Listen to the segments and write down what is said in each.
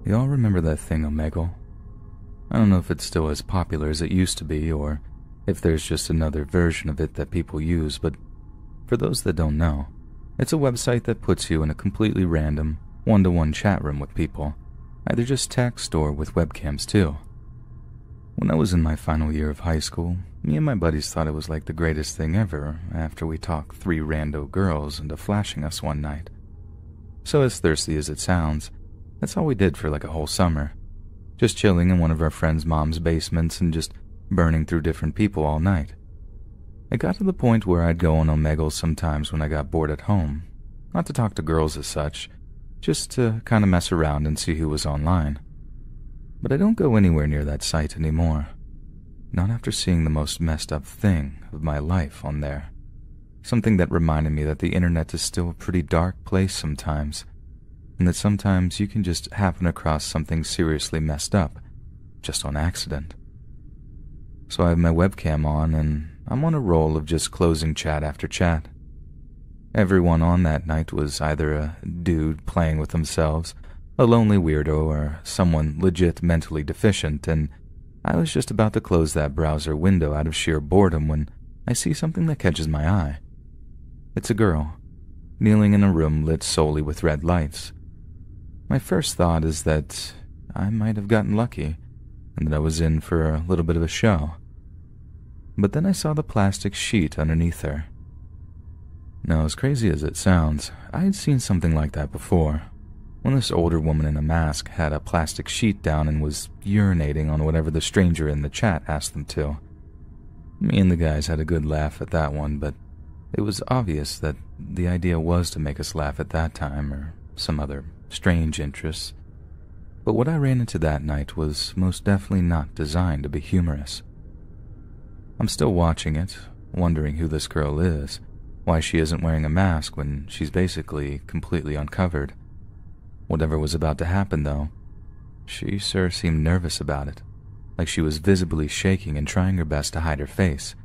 Y'all remember that thing Omegle? I don't know if it's still as popular as it used to be, or if there's just another version of it that people use, but for those that don't know, it's a website that puts you in a completely random, one-to-one chat room with people, either just text or with webcams too. When I was in my final year of high school, me and my buddies thought it was like the greatest thing ever after we talked 3 rando girls into flashing us one night. So as thirsty as it sounds, that's all we did for like a whole summer. Just chilling in one of our friends' mom's basements and just burning through different people all night. It got to the point where I'd go on Omegle sometimes when I got bored at home. Not to talk to girls as such, just to kind of mess around and see who was online. But I don't go anywhere near that site anymore. Not after seeing the most messed up thing of my life on there. Something that reminded me that the internet is still a pretty dark place sometimes, and that sometimes you can just happen across something seriously messed up, just on accident. So I have my webcam on, and I'm on a roll of just closing chat after chat. Everyone on that night was either a dude playing with themselves, a lonely weirdo, or someone legit mentally deficient, and I was just about to close that browser window out of sheer boredom when I see something that catches my eye. It's a girl, kneeling in a room lit solely with red lights. My first thought is that I might have gotten lucky, and that I was in for a little bit of a show. But then I saw the plastic sheet underneath her. Now, as crazy as it sounds, I had seen something like that before, when this older woman in a mask had a plastic sheet down and was urinating on whatever the stranger in the chat asked them to. Me and the guys had a good laugh at that one, but it was obvious that the idea was to make us laugh at that time or some other strange interests. But what I ran into that night was most definitely not designed to be humorous. I'm still watching it, wondering who this girl is, why she isn't wearing a mask when she's basically completely uncovered. Whatever was about to happen, though, she sure seemed nervous about it, like she was visibly shaking and trying her best to hide her face,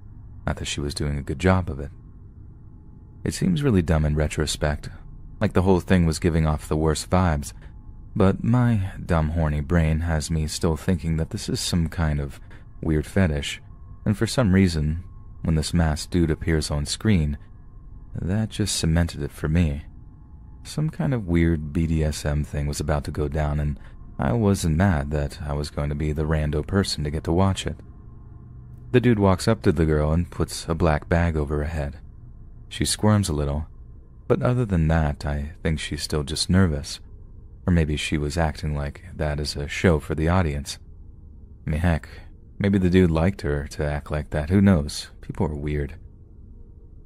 not that she was doing a good job of it. It seems really dumb in retrospect, like the whole thing was giving off the worst vibes, but my dumb horny brain has me still thinking that this is some kind of weird fetish, and for some reason, when this masked dude appears on screen, that just cemented it for me. Some kind of weird BDSM thing was about to go down, and I wasn't mad that I was going to be the rando person to get to watch it. The dude walks up to the girl and puts a black bag over her head. She squirms a little, but other than that, I think she's still just nervous. Or maybe she was acting like that as a show for the audience. I mean, heck, maybe the dude liked her to act like that, who knows? People are weird.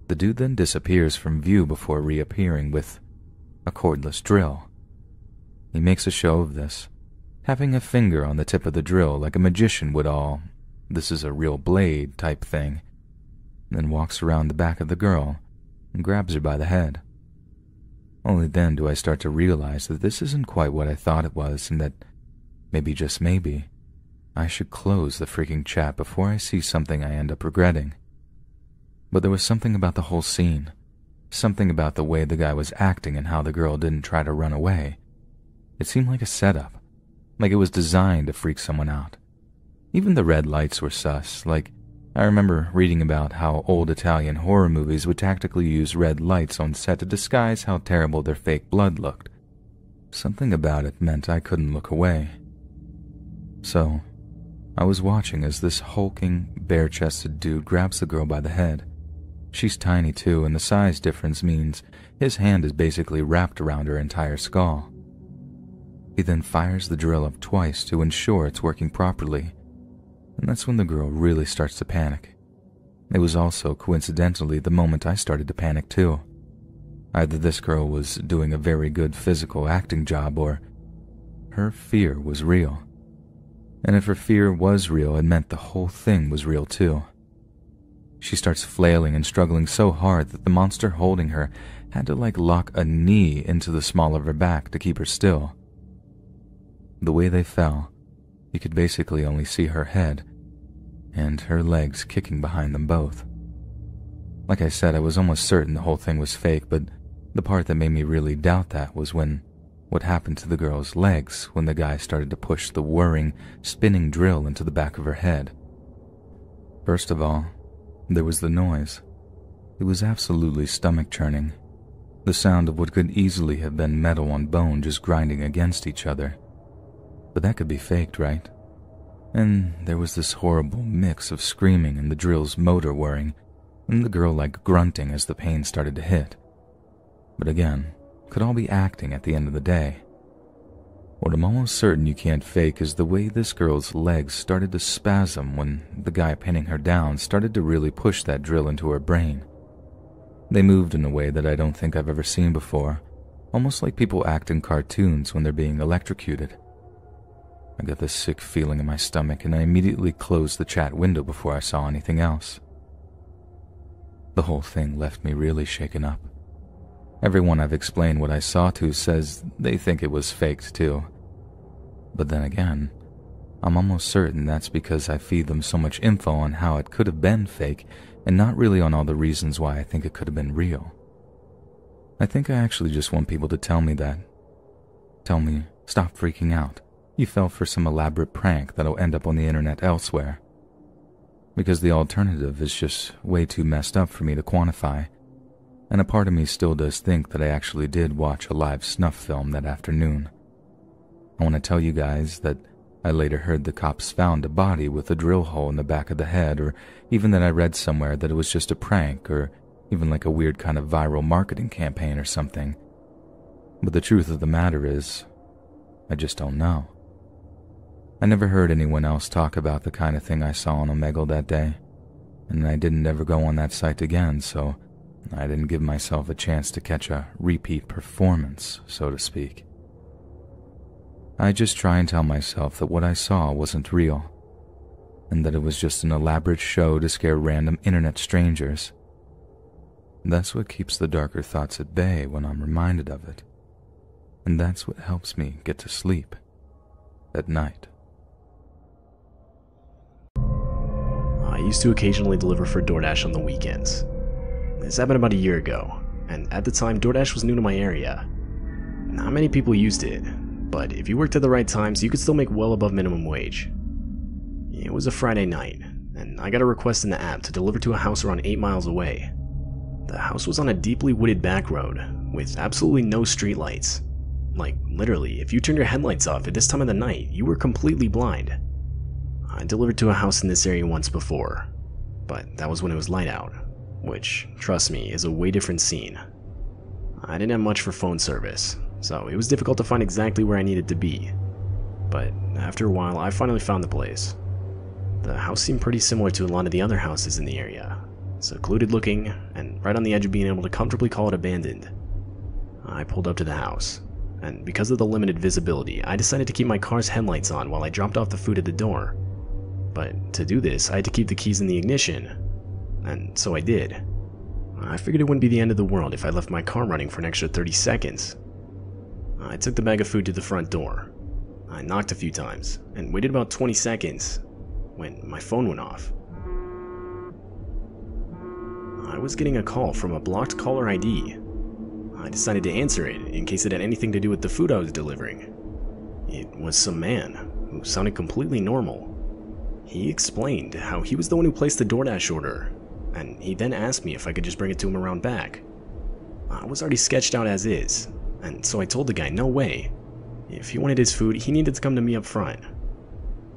The dude then disappears from view before reappearing with a cordless drill. He makes a show of this, having a finger on the tip of the drill like a magician would all, "This is a real blade" type thing, then walks around the back of the girl and grabs her by the head. Only then do I start to realize that this isn't quite what I thought it was, and that maybe, just maybe, I should close the freaking chat before I see something I end up regretting. But there was something about the whole scene, something about the way the guy was acting and how the girl didn't try to run away. It seemed like a setup, like it was designed to freak someone out. Even the red lights were sus, like I remember reading about how old Italian horror movies would tactically use red lights on set to disguise how terrible their fake blood looked. Something about it meant I couldn't look away. So, I was watching as this hulking, bare-chested dude grabs the girl by the head. She's tiny too, and the size difference means his hand is basically wrapped around her entire skull. He then fires the drill up twice to ensure it's working properly, and that's when the girl really starts to panic. It was also, coincidentally, the moment I started to panic too. Either this girl was doing a very good physical acting job, or her fear was real. And if her fear was real, it meant the whole thing was real too. She starts flailing and struggling so hard that the monster holding her had to lock a knee into the small of her back to keep her still. The way they fell, you could basically only see her head and her legs kicking behind them both. Like I said, I was almost certain the whole thing was fake, but the part that made me really doubt that was when what happened to the girl's legs when the guy started to push the whirring, spinning drill into the back of her head. First of all, there was the noise. It was absolutely stomach-churning. The sound of what could easily have been metal on bone just grinding against each other. But that could be faked, right? And there was this horrible mix of screaming and the drill's motor whirring, and the girl grunting as the pain started to hit. But again, could all be acting at the end of the day. What I'm almost certain you can't fake is the way this girl's legs started to spasm when the guy pinning her down started to really push that drill into her brain. They moved in a way that I don't think I've ever seen before, almost like people act in cartoons when they're being electrocuted. I got this sick feeling in my stomach and I immediately closed the chat window before I saw anything else. The whole thing left me really shaken up. Everyone I've explained what I saw to says they think it was faked too. But then again, I'm almost certain that's because I feed them so much info on how it could have been fake and not really on all the reasons why I think it could have been real. I think I actually just want people to tell me that. Tell me, stop freaking out. You fell for some elaborate prank that'll end up on the internet elsewhere. Because the alternative is just way too messed up for me to quantify, and a part of me still does think that I actually did watch a live snuff film that afternoon. I want to tell you guys that I later heard the cops found a body with a drill hole in the back of the head, or even that I read somewhere that it was just a prank, or even like a weird kind of viral marketing campaign or something. But the truth of the matter is, I just don't know. I never heard anyone else talk about the kind of thing I saw on Omegle that day, and I didn't ever go on that site again, so I didn't give myself a chance to catch a repeat performance, so to speak. I just try and tell myself that what I saw wasn't real, and that it was just an elaborate show to scare random internet strangers. That's what keeps the darker thoughts at bay when I'm reminded of it, and that's what helps me get to sleep at night. I used to occasionally deliver for DoorDash on the weekends. This happened about a year ago, and at the time DoorDash was new to my area. Not many people used it, but if you worked at the right times, you could still make well above minimum wage. It was a Friday night, and I got a request in the app to deliver to a house around 8 miles away. The house was on a deeply wooded back road, with absolutely no streetlights. Like, literally, if you turned your headlights off at this time of the night, you were completely blind. I delivered to a house in this area once before, but that was when it was light out, which, trust me, is a way different scene. I didn't have much for phone service, so it was difficult to find exactly where I needed to be. But after a while, I finally found the place. The house seemed pretty similar to a lot of the other houses in the area, secluded looking, and right on the edge of being able to comfortably call it abandoned. I pulled up to the house, and because of the limited visibility, I decided to keep my car's headlights on while I dropped off the food at the door. But to do this, I had to keep the keys in the ignition, and so I did. I figured it wouldn't be the end of the world if I left my car running for an extra 30 seconds. I took the bag of food to the front door. I knocked a few times, and waited about 20 seconds, when my phone went off. I was getting a call from a blocked caller ID. I decided to answer it in case it had anything to do with the food I was delivering. It was some man who sounded completely normal. He explained how he was the one who placed the DoorDash order, and he then asked me if I could just bring it to him around back. I was already sketched out as is, and so I told the guy no way. If he wanted his food, he needed to come to me up front.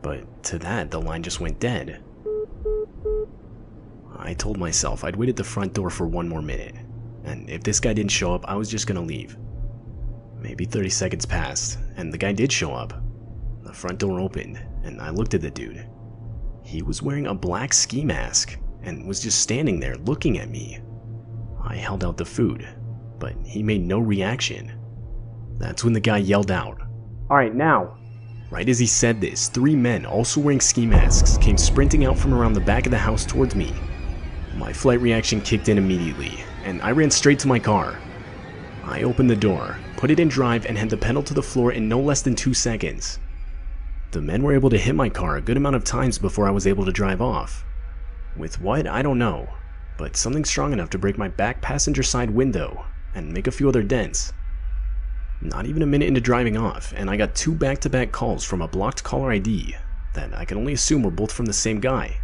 But to that, the line just went dead. I told myself I'd wait at the front door for 1 more minute, and if this guy didn't show up, I was just gonna leave. Maybe 30 seconds passed, and the guy did show up. The front door opened, and I looked at the dude. He was wearing a black ski mask, and was just standing there looking at me. I held out the food, but he made no reaction. That's when the guy yelled out, "Alright, now!" Right as he said this, 3 men, also wearing ski masks, came sprinting out from around the back of the house towards me. My flight reaction kicked in immediately, and I ran straight to my car. I opened the door, put it in drive, and had the pedal to the floor in no less than 2 seconds. The men were able to hit my car a good amount of times before I was able to drive off. With what, I don't know, but something strong enough to break my back passenger side window and make a few other dents. Not even a minute into driving off, and I got 2 back-to-back calls from a blocked caller ID that I can only assume were both from the same guy.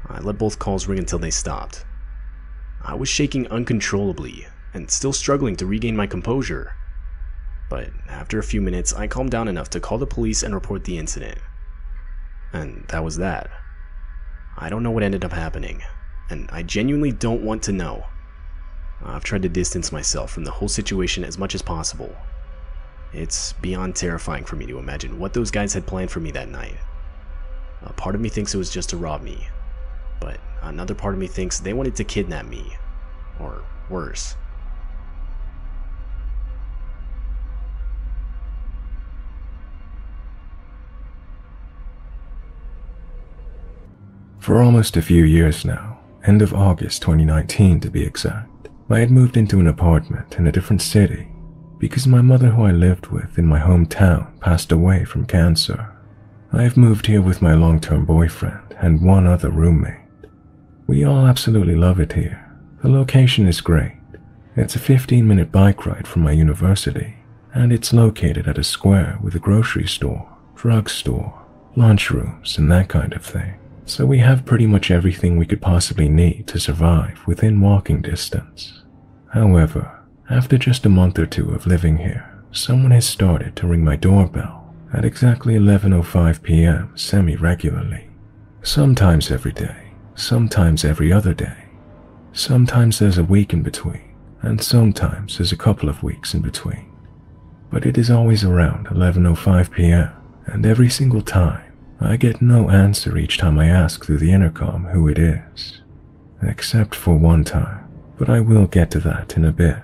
I let both calls ring until they stopped. I was shaking uncontrollably and still struggling to regain my composure. But after a few minutes, I calmed down enough to call the police and report the incident. And that was that. I don't know what ended up happening, and I genuinely don't want to know. I've tried to distance myself from the whole situation as much as possible. It's beyond terrifying for me to imagine what those guys had planned for me that night. A part of me thinks it was just to rob me, but another part of me thinks they wanted to kidnap me, or worse. For almost a few years now, end of August 2019 to be exact, I had moved into an apartment in a different city because my mother, who I lived with in my hometown, passed away from cancer. I have moved here with my long-term boyfriend and one other roommate. We all absolutely love it here. The location is great. It's a 15-minute bike ride from my university, and it's located at a square with a grocery store, drugstore, lunchrooms, and that kind of thing. So we have pretty much everything we could possibly need to survive within walking distance. However, after just a month or two of living here, someone has started to ring my doorbell at exactly 11:05 p.m. semi-regularly. Sometimes every day, sometimes every other day. Sometimes there's a week in between, and sometimes there's a couple of weeks in between. But it is always around 11:05 p.m., and every single time, I get no answer each time I ask through the intercom who it is. Except for one time, but I will get to that in a bit.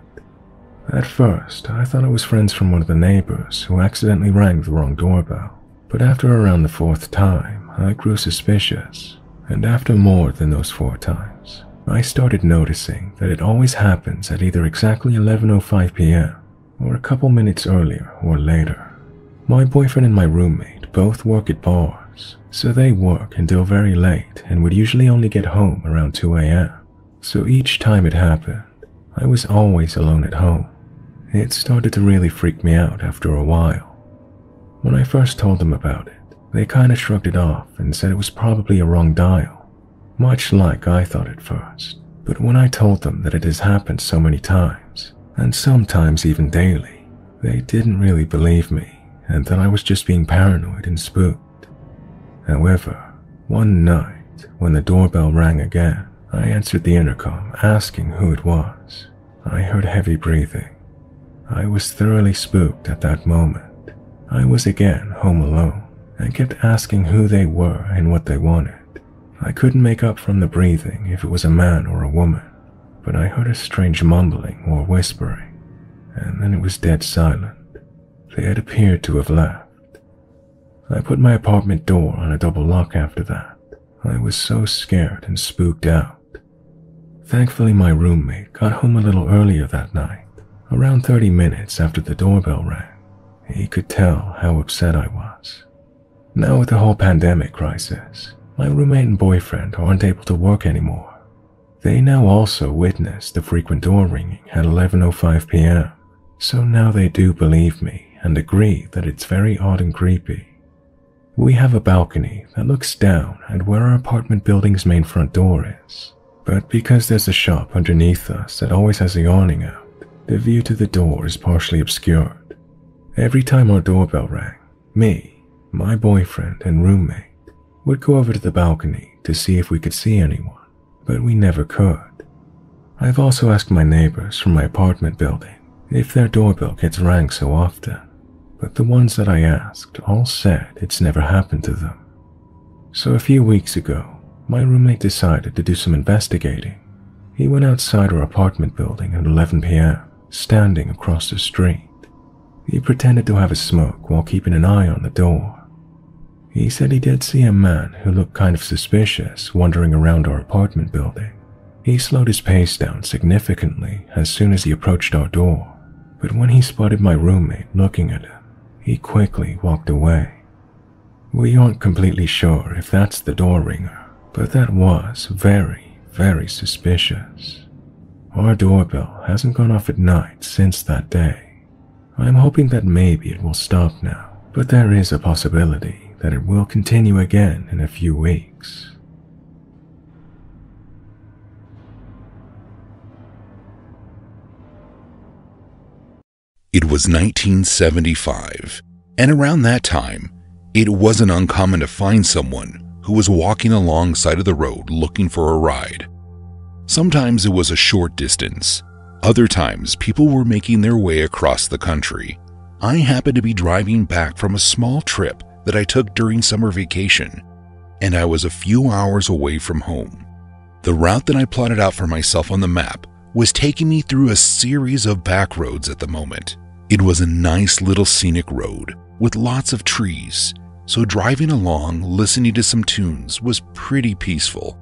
At first, I thought it was friends from one of the neighbors who accidentally rang the wrong doorbell. But after around the 4th time, I grew suspicious. And after more than those 4 times, I started noticing that it always happens at either exactly 11:05 p.m. or a couple minutes earlier or later. My boyfriend and my roommate both work at bars, so they work until very late and would usually only get home around 2 a.m. So each time it happened, I was always alone at home. It started to really freak me out after a while. When I first told them about it, they kinda shrugged it off and said it was probably a wrong dial, much like I thought at first. But when I told them that it has happened so many times, and sometimes even daily, they didn't really believe me and that I was just being paranoid and spooked. However, one night, when the doorbell rang again, I answered the intercom asking who it was. I heard heavy breathing. I was thoroughly spooked at that moment. I was again home alone and kept asking who they were and what they wanted. I couldn't make up from the breathing if it was a man or a woman, but I heard a strange mumbling or whispering, and then it was dead silent. They had appeared to have left. I put my apartment door on a double lock after that. I was so scared and spooked out. Thankfully, my roommate got home a little earlier that night, around 30 minutes after the doorbell rang. He could tell how upset I was. Now with the whole pandemic crisis, my roommate and boyfriend aren't able to work anymore. They now also witness the frequent door ringing at 11:05 p.m., so now they do believe me and agree that it's very odd and creepy. We have a balcony that looks down at where our apartment building's main front door is, but because there's a shop underneath us that always has the awning out, the view to the door is partially obscured. Every time our doorbell rang, me, my boyfriend, and roommate would go over to the balcony to see if we could see anyone, but we never could. I've also asked my neighbors from my apartment building if their doorbell gets rang so often, but the ones that I asked all said it's never happened to them. So a few weeks ago, my roommate decided to do some investigating. He went outside our apartment building at 11 p.m., standing across the street. He pretended to have a smoke while keeping an eye on the door. He said he did see a man who looked kind of suspicious wandering around our apartment building. He slowed his pace down significantly as soon as he approached our door, but when he spotted my roommate looking at him, he quickly walked away. We aren't completely sure if that's the door ringer, but that was very, very suspicious. Our doorbell hasn't gone off at night since that day. I'm hoping that maybe it will stop now, but there is a possibility that it will continue again in a few weeks. It was 1975, and around that time, it wasn't uncommon to find someone who was walking alongside of the road looking for a ride. Sometimes it was a short distance. Other times, people were making their way across the country. I happened to be driving back from a small trip that I took during summer vacation, and I was a few hours away from home. The route that I plotted out for myself on the map was taking me through a series of back roads at the moment. It was a nice little scenic road with lots of trees, so driving along listening to some tunes was pretty peaceful.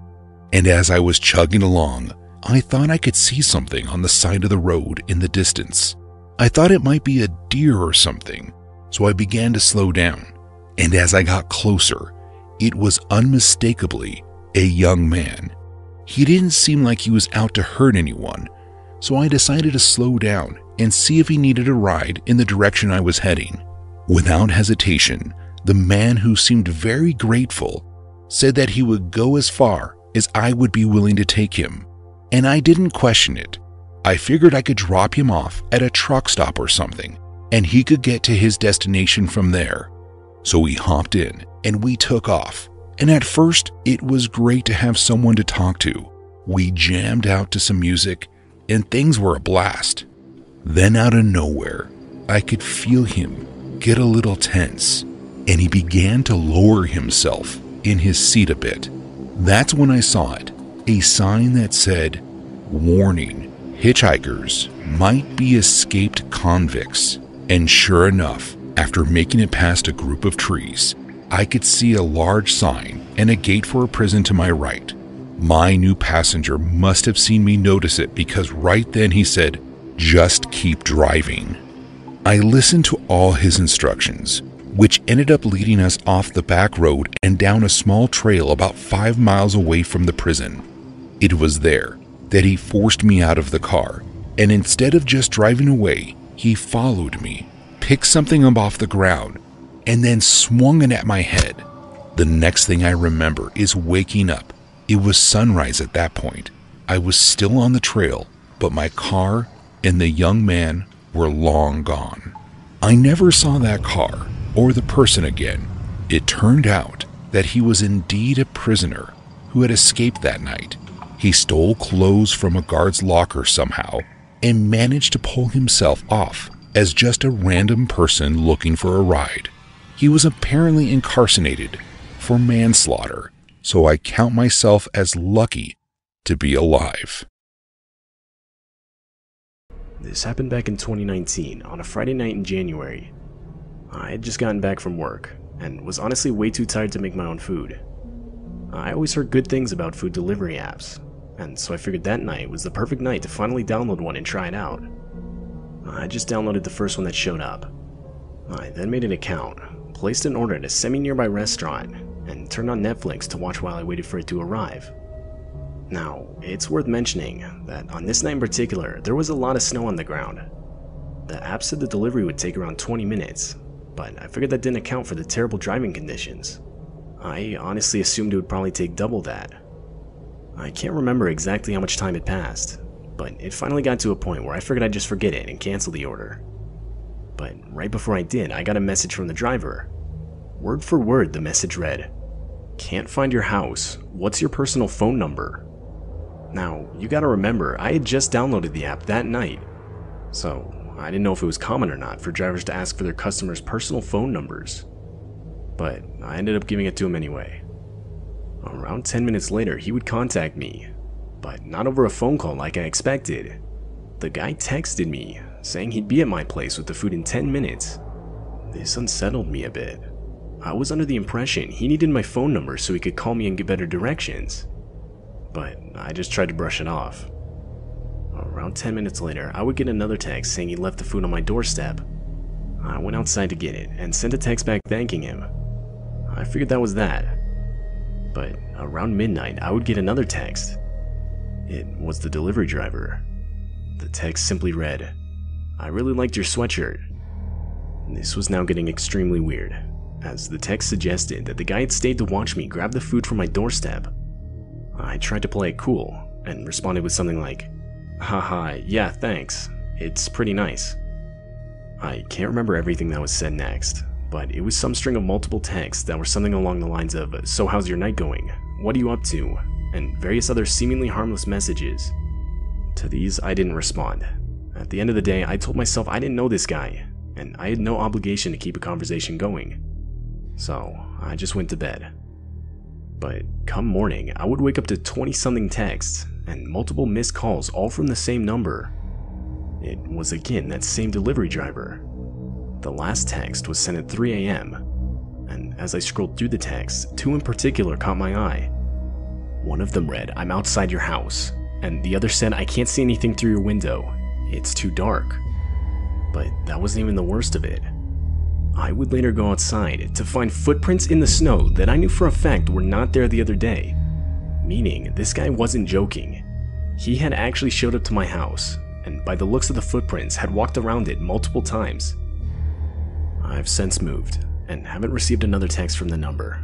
And as I was chugging along, I thought I could see something on the side of the road in the distance. I thought it might be a deer or something, so I began to slow down. And as I got closer, it was unmistakably a young man. He didn't seem like he was out to hurt anyone, so I decided to slow down and see if he needed a ride in the direction I was heading. Without hesitation, the man, who seemed very grateful, said that he would go as far as I would be willing to take him, and I didn't question it. I figured I could drop him off at a truck stop or something, and he could get to his destination from there. So we hopped in and we took off, and at first it was great to have someone to talk to. We jammed out to some music, and things were a blast. Then out of nowhere, I could feel him get a little tense, and he began to lower himself in his seat a bit. That's when I saw it, a sign that said, "Warning, hitchhikers might be escaped convicts." And sure enough, after making it past a group of trees, I could see a large sign and a gate for a prison to my right. My new passenger must have seen me notice it, because right then he said, "Just keep driving." I listened to all his instructions, which ended up leading us off the back road and down a small trail about 5 miles away from the prison. It was there that he forced me out of the car, and instead of just driving away, he followed me, picked something up off the ground, and then swung it at my head. The next thing I remember is waking up. It was sunrise at that point. I was still on the trail, but my car and the young man were long gone. I never saw that car or the person again. It turned out that he was indeed a prisoner who had escaped that night. He stole clothes from a guard's locker somehow and managed to pull himself off as just a random person looking for a ride. He was apparently incarcerated for manslaughter, so I count myself as lucky to be alive. This happened back in 2019 on a Friday night in January. I had just gotten back from work and was honestly way too tired to make my own food. I always heard good things about food delivery apps, and so I figured that night was the perfect night to finally download one and try it out. I just downloaded the first one that showed up. I then made an account, placed an order at a semi-nearby restaurant, and turned on Netflix to watch while I waited for it to arrive. Now, it's worth mentioning that on this night in particular, there was a lot of snow on the ground. The app said the delivery would take around 20 minutes, but I figured that didn't account for the terrible driving conditions. I honestly assumed it would probably take double that. I can't remember exactly how much time had passed, but it finally got to a point where I figured I'd just forget it and cancel the order. But right before I did, I got a message from the driver. Word for word, the message read, "Can't find your house. What's your personal phone number?" Now, you gotta remember, I had just downloaded the app that night, so I didn't know if it was common or not for drivers to ask for their customers' personal phone numbers. But I ended up giving it to him anyway. Around 10 minutes later, he would contact me, but not over a phone call like I expected. The guy texted me, saying he'd be at my place with the food in 10 minutes. This unsettled me a bit. I was under the impression he needed my phone number so he could call me and get better directions, but I just tried to brush it off. Around 10 minutes later, I would get another text saying he left the food on my doorstep. I went outside to get it and sent a text back thanking him. I figured that was that. But around midnight, I would get another text. It was the delivery driver. The text simply read, "I really liked your sweatshirt. This was now getting extremely weird, as the text suggested that the guy had stayed to watch me grab the food from my doorstep. I tried to play it cool, and responded with something like, "Haha, yeah, thanks. It's pretty nice." I can't remember everything that was said next, but it was some string of multiple texts that were something along the lines of, "So how's your night going? What are you up to?" and various other seemingly harmless messages. To these, I didn't respond. At the end of the day, I told myself I didn't know this guy, and I had no obligation to keep a conversation going. So, I just went to bed. But come morning, I would wake up to 20-something texts, and multiple missed calls all from the same number. It was again that same delivery driver. The last text was sent at 3 a.m., and as I scrolled through the texts, two in particular caught my eye. One of them read, "I'm outside your house," and the other said, "I can't see anything through your window. It's too dark." But that wasn't even the worst of it. I would later go outside to find footprints in the snow that I knew for a fact were not there the other day. Meaning, this guy wasn't joking. He had actually showed up to my house, and by the looks of the footprints, had walked around it multiple times. I've since moved, and haven't received another text from the number.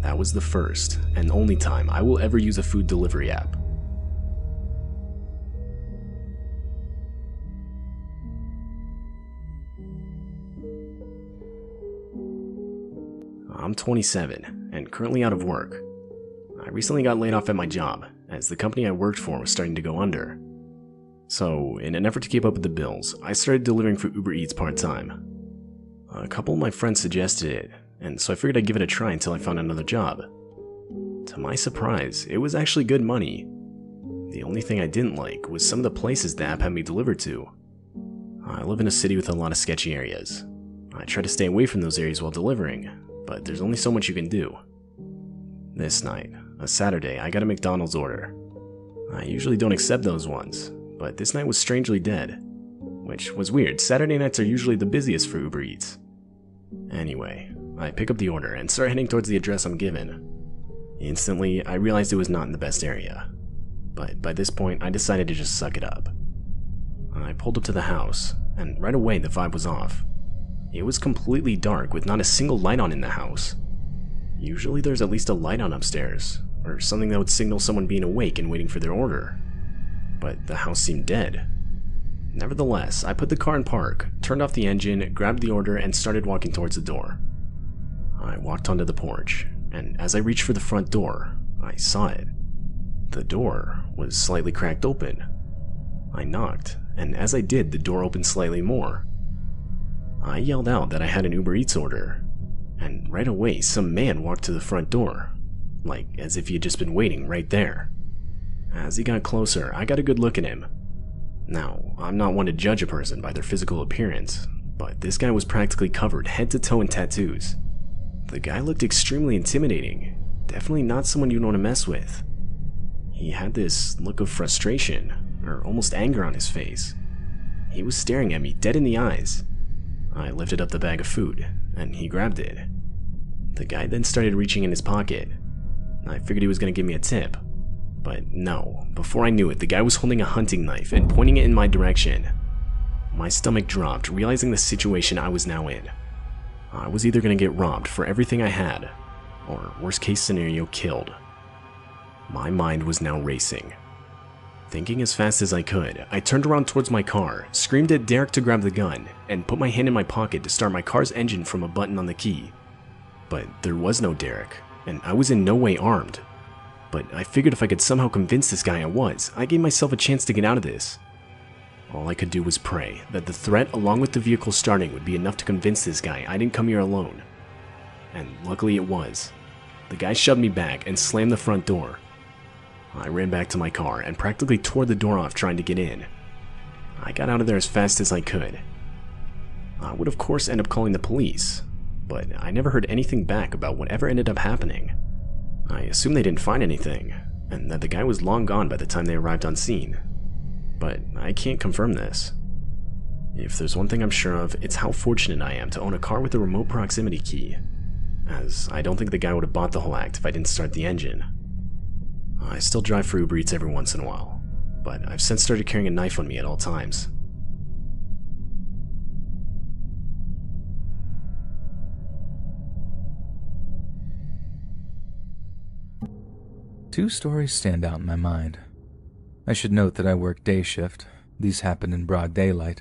That was the first, and only time I will ever use a food delivery app. I'm 27, and currently out of work. I recently got laid off at my job, as the company I worked for was starting to go under. So, in an effort to keep up with the bills, I started delivering for Uber Eats part-time. A couple of my friends suggested it, and so I figured I'd give it a try until I found another job. To my surprise, it was actually good money. The only thing I didn't like was some of the places the app had me delivered to. I live in a city with a lot of sketchy areas. I try to stay away from those areas while delivering, but there's only so much you can do. This night, a Saturday, I got a McDonald's order. I usually don't accept those ones, but this night was strangely dead. Which was weird, Saturday nights are usually the busiest for Uber Eats. Anyway, I pick up the order and start heading towards the address I'm given. Instantly, I realized it was not in the best area. But by this point, I decided to just suck it up. I pulled up to the house, and right away the vibe was off. It was completely dark with not a single light on in the house. Usually there's at least a light on upstairs, or something that would signal someone being awake and waiting for their order. But the house seemed dead. Nevertheless, I put the car in park, turned off the engine, grabbed the order, and started walking towards the door. I walked onto the porch, and as I reached for the front door, I saw it. The door was slightly cracked open. I knocked, and as I did, the door opened slightly more. I yelled out that I had an Uber Eats order, and right away some man walked to the front door, like as if he had just been waiting right there. As he got closer, I got a good look at him. Now, I'm not one to judge a person by their physical appearance, but this guy was practically covered head to toe in tattoos. The guy looked extremely intimidating, definitely not someone you'd want to mess with. He had this look of frustration, or almost anger on his face. He was staring at me dead in the eyes. I lifted up the bag of food, and he grabbed it. The guy then started reaching in his pocket. I figured he was going to give me a tip. But no, before I knew it, the guy was holding a hunting knife and pointing it in my direction. My stomach dropped, realizing the situation I was now in. I was either going to get robbed for everything I had, or worst case scenario, killed. My mind was now racing. Thinking as fast as I could, I turned around towards my car, screamed at Derek to grab the gun, and put my hand in my pocket to start my car's engine from a button on the key. But there was no Derek, and I was in no way armed. But I figured if I could somehow convince this guy I gave myself a chance to get out of this. All I could do was pray that the threat along with the vehicle starting would be enough to convince this guy I didn't come here alone. And luckily it was. The guy shoved me back and slammed the front door. I ran back to my car and practically tore the door off trying to get in. I got out of there as fast as I could. I would of course end up calling the police, but I never heard anything back about whatever ended up happening. I assumed they didn't find anything, and that the guy was long gone by the time they arrived on scene. But I can't confirm this. If there's one thing I'm sure of, it's how fortunate I am to own a car with a remote proximity key, as I don't think the guy would have bought the whole act if I didn't start the engine. I still drive for Uber Eats every once in a while, but I've since started carrying a knife on me at all times. Two stories stand out in my mind. I should note that I work day shift. These happened in broad daylight.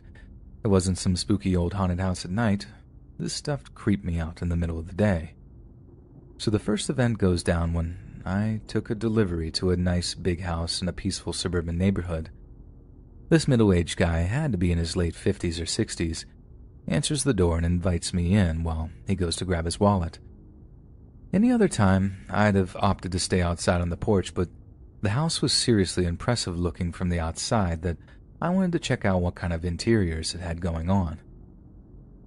It wasn't some spooky old haunted house at night. This stuff creeped me out in the middle of the day. So the first event goes down when I took a delivery to a nice big house in a peaceful suburban neighborhood. This middle-aged guy had to be in his late 50s or 60s, answers the door and invites me in while he goes to grab his wallet. Any other time, I'd have opted to stay outside on the porch, but the house was seriously impressive looking from the outside that I wanted to check out what kind of interiors it had going on.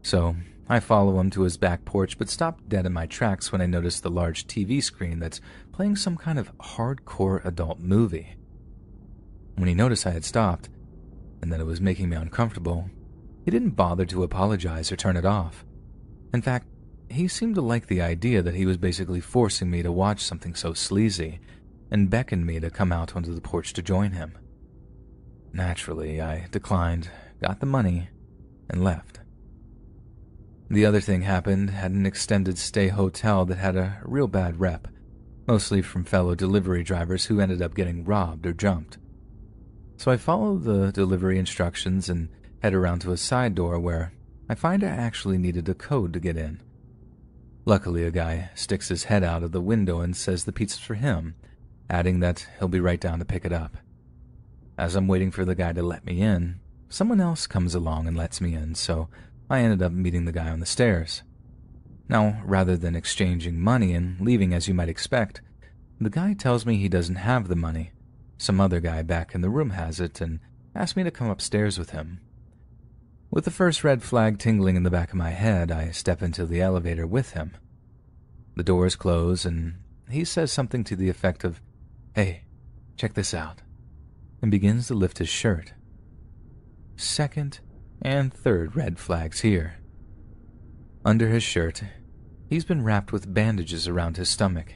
So I follow him to his back porch, but stop dead in my tracks when I notice the large TV screen that's playing some kind of hardcore adult movie. When he noticed I had stopped, and that it was making me uncomfortable, he didn't bother to apologize or turn it off. In fact, he seemed to like the idea that he was basically forcing me to watch something so sleazy, and beckoned me to come out onto the porch to join him. Naturally, I declined, got the money, and left. The other thing happened at an extended stay hotel that had a real bad rep, mostly from fellow delivery drivers who ended up getting robbed or jumped. So I follow the delivery instructions and head around to a side door where I find I actually needed a code to get in. Luckily, a guy sticks his head out of the window and says the pizza's for him, adding that he'll be right down to pick it up. As I'm waiting for the guy to let me in, someone else comes along and lets me in, so I ended up meeting the guy on the stairs. Now, rather than exchanging money and leaving as you might expect, the guy tells me he doesn't have the money. Some other guy back in the room has it and asks me to come upstairs with him. With the first red flag tingling in the back of my head, I step into the elevator with him. The doors close and he says something to the effect of, "Hey, check this out," and begins to lift his shirt. Second and third red flags here. Under his shirt, he's been wrapped with bandages around his stomach.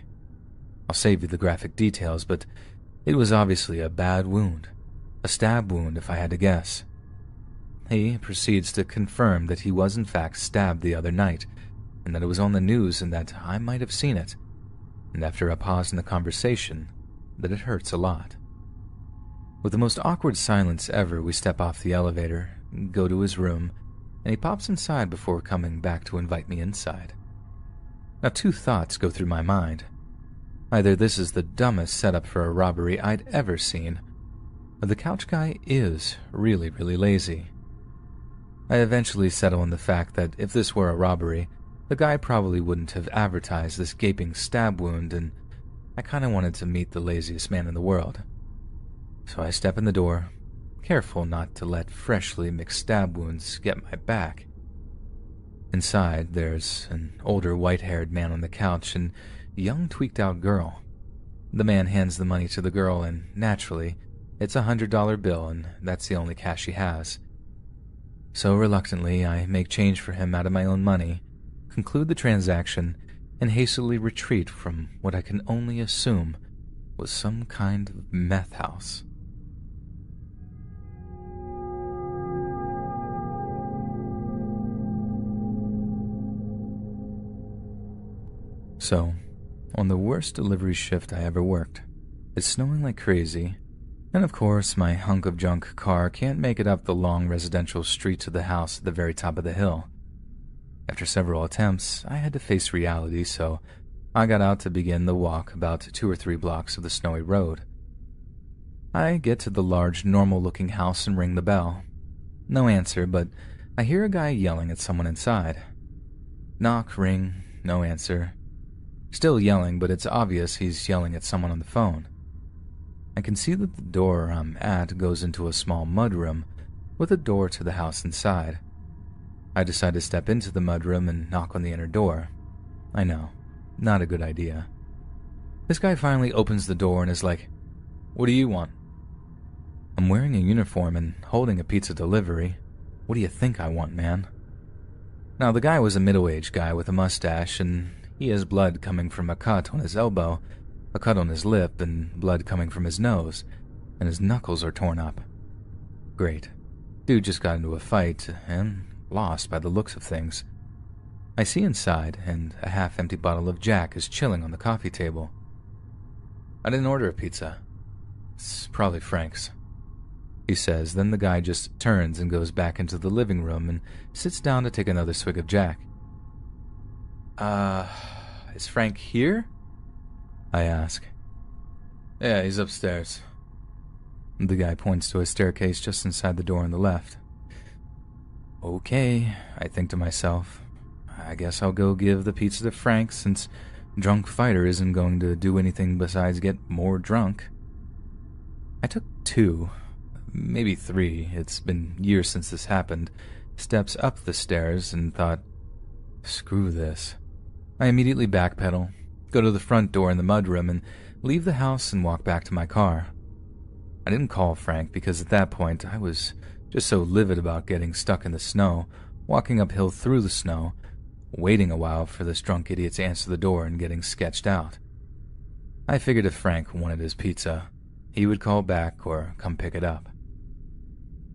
I'll save you the graphic details, but it was obviously a bad wound, a stab wound if I had to guess. He proceeds to confirm that he was in fact stabbed the other night, and that it was on the news and that I might have seen it, and after a pause in the conversation, that it hurts a lot. With the most awkward silence ever, we step off the elevator, go to his room, and he pops inside before coming back to invite me inside. Now, two thoughts go through my mind. Either this is the dumbest setup for a robbery I'd ever seen, or the couch guy is really, really lazy. I eventually settle on the fact that if this were a robbery, the guy probably wouldn't have advertised this gaping stab wound, and I kinda wanted to meet the laziest man in the world. So I step in the door, careful not to let freshly mixed stab wounds get my back. Inside, there's an older white-haired man on the couch and a young tweaked-out girl. The man hands the money to the girl, and naturally, it's a $100 bill, and that's the only cash he has. So reluctantly, I make change for him out of my own money, conclude the transaction, and hastily retreat from what I can only assume was some kind of meth house. So, on the worst delivery shift I ever worked, it's snowing like crazy, and of course my hunk of junk car can't make it up the long residential street to the house at the very top of the hill. After several attempts, I had to face reality, so I got out to begin the walk about 2 or 3 blocks of the snowy road. I get to the large, normal-looking house and ring the bell. No answer, but I hear a guy yelling at someone inside. Knock, ring, no answer. Still yelling, but it's obvious he's yelling at someone on the phone. I can see that the door I'm at goes into a small mudroom with a door to the house inside. I decide to step into the mudroom and knock on the inner door. I know, not a good idea. This guy finally opens the door and is like, "What do you want?" I'm wearing a uniform and holding a pizza delivery. What do you think I want, man? Now, the guy was a middle-aged guy with a mustache, and he has blood coming from a cut on his elbow, a cut on his lip, and blood coming from his nose, and his knuckles are torn up. Great. Dude just got into a fight, and lost by the looks of things. I see inside, and a half-empty bottle of Jack is chilling on the coffee table. I didn't order a pizza. It's probably Frank's," he says. Then the guy just turns and goes back into the living room and sits down to take another swig of Jack. Is Frank here?" I ask. "Yeah, he's upstairs." The guy points to a staircase just inside the door on the left. Okay, I think to myself. I guess I'll go give the pizza to Frank since Drunk Fighter isn't going to do anything besides get more drunk. I took 2, maybe 3, it's been years since this happened, steps up the stairs and thought, screw this. I immediately backpedal, go to the front door in the mudroom and leave the house and walk back to my car. I didn't call Frank because at that point I was just so livid about getting stuck in the snow, walking uphill through the snow, waiting a while for this drunk idiot to answer the door and getting sketched out. I figured if Frank wanted his pizza, he would call back or come pick it up.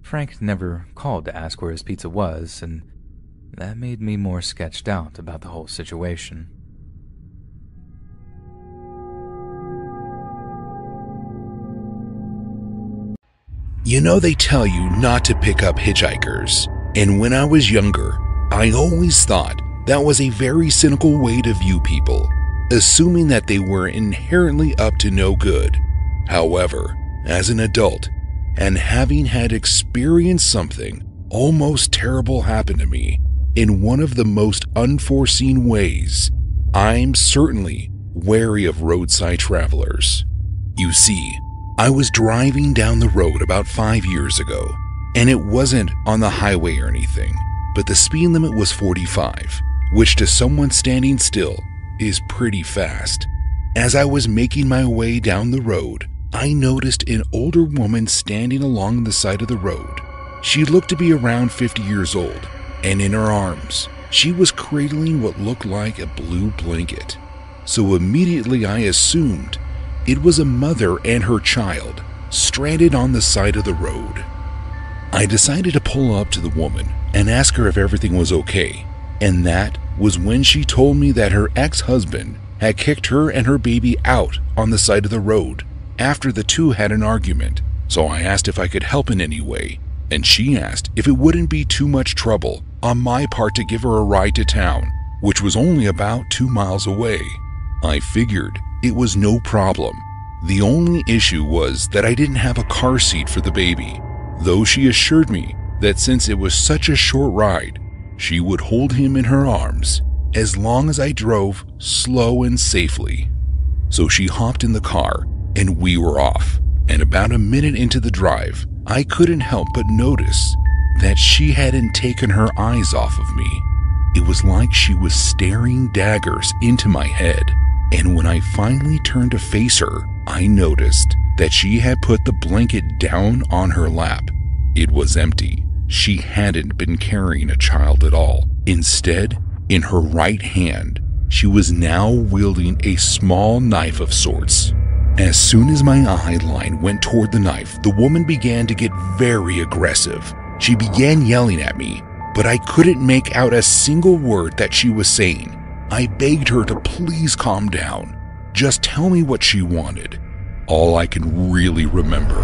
Frank never called to ask where his pizza was, and that made me more sketched out about the whole situation. You know, they tell you not to pick up hitchhikers, and when I was younger, I always thought that was a very cynical way to view people, assuming that they were inherently up to no good. However, as an adult, and having had experienced something almost terrible happen to me in one of the most unforeseen ways, I'm certainly wary of roadside travelers. You see, I was driving down the road about 5 years ago, and it wasn't on the highway or anything, but the speed limit was 45, which to someone standing still is pretty fast. As I was making my way down the road, I noticed an older woman standing along the side of the road. She looked to be around 50 years old, and in her arms, she was cradling what looked like a blue blanket. So immediately I assumed it was a mother and her child stranded on the side of the road. I decided to pull up to the woman and ask her if everything was okay, and that was when she told me that her ex-husband had kicked her and her baby out on the side of the road after the two had an argument. So I asked if I could help in any way, and she asked if it wouldn't be too much trouble on my part to give her a ride to town, which was only about 2 miles away. I figured it was no problem. The only issue was that I didn't have a car seat for the baby, though she assured me that since it was such a short ride, she would hold him in her arms as long as I drove slow and safely. So she hopped in the car and we were off, and about a minute into the drive, I couldn't help but notice that she hadn't taken her eyes off of me. It was like she was staring daggers into my head. And when I finally turned to face her, I noticed that she had put the blanket down on her lap. It was empty. She hadn't been carrying a child at all. Instead, in her right hand, she was now wielding a small knife of sorts. As soon as my eye line went toward the knife, the woman began to get very aggressive. She began yelling at me, but I couldn't make out a single word that she was saying. I begged her to please calm down, just tell me what she wanted. All I can really remember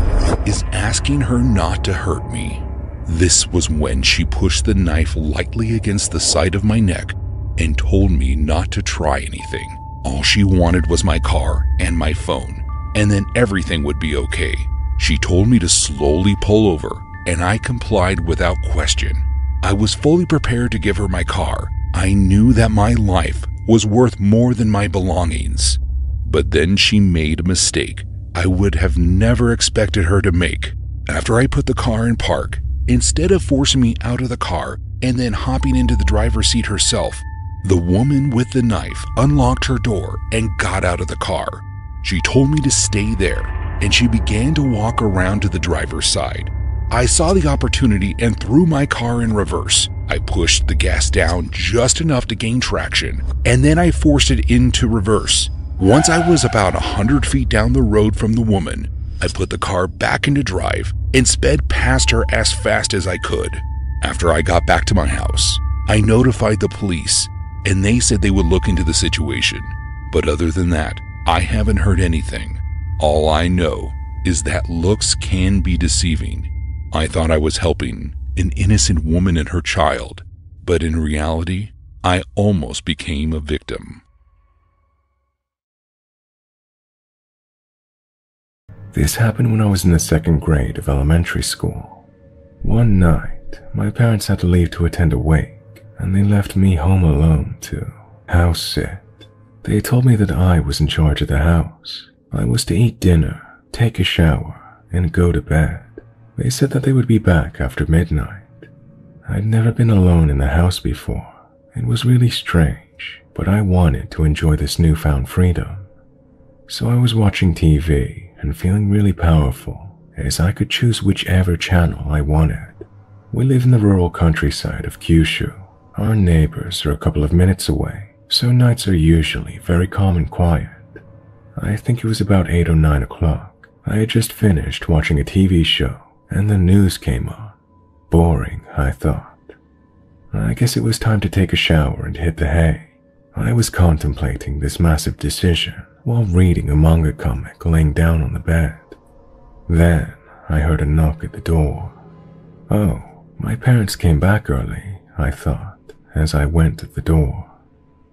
is asking her not to hurt me. This was when she pushed the knife lightly against the side of my neck and told me not to try anything. All she wanted was my car and my phone, and then everything would be okay. She told me to slowly pull over, and I complied without question. I was fully prepared to give her my car. I knew that my life was worth more than my belongings. But then she made a mistake I would have never expected her to make. After I put the car in park, instead of forcing me out of the car and then hopping into the driver's seat herself, the woman with the knife unlocked her door and got out of the car. She told me to stay there, and she began to walk around to the driver's side. I saw the opportunity and threw my car in reverse. I pushed the gas down just enough to gain traction, and then I forced it into reverse. Once I was about 100 feet down the road from the woman, I put the car back into drive and sped past her as fast as I could. After I got back to my house, I notified the police, and they said they would look into the situation. But other than that, I haven't heard anything. All I know is that looks can be deceiving. I thought I was helping an innocent woman and her child, but in reality, I almost became a victim. This happened when I was in the 2nd grade of elementary school. One night, my parents had to leave to attend a wake, and they left me home alone to house sit. They told me that I was in charge of the house. I was to eat dinner, take a shower, and go to bed. They said that they would be back after midnight. I'd never been alone in the house before. It was really strange, but I wanted to enjoy this newfound freedom. So I was watching TV and feeling really powerful, as I could choose whichever channel I wanted. We live in the rural countryside of Kyushu. Our neighbors are a couple of minutes away, so nights are usually very calm and quiet. I think it was about 8 or 9 o'clock. I had just finished watching a TV show, and the news came on. Boring, I thought. I guess it was time to take a shower and hit the hay. I was contemplating this massive decision while reading a manga comic laying down on the bed. Then I heard a knock at the door. Oh, my parents came back early, I thought, as I went to the door.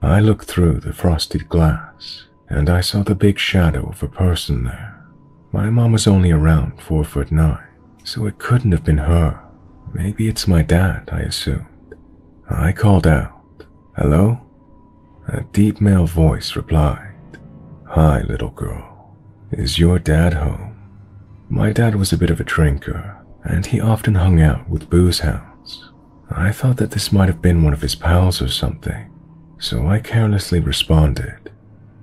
I looked through the frosted glass, and I saw the big shadow of a person there. My mom was only around 4'9", so it couldn't have been her. Maybe it's my dad, I assumed. I called out, "Hello?" A deep male voice replied, "Hi, little girl. Is your dad home?" My dad was a bit of a drinker, and he often hung out with booze hounds. I thought that this might have been one of his pals or something, so I carelessly responded,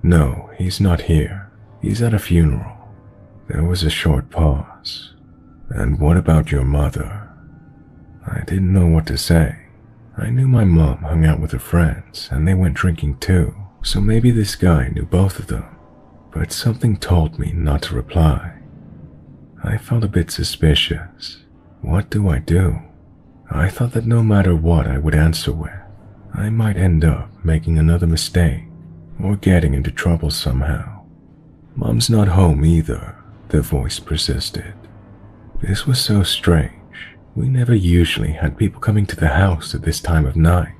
"No, he's not here. He's at a funeral." There was a short pause. "And what about your mother?" I didn't know what to say. I knew my mom hung out with her friends, and they went drinking too, so maybe this guy knew both of them. But something told me not to reply. I felt a bit suspicious. What do I do? I thought that no matter what I would answer with, I might end up making another mistake or getting into trouble somehow. "Mom's not home either," the voice persisted. This was so strange. We never usually had people coming to the house at this time of night.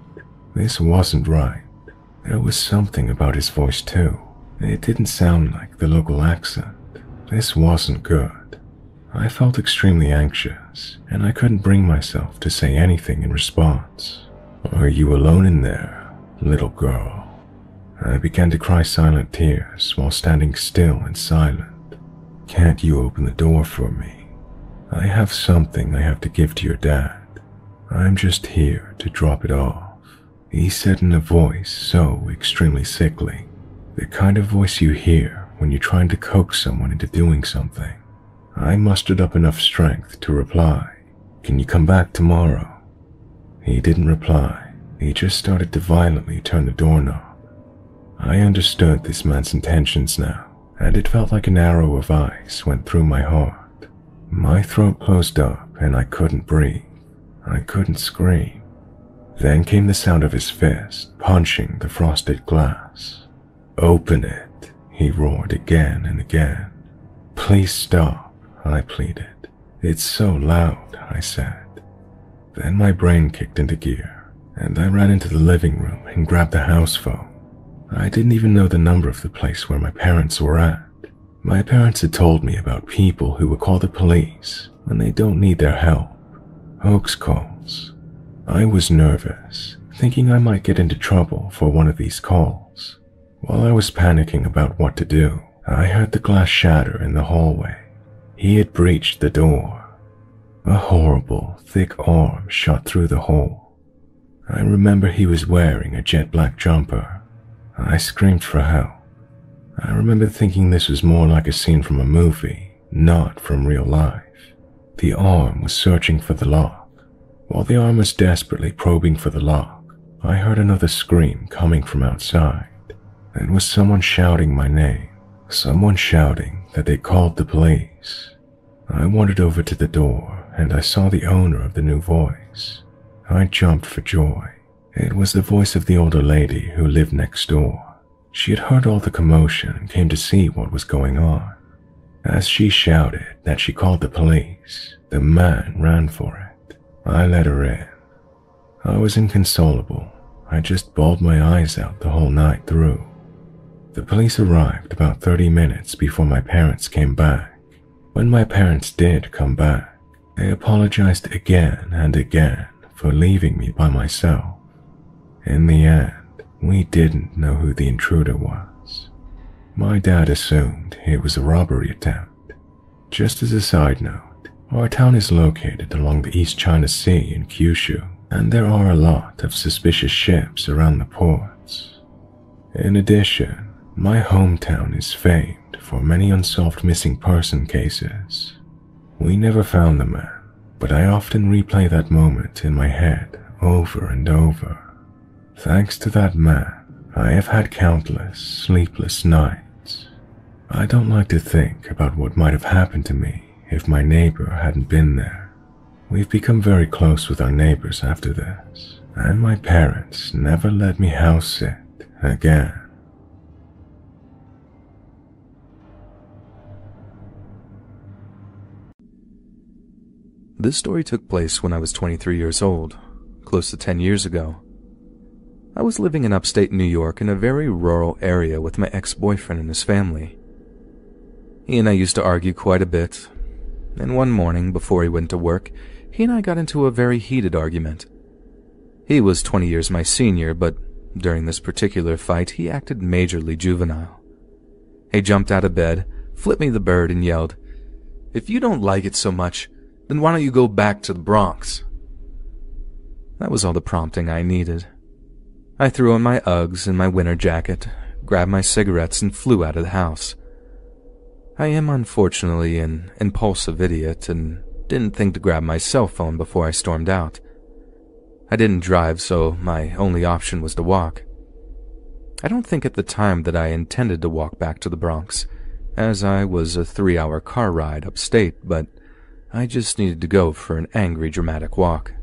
This wasn't right. There was something about his voice too. It didn't sound like the local accent. This wasn't good. I felt extremely anxious, and I couldn't bring myself to say anything in response. "Are you alone in there, little girl?" I began to cry silent tears while standing still and silent. "Can't you open the door for me? I have something I have to give to your dad. I'm just here to drop it off," he said in a voice so extremely sickly. The kind of voice you hear when you're trying to coax someone into doing something. I mustered up enough strength to reply, "Can you come back tomorrow?" He didn't reply. He just started to violently turn the doorknob. I understood this man's intentions now, and it felt like an arrow of ice went through my heart. My throat closed up and I couldn't breathe. I couldn't scream. Then came the sound of his fist punching the frosted glass. "Open it," he roared again and again. "Please stop," I pleaded. "It's so loud," I said. Then my brain kicked into gear, and I ran into the living room and grabbed the house phone. I didn't even know the number of the place where my parents were at. My parents had told me about people who would call the police when they don't need their help. Hoax calls. I was nervous, thinking I might get into trouble for one of these calls. While I was panicking about what to do, I heard the glass shatter in the hallway. He had breached the door. A horrible, thick arm shot through the hole. I remember he was wearing a jet black jumper. I screamed for help. I remember thinking this was more like a scene from a movie, not from real life. The arm was searching for the lock. While the arm was desperately probing for the lock, I heard another scream coming from outside. It was someone shouting my name, someone shouting that they called the police. I wandered over to the door and I saw the owner of the new voice. I jumped for joy. It was the voice of the older lady who lived next door. She had heard all the commotion and came to see what was going on. As she shouted that she called the police, the man ran for it. I let her in. I was inconsolable. I just bawled my eyes out the whole night through. The police arrived about 30 minutes before my parents came back. When my parents did come back, they apologized again and again for leaving me by myself. In the end, we didn't know who the intruder was. My dad assumed it was a robbery attempt. Just as a side note, our town is located along the East China Sea in Kyushu, and there are a lot of suspicious ships around the ports. In addition, my hometown is famed for many unsolved missing person cases. We never found the man, but I often replay that moment in my head over and over. Thanks to that man, I have had countless sleepless nights. I don't like to think about what might have happened to me if my neighbor hadn't been there. We've become very close with our neighbors after this, and my parents never let me house sit again. This story took place when I was 23 years old, close to 10 years ago. I was living in upstate New York in a very rural area with my ex-boyfriend and his family. He and I used to argue quite a bit, and one morning before he went to work, he and I got into a very heated argument. He was 20 years my senior, but during this particular fight, he acted majorly juvenile. He jumped out of bed, flipped me the bird, and yelled, "If you don't like it so much, then why don't you go back to the Bronx?" That was all the prompting I needed. I threw on my Uggs and my winter jacket, grabbed my cigarettes, and flew out of the house. I am unfortunately an impulsive idiot and didn't think to grab my cell phone before I stormed out. I didn't drive, so my only option was to walk. I don't think at the time that I intended to walk back to the Bronx, as I was a 3-hour car ride upstate, but I just needed to go for an angry, dramatic walk.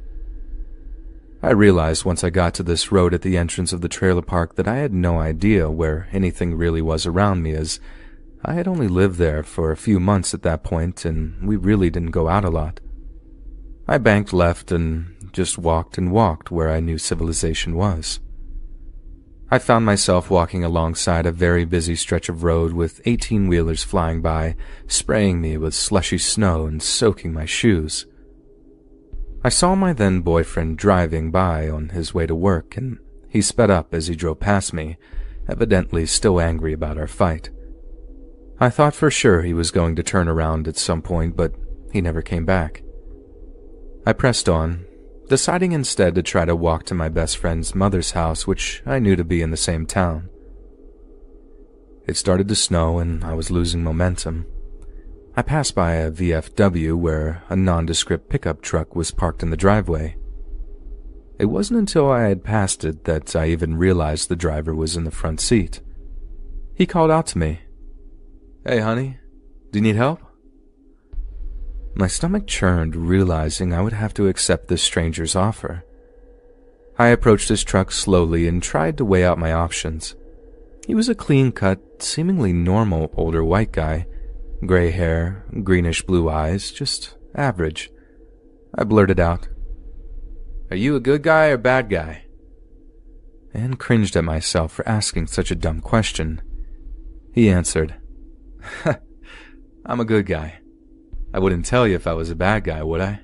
I realized once I got to this road at the entrance of the trailer park that I had no idea where anything really was around me, as I had only lived there for a few months at that point and we really didn't go out a lot. I banked left and just walked and walked where I knew civilization was. I found myself walking alongside a very busy stretch of road with 18-wheelers flying by, spraying me with slushy snow and soaking my shoes. I saw my then-boyfriend driving by on his way to work, and he sped up as he drove past me, evidently still angry about our fight. I thought for sure he was going to turn around at some point, but he never came back. I pressed on, deciding instead to try to walk to my best friend's mother's house, which I knew to be in the same town. It started to snow, and I was losing momentum. I passed by a VFW where a nondescript pickup truck was parked in the driveway. It wasn't until I had passed it that I even realized the driver was in the front seat. He called out to me, "Hey, honey, do you need help?" My stomach churned, realizing I would have to accept this stranger's offer. I approached his truck slowly and tried to weigh out my options. He was a clean-cut, seemingly normal older white guy. Gray hair, greenish-blue eyes, just average. I blurted out, "Are you a good guy or bad guy?" And cringed at myself for asking such a dumb question. He answered, "I'm a good guy. I wouldn't tell you if I was a bad guy, would I?"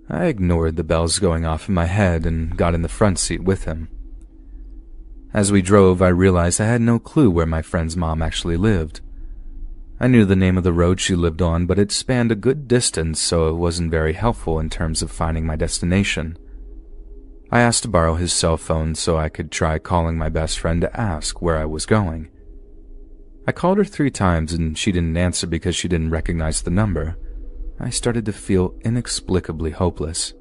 I ignored the bells going off in my head and got in the front seat with him. As we drove, I realized I had no clue where my friend's mom actually lived. I knew the name of the road she lived on, but it spanned a good distance, so it wasn't very helpful in terms of finding my destination. I asked to borrow his cell phone so I could try calling my best friend to ask where I was going. I called her 3 times and she didn't answer because she didn't recognize the number. I started to feel inexplicably hopeless.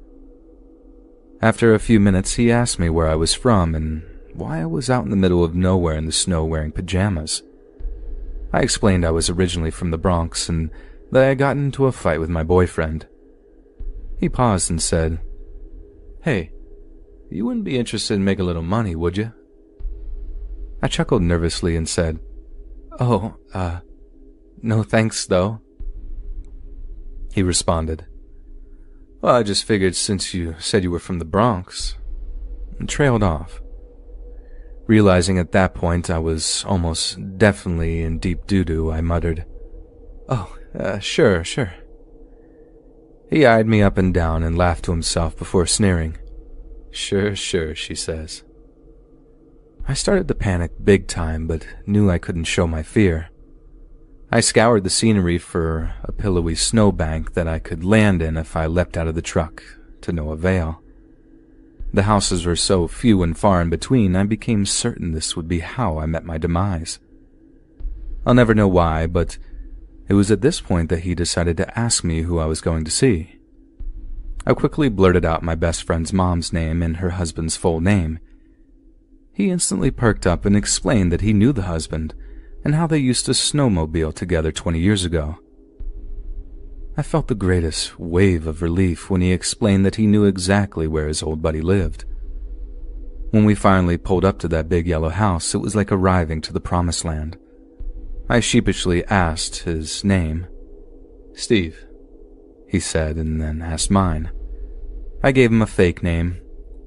After a few minutes, he asked me where I was from and why I was out in the middle of nowhere in the snow wearing pajamas. I explained I was originally from the Bronx and that I had gotten into a fight with my boyfriend. He paused and said, "Hey, you wouldn't be interested in making a little money, would you?" I chuckled nervously and said, "Oh, No thanks, though," he responded. "Well, I just figured since you said you were from the Bronx," and trailed off. Realizing at that point I was almost definitely in deep doo-doo, I muttered, "Oh, sure. He eyed me up and down and laughed to himself before sneering. Sure, she says. I started to panic big time, but knew I couldn't show my fear. I scoured the scenery for a pillowy snowbank that I could land in if I leapt out of the truck, to no avail. The houses were so few and far in between, I became certain this would be how I met my demise. I'll never know why, but it was at this point that he decided to ask me who I was going to see. I quickly blurted out my best friend's mom's name and her husband's full name. He instantly perked up and explained that he knew the husband and how they used to snowmobile together 20 years ago. I felt the greatest wave of relief when he explained that he knew exactly where his old buddy lived. When we finally pulled up to that big yellow house, it was like arriving to the promised land. I sheepishly asked his name. "Steve," he said, and then asked mine. I gave him a fake name,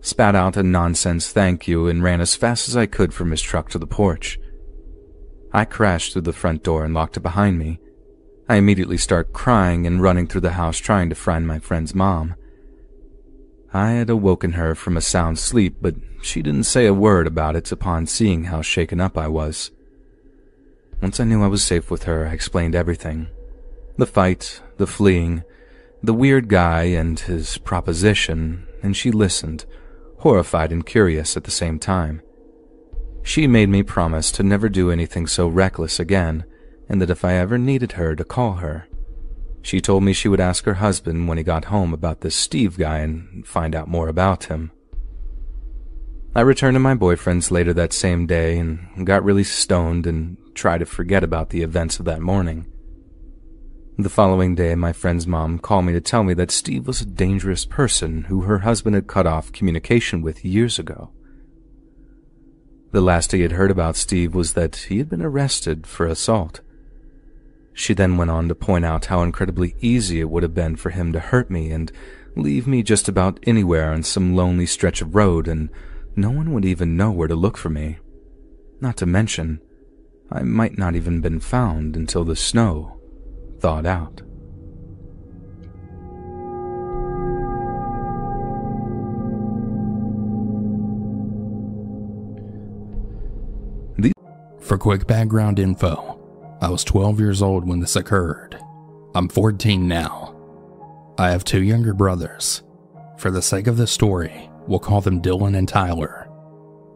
spat out a nonsense thank you, and ran as fast as I could from his truck to the porch. I crashed through the front door and locked it behind me. I immediately start crying and running through the house trying to find my friend's mom. I had awoken her from a sound sleep, but she didn't say a word about it upon seeing how shaken up I was. Once I knew I was safe with her, I explained everything. The fight, the fleeing, the weird guy and his proposition, and she listened, horrified and curious at the same time. She made me promise to never do anything so reckless again, and that if I ever needed her, to call her. She told me she would ask her husband when he got home about this Steve guy and find out more about him. I returned to my boyfriend's later that same day and got really stoned and tried to forget about the events of that morning. The following day, my friend's mom called me to tell me that Steve was a dangerous person who her husband had cut off communication with years ago. The last he had heard about Steve was that he had been arrested for assault. She then went on to point out how incredibly easy it would have been for him to hurt me and leave me just about anywhere on some lonely stretch of road, and no one would even know where to look for me. Not to mention, I might not even been found until the snow thawed out. For quick background info, I was 12 years old when this occurred. I'm 14 now. I have 2 younger brothers. For the sake of this story, we'll call them Dylan and Tyler.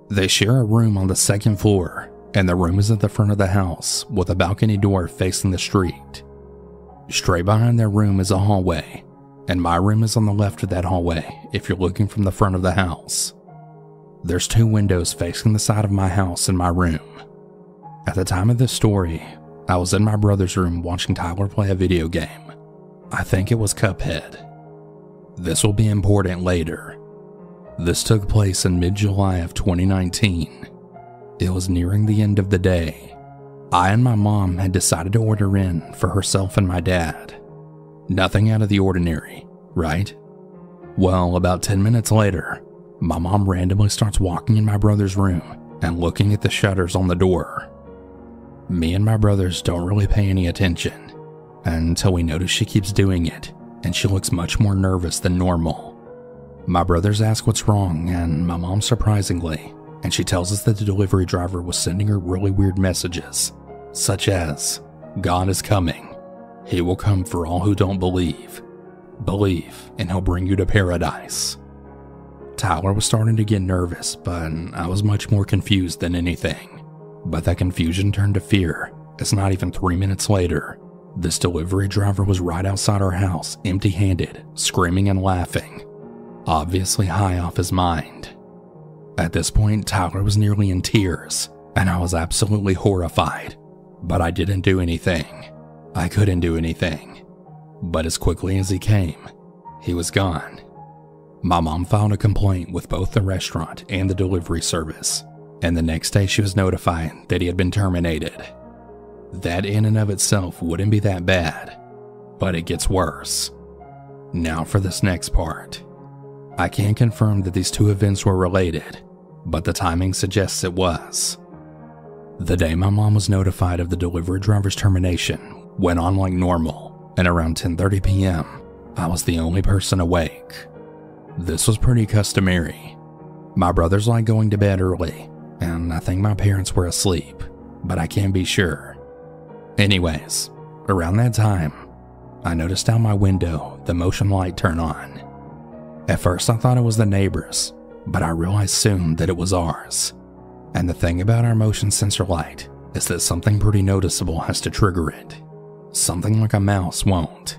They share a room on the 2nd floor, and the room is at the front of the house with a balcony door facing the street. Straight behind their room is a hallway, and my room is on the left of that hallway if you're looking from the front of the house. There's 2 windows facing the side of my house and my room. At the time of this story, I was in my brother's room watching Tyler play a video game. I think it was Cuphead. This will be important later. This took place in mid-July of 2019. It was nearing the end of the day. I and my mom had decided to order in for herself and my dad. Nothing out of the ordinary, right? Well, about 10 minutes later, my mom randomly starts walking in my brother's room and looking at the shutters on the door. Me and my brothers don't really pay any attention until we notice she keeps doing it, and she looks much more nervous than normal. My brothers ask what's wrong, and my mom surprisingly, and she tells us that the delivery driver was sending her really weird messages, such as, "God is coming. He will come for all who don't believe. Believe, and he'll bring you to paradise." Tyler was starting to get nervous, but I was much more confused than anything. But that confusion turned to fear, as not even 3 minutes later, this delivery driver was right outside our house, empty-handed, screaming and laughing, obviously high off his mind. At this point, Tyler was nearly in tears, and I was absolutely horrified, but I didn't do anything. I couldn't do anything. But as quickly as he came, he was gone. My mom filed a complaint with both the restaurant and the delivery service, and the next day she was notified that he had been terminated. That in and of itself wouldn't be that bad, but it gets worse. Now for this next part. I can't confirm that these two events were related, but the timing suggests it was. The day my mom was notified of the delivery driver's termination went on like normal, and around 10:30 p.m., I was the only person awake. This was pretty customary. My brothers like going to bed early, and I think my parents were asleep, but I can't be sure. Anyways, around that time, I noticed out my window the motion light turn on. At first I thought it was the neighbors, but I realized soon that it was ours. And the thing about our motion sensor light is that something pretty noticeable has to trigger it. Something like a mouse won't.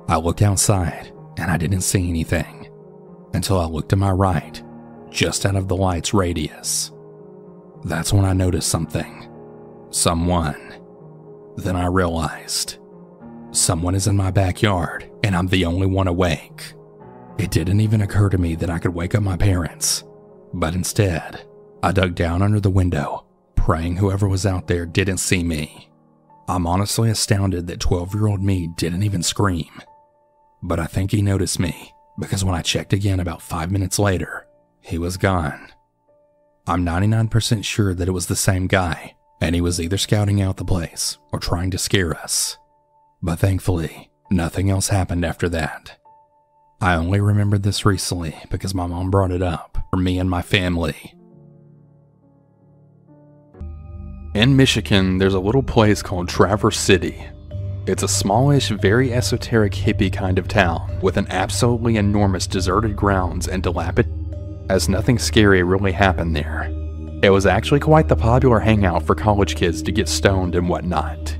I looked outside and I didn't see anything until I looked to my right, just out of the light's radius. That's when I noticed something. Someone. Then I realized someone is in my backyard and I'm the only one awake. It didn't even occur to me that I could wake up my parents, but instead, I dug down under the window, praying whoever was out there didn't see me. I'm honestly astounded that 12-year-old me didn't even scream. But I think he noticed me, because when I checked again about 5 minutes later, he was gone. I'm 99% sure that it was the same guy, and he was either scouting out the place or trying to scare us. But thankfully, nothing else happened after that. I only remembered this recently because my mom brought it up for me and my family. In Michigan, there's a little place called Traverse City. It's a smallish, very esoteric hippie kind of town with an absolutely enormous deserted grounds and dilapidated, as nothing scary really happened there. It was actually quite the popular hangout for college kids to get stoned and whatnot.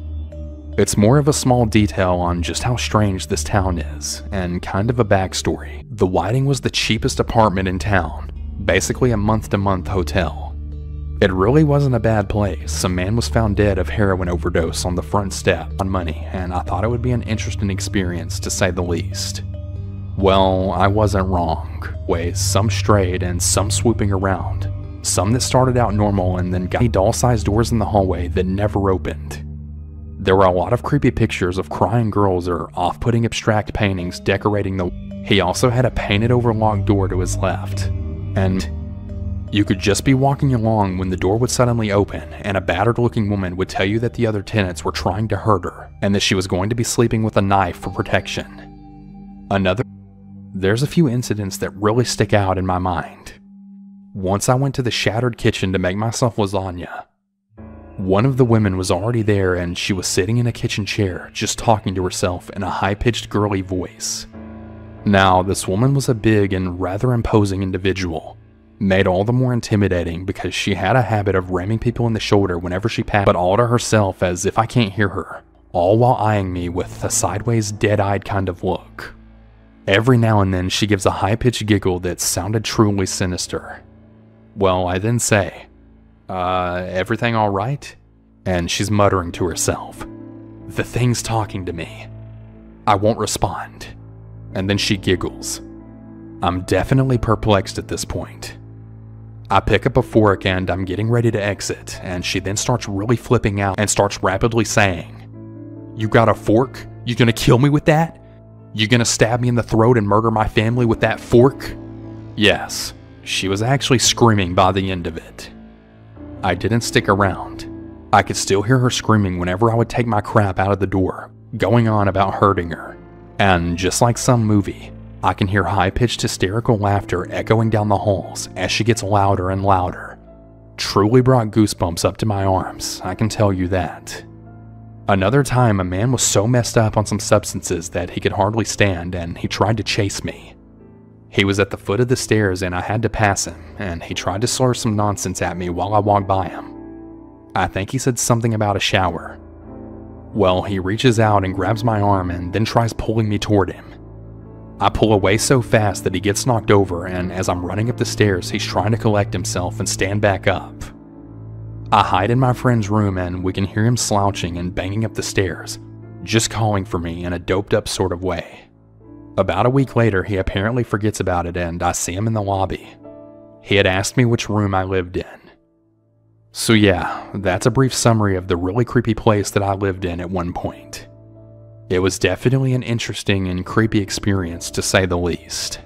It's more of a small detail on just how strange this town is, and kind of a backstory. The Whiting was the cheapest apartment in town, basically a month-to-month hotel. It really wasn't a bad place. A man was found dead of heroin overdose on the front step on money, and I thought it would be an interesting experience to say the least. Well, I wasn't wrong. Ways some strayed and some swooping around. Some that started out normal and then got doll-sized doors in the hallway that never opened. There were a lot of creepy pictures of crying girls or off-putting abstract paintings decorating the... He also had a painted over locked door to his left. And you could just be walking along when the door would suddenly open and a battered looking woman would tell you that the other tenants were trying to hurt her and that she was going to be sleeping with a knife for protection. There's a few incidents that really stick out in my mind. Once I went to the shattered kitchen to make myself lasagna. One of the women was already there and she was sitting in a kitchen chair just talking to herself in a high-pitched girly voice. Now, this woman was a big and rather imposing individual, made all the more intimidating because she had a habit of ramming people in the shoulder whenever she passed, but all to herself as if I can't hear her, all while eyeing me with a sideways, dead-eyed kind of look. Every now and then she gives a high-pitched giggle that sounded truly sinister. Well, I then say, everything all right? And she's muttering to herself, the thing's talking to me. I won't respond. And then she giggles. I'm definitely perplexed at this point. I pick up a fork and I'm getting ready to exit, and she then starts really flipping out and starts rapidly saying, "You got a fork? You gonna kill me with that? You gonna stab me in the throat and murder my family with that fork?" Yes, she was actually screaming by the end of it. I didn't stick around. I could still hear her screaming whenever I would take my crap out of the door, going on about hurting her. And just like some movie, I can hear high-pitched hysterical laughter echoing down the halls as she gets louder and louder. Truly brought goosebumps up to my arms, I can tell you that. Another time, a man was so messed up on some substances that he could hardly stand, and he tried to chase me. He was at the foot of the stairs and I had to pass him, and he tried to slur some nonsense at me while I walked by him. I think he said something about a shower. Well, he reaches out and grabs my arm and then tries pulling me toward him. I pull away so fast that he gets knocked over, and as I'm running up the stairs, he's trying to collect himself and stand back up. I hide in my friend's room and we can hear him slouching and banging up the stairs, just calling for me in a doped up sort of way. About a week later, he apparently forgets about it and I see him in the lobby. He had asked me which room I lived in. So yeah, that's a brief summary of the really creepy place that I lived in at one point. It was definitely an interesting and creepy experience, to say the least.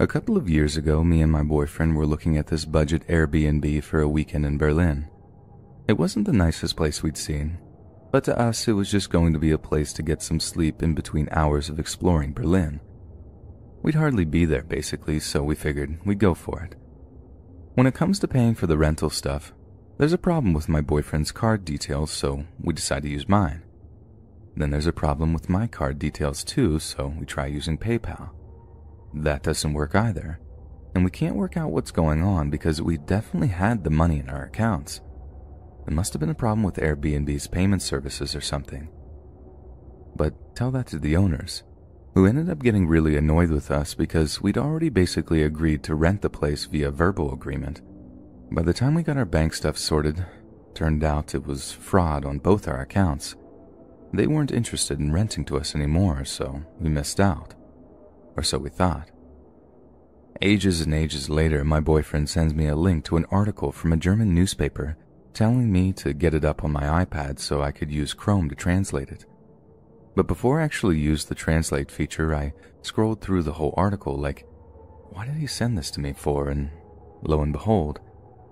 A couple of years ago, me and my boyfriend were looking at this budget Airbnb for a weekend in Berlin. It wasn't the nicest place we'd seen, but to us it was just going to be a place to get some sleep in between hours of exploring Berlin. We'd hardly be there basically, so we figured we'd go for it. When it comes to paying for the rental stuff, there's a problem with my boyfriend's card details, so we decide to use mine. Then there's a problem with my card details too, so we try using PayPal. That doesn't work either, and we can't work out what's going on because we definitely had the money in our accounts. There must have been a problem with Airbnb's payment services or something. But tell that to the owners, who ended up getting really annoyed with us because we'd already basically agreed to rent the place via verbal agreement. By the time we got our bank stuff sorted, turned out it was fraud on both our accounts. They weren't interested in renting to us anymore, so we missed out. Or so we thought. Ages and ages later, my boyfriend sends me a link to an article from a German newspaper telling me to get it up on my iPad so I could use Chrome to translate it. But before I actually used the translate feature, I scrolled through the whole article like, why did he send this to me for? And lo and behold,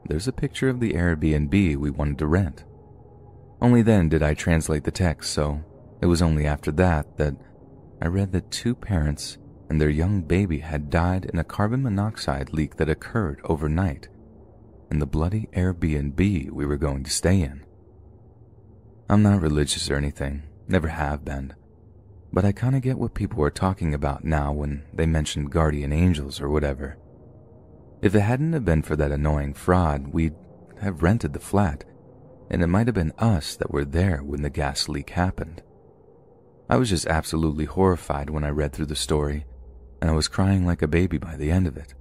there's a picture of the Airbnb we wanted to rent. Only then did I translate the text, so it was only after that I read that 2 parents and their young baby had died in a carbon monoxide leak that occurred overnight in the bloody Airbnb we were going to stay in. I'm not religious or anything, never have been, but I kinda get what people are talking about now when they mention guardian angels or whatever. If it hadn't have been for that annoying fraud, we'd have rented the flat, and it might have been us that were there when the gas leak happened. I was just absolutely horrified when I read through the story, and I was crying like a baby by the end of it.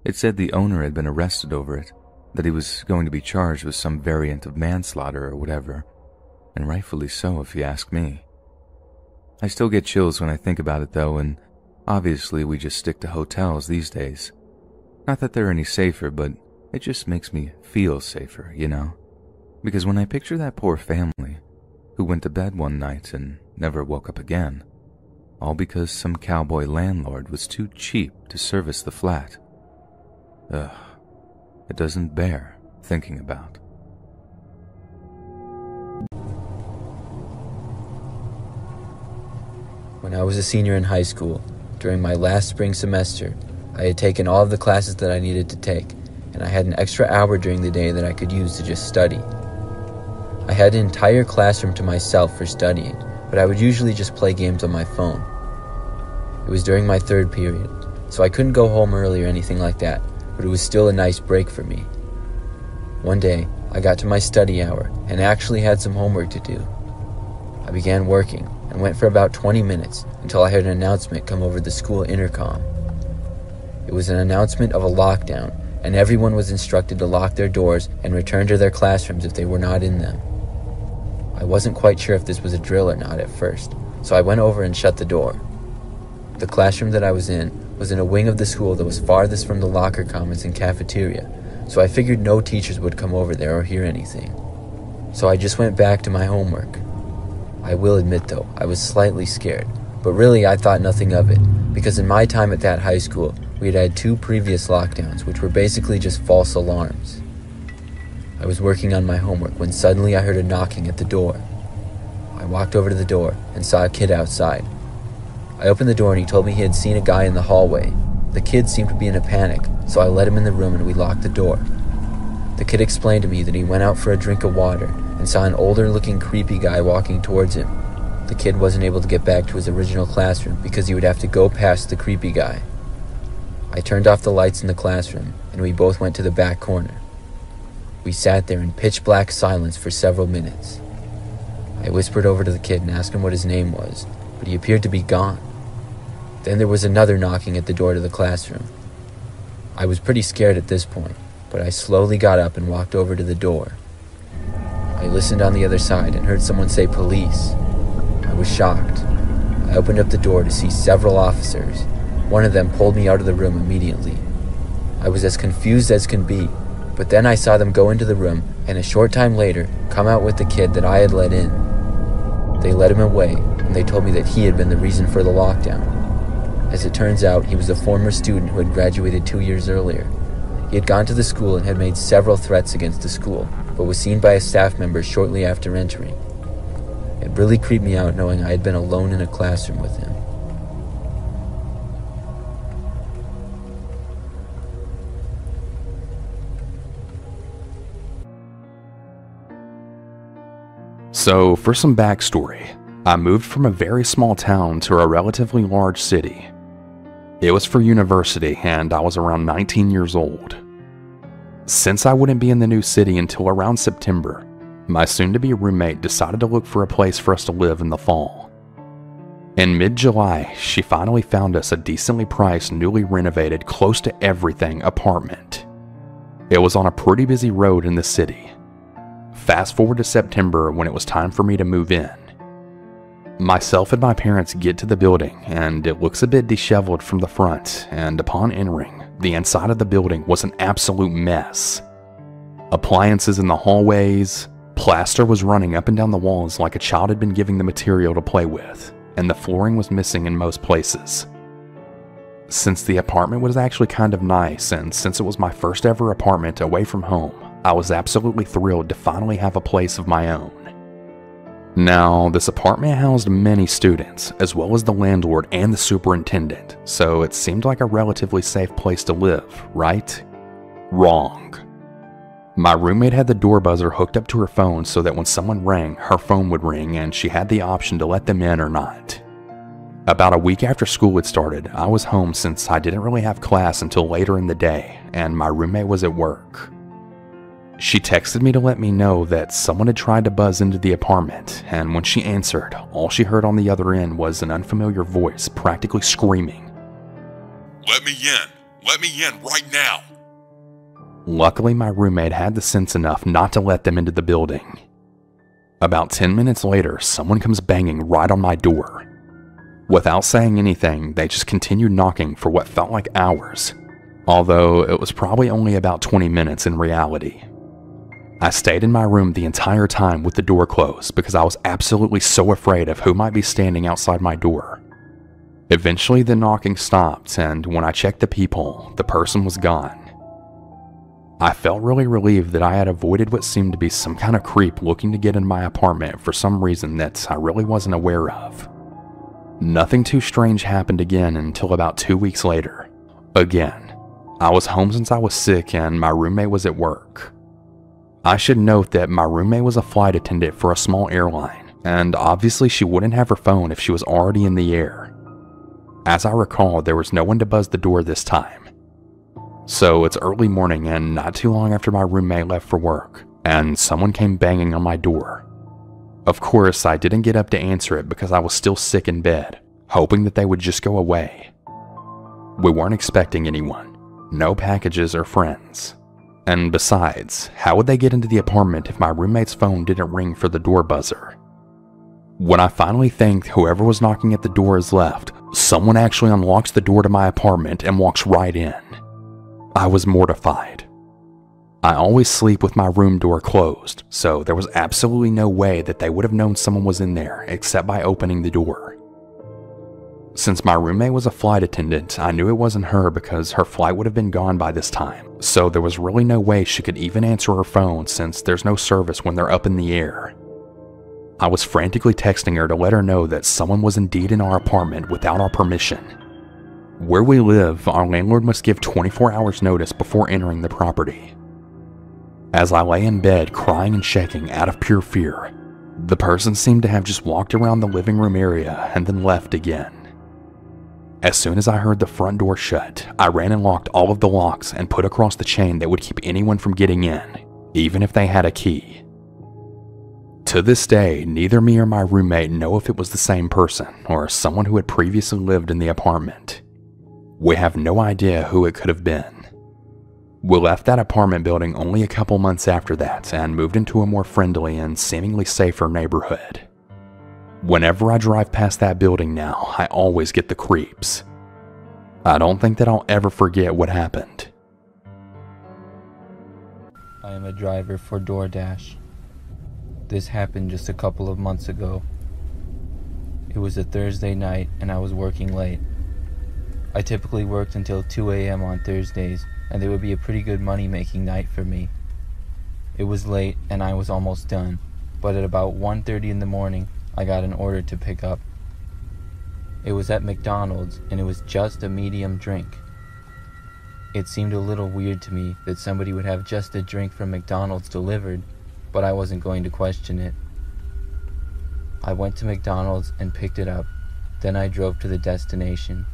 It said the owner had been arrested over it, that he was going to be charged with some variant of manslaughter or whatever, and rightfully so if you ask me. I still get chills when I think about it though, and obviously we just stick to hotels these days. Not that they're any safer, but it just makes me feel safer, you know? Because when I picture that poor family who went to bed one night and never woke up again, all because some cowboy landlord was too cheap to service the flat. Ugh, it doesn't bear thinking about. When I was a senior in high school, during my last spring semester, I had taken all of the classes that I needed to take, and I had an extra hour during the day that I could use to just study. I had an entire classroom to myself for studying, but I would usually just play games on my phone. It was during my 3rd period, so I couldn't go home early or anything like that, but it was still a nice break for me. One day, I got to my study hour and actually had some homework to do. I began working and went for about 20 minutes until I heard an announcement come over the school intercom. It was an announcement of a lockdown, and everyone was instructed to lock their doors and return to their classrooms if they were not in them. I wasn't quite sure if this was a drill or not at first, so I went over and shut the door. The classroom that I was in was in a wing of the school that was farthest from the locker commons and cafeteria, so I figured no teachers would come over there or hear anything. So I just went back to my homework. I will admit though, I was slightly scared, but really I thought nothing of it, because in my time at that high school, we had 2 previous lockdowns, which were basically just false alarms. I was working on my homework when suddenly I heard a knocking at the door. I walked over to the door and saw a kid outside. I opened the door and he told me he had seen a guy in the hallway. The kid seemed to be in a panic, so I let him in the room and we locked the door. The kid explained to me that he went out for a drink of water and saw an older-looking creepy guy walking towards him. The kid wasn't able to get back to his original classroom because he would have to go past the creepy guy. I turned off the lights in the classroom and we both went to the back corner. We sat there in pitch-black silence for several minutes. I whispered over to the kid and asked him what his name was, but he appeared to be gone. Then there was another knocking at the door to the classroom. I was pretty scared at this point, but I slowly got up and walked over to the door. I listened on the other side and heard someone say police. I was shocked. I opened up the door to see several officers. One of them pulled me out of the room immediately. I was as confused as can be, but then I saw them go into the room and a short time later come out with the kid that I had let in. They led him away and they told me that he had been the reason for the lockdown. As it turns out, he was a former student who had graduated 2 years earlier. He had gone to the school and had made several threats against the school, but was seen by a staff member shortly after entering. It really creeped me out knowing I had been alone in a classroom with him. So, for some backstory, I moved from a very small town to a relatively large city. It was for university, and I was around 19 years old. Since I wouldn't be in the new city until around September, my soon-to-be roommate decided to look for a place for us to live in the fall. In mid-July, she finally found us a decently priced, newly renovated, close to everything apartment. It was on a pretty busy road in the city. Fast forward to September when it was time for me to move in. Myself and my parents get to the building, and it looks a bit disheveled from the front, and upon entering, the inside of the building was an absolute mess. Appliances in the hallways, plaster was running up and down the walls like a child had been given the material to play with, and the flooring was missing in most places. Since the apartment was actually kind of nice, and since it was my first ever apartment away from home, I was absolutely thrilled to finally have a place of my own. Now, this apartment housed many students, as well as the landlord and the superintendent, so it seemed like a relatively safe place to live, right? Wrong. My roommate had the door buzzer hooked up to her phone so that when someone rang, her phone would ring and she had the option to let them in or not. About a week after school had started, I was home since I didn't really have class until later in the day, and my roommate was at work. She texted me to let me know that someone had tried to buzz into the apartment, and when she answered, all she heard on the other end was an unfamiliar voice practically screaming, "Let me in! Let me in right now!" Luckily, my roommate had the sense enough not to let them into the building. About 10 minutes later, someone comes banging right on my door. Without saying anything, they just continued knocking for what felt like hours, although it was probably only about 20 minutes in reality. I stayed in my room the entire time with the door closed because I was absolutely so afraid of who might be standing outside my door. Eventually the knocking stopped, and when I checked the peephole, the person was gone. I felt really relieved that I had avoided what seemed to be some kind of creep looking to get in my apartment for some reason that I really wasn't aware of. Nothing too strange happened again until about 2 weeks later. Again, I was home since I was sick and my roommate was at work. I should note that my roommate was a flight attendant for a small airline, and obviously she wouldn't have her phone if she was already in the air. As I recall, there was no one to buzz the door this time. So it's early morning and not too long after my roommate left for work, and someone came banging on my door. Of course, I didn't get up to answer it because I was still sick in bed, hoping that they would just go away. We weren't expecting anyone, no packages or friends. And besides, how would they get into the apartment if my roommate's phone didn't ring for the door buzzer? When I finally think whoever was knocking at the door has left, someone actually unlocks the door to my apartment and walks right in. I was mortified. I always sleep with my room door closed, so there was absolutely no way that they would have known someone was in there except by opening the door. Since my roommate was a flight attendant, I knew it wasn't her because her flight would have been gone by this time, so there was really no way she could even answer her phone since there's no service when they're up in the air. I was frantically texting her to let her know that someone was indeed in our apartment without our permission. Where we live, our landlord must give 24 hours notice before entering the property. As I lay in bed crying and shaking out of pure fear, the person seemed to have just walked around the living room area and then left again. As soon as I heard the front door shut, I ran and locked all of the locks and put across the chain that would keep anyone from getting in, even if they had a key. To this day, neither me or my roommate know if it was the same person or someone who had previously lived in the apartment. We have no idea who it could have been. We left that apartment building only a couple months after that and moved into a more friendly and seemingly safer neighborhood. Whenever I drive past that building now, I always get the creeps. I don't think that I'll ever forget what happened. I am a driver for DoorDash. This happened just a couple of months ago. It was a Thursday night and I was working late. I typically worked until 2 a.m. on Thursdays, and they would be a pretty good money-making night for me. It was late and I was almost done, but at about 1:30 in the morning, I got an order to pick up. It was at McDonald's and it was just a medium drink. It seemed a little weird to me that somebody would have just a drink from McDonald's delivered, but I wasn't going to question it. I went to McDonald's and picked it up, then I drove to the destination.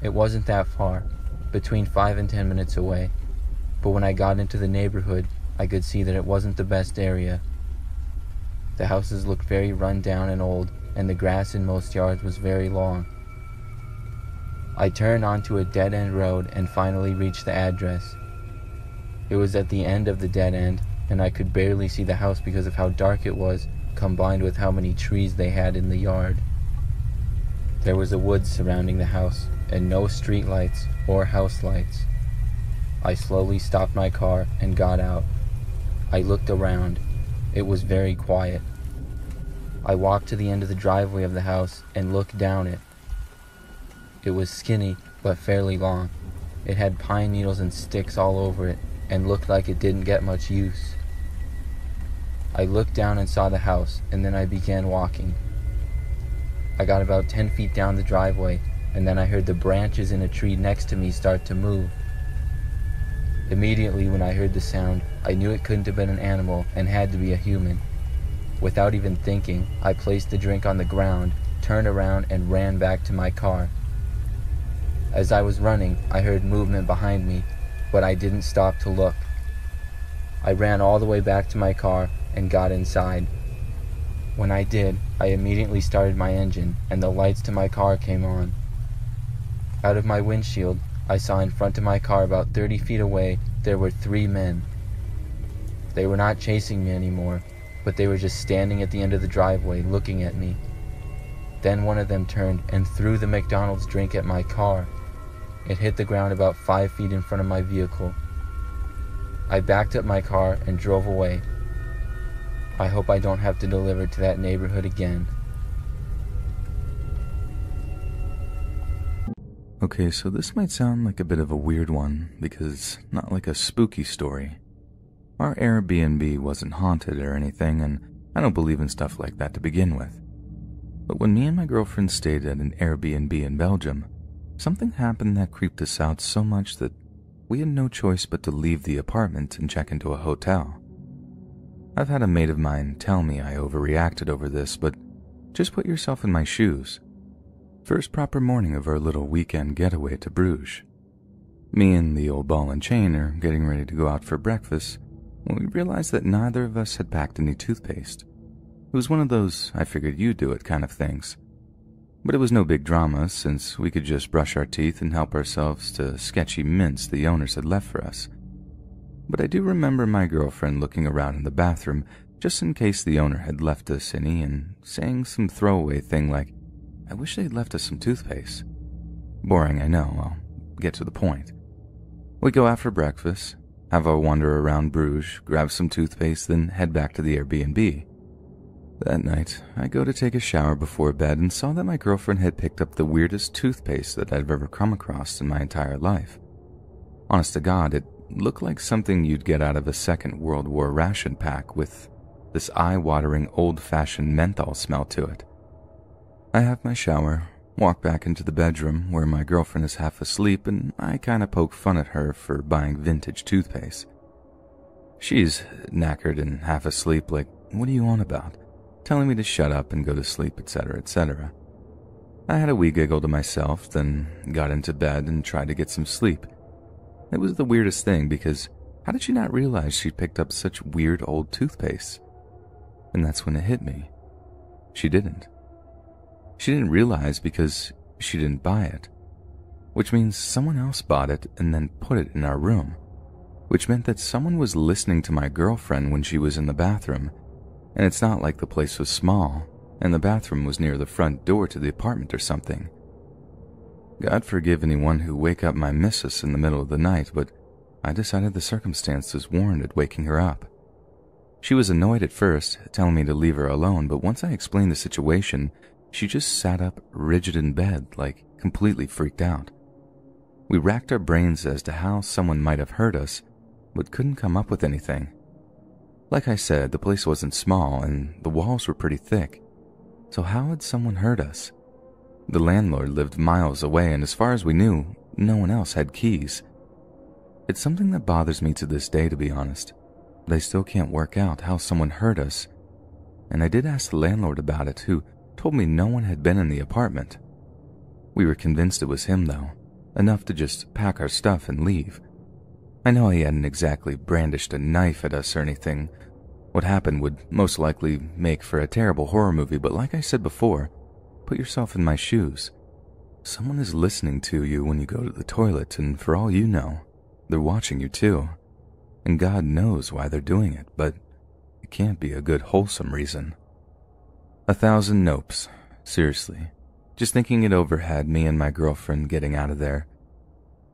It wasn't that far, between 5 and 10 minutes away, but when I got into the neighborhood, I could see that it wasn't the best area. The houses looked very run down and old, and the grass in most yards was very long. I turned onto a dead-end road and finally reached the address. It was at the end of the dead end, and I could barely see the house because of how dark it was, combined with how many trees they had in the yard. There was a woods surrounding the house, and no street lights or house lights. I slowly stopped my car and got out. I looked around. It was very quiet. I walked to the end of the driveway of the house and looked down it. It was skinny, but fairly long. It had pine needles and sticks all over it, and looked like it didn't get much use. I looked down and saw the house, and then I began walking. I got about 10 feet down the driveway, and then I heard the branches in a tree next to me start to move. Immediately when I heard the sound, I knew it couldn't have been an animal and had to be a human. Without even thinking, I placed the drink on the ground, turned around, and ran back to my car. As I was running, I heard movement behind me, but I didn't stop to look. I ran all the way back to my car and got inside. When I did, I immediately started my engine, and the lights to my car came on. Out of my windshield, I saw in front of my car about 30 feet away, there were 3 men. They were not chasing me anymore, but they were just standing at the end of the driveway looking at me. Then one of them turned and threw the McDonald's drink at my car. It hit the ground about 5 feet in front of my vehicle. I backed up my car and drove away. I hope I don't have to deliver to that neighborhood again. Okay, so this might sound like a bit of a weird one, because not like a spooky story. Our Airbnb wasn't haunted or anything, and I don't believe in stuff like that to begin with. But when me and my girlfriend stayed at an Airbnb in Belgium, something happened that creeped us out so much that we had no choice but to leave the apartment and check into a hotel. I've had a mate of mine tell me I overreacted over this, but just put yourself in my shoes. First proper morning of our little weekend getaway to Bruges. Me and the old ball and chain are getting ready to go out for breakfast when we realized that neither of us had packed any toothpaste. It was one of those I figured you'd do it kind of things. But it was no big drama since we could just brush our teeth and help ourselves to sketchy mints the owners had left for us. But I do remember my girlfriend looking around in the bathroom just in case the owner had left us any and saying some throwaway thing like, "I wish they'd left us some toothpaste." Boring, I know. I'll get to the point. We go out for breakfast, have a wander around Bruges, grab some toothpaste, then head back to the Airbnb. That night, I go to take a shower before bed and saw that my girlfriend had picked up the weirdest toothpaste that I've ever come across in my entire life. Honest to God, it looked like something you'd get out of a Second World War ration pack with this eye-watering old-fashioned menthol smell to it. I have my shower, walk back into the bedroom where my girlfriend is half asleep, and I kinda poke fun at her for buying vintage toothpaste. She's knackered and half asleep like, "What are you on about?" telling me to shut up and go to sleep, etc., etc. I had a wee giggle to myself, then got into bed and tried to get some sleep. It was the weirdest thing because how did she not realize she'd picked up such weird old toothpaste? And that's when it hit me. She didn't. She didn't realize because she didn't buy it, which means someone else bought it and then put it in our room, which meant that someone was listening to my girlfriend when she was in the bathroom, and it's not like the place was small, and the bathroom was near the front door to the apartment or something. God forgive anyone who wake up my missus in the middle of the night, but I decided the circumstances warranted waking her up. She was annoyed at first, telling me to leave her alone, but once I explained the situation, she just sat up rigid in bed, like completely freaked out. We racked our brains as to how someone might have hurt us, but couldn't come up with anything. Like I said, the place wasn't small and the walls were pretty thick, so how had someone hurt us? The landlord lived miles away, and as far as we knew, no one else had keys. It's something that bothers me to this day, to be honest. But I still can't work out how someone hurt us, and I did ask the landlord about it, who told me no one had been in the apartment. We were convinced it was him, though, enough to just pack our stuff and leave. I know he hadn't exactly brandished a knife at us or anything. What happened would most likely make for a terrible horror movie, but like I said before, put yourself in my shoes. Someone is listening to you when you go to the toilet, and for all you know, they're watching you too. And God knows why they're doing it, but it can't be a good wholesome reason. 1,000 nopes, seriously. Just thinking it over had me and my girlfriend getting out of there.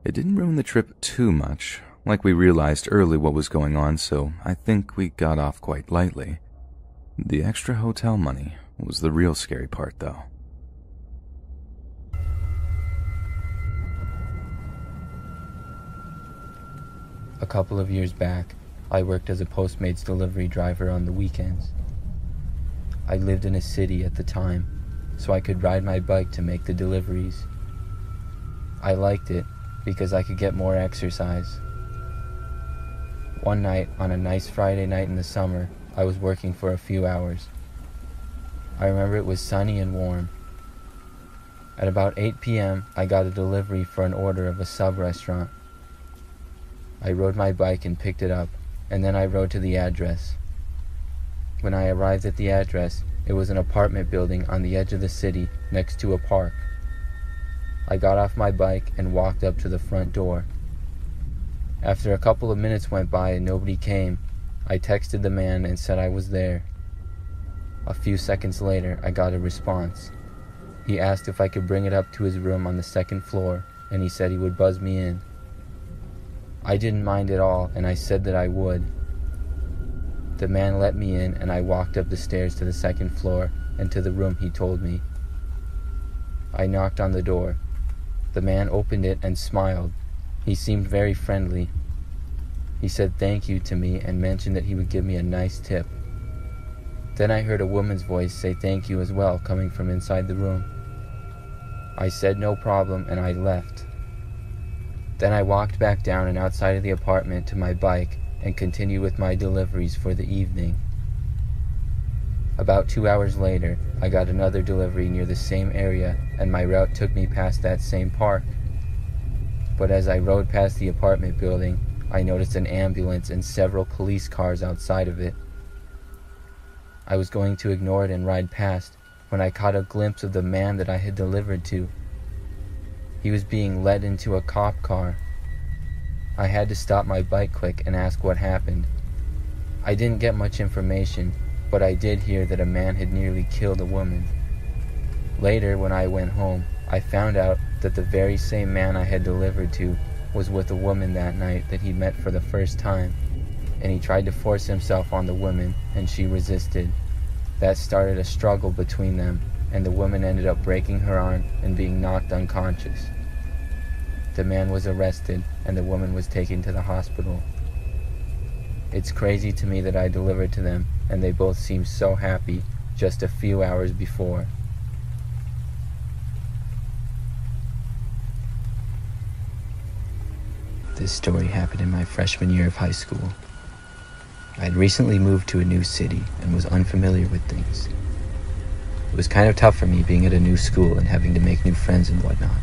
It didn't ruin the trip too much, like we realized early what was going on, so I think we got off quite lightly. The extra hotel money was the real scary part, though. A couple of years back, I worked as a Postmates delivery driver on the weekends. I lived in a city at the time, so I could ride my bike to make the deliveries. I liked it because I could get more exercise. One night, on a nice Friday night in the summer, I was working for a few hours. I remember it was sunny and warm. At about 8 p.m., I got a delivery for an order of a sub-restaurant. I rode my bike and picked it up, and then I rode to the address. When I arrived at the address, it was an apartment building on the edge of the city next to a park. I got off my bike and walked up to the front door. After a couple of minutes went by and nobody came, I texted the man and said I was there. A few seconds later, I got a response. He asked if I could bring it up to his room on the second floor, and he said he would buzz me in. I didn't mind at all, and I said that I would. The man let me in, and I walked up the stairs to the second floor and to the room he told me. I knocked on the door. The man opened it and smiled. He seemed very friendly. He said thank you to me and mentioned that he would give me a nice tip. Then I heard a woman's voice say thank you as well, coming from inside the room. I said no problem, and I left. Then I walked back down and outside of the apartment to my bike and continued with my deliveries for the evening. About 2 hours later, I got another delivery near the same area, and my route took me past that same park. But as I rode past the apartment building, I noticed an ambulance and several police cars outside of it. I was going to ignore it and ride past when I caught a glimpse of the man that I had delivered to. He was being led into a cop car. I had to stop my bike quick and ask what happened. I didn't get much information, but I did hear that a man had nearly killed a woman. Later, when I went home, I found out that the very same man I had delivered to was with a woman that night that he met for the first time, and he tried to force himself on the woman, and she resisted. That started a struggle between them, and the woman ended up breaking her arm and being knocked unconscious. The man was arrested, and the woman was taken to the hospital. It's crazy to me that I delivered to them, and they both seemed so happy just a few hours before. This story happened in my freshman year of high school. I had recently moved to a new city and was unfamiliar with things. It was kind of tough for me being at a new school and having to make new friends and whatnot.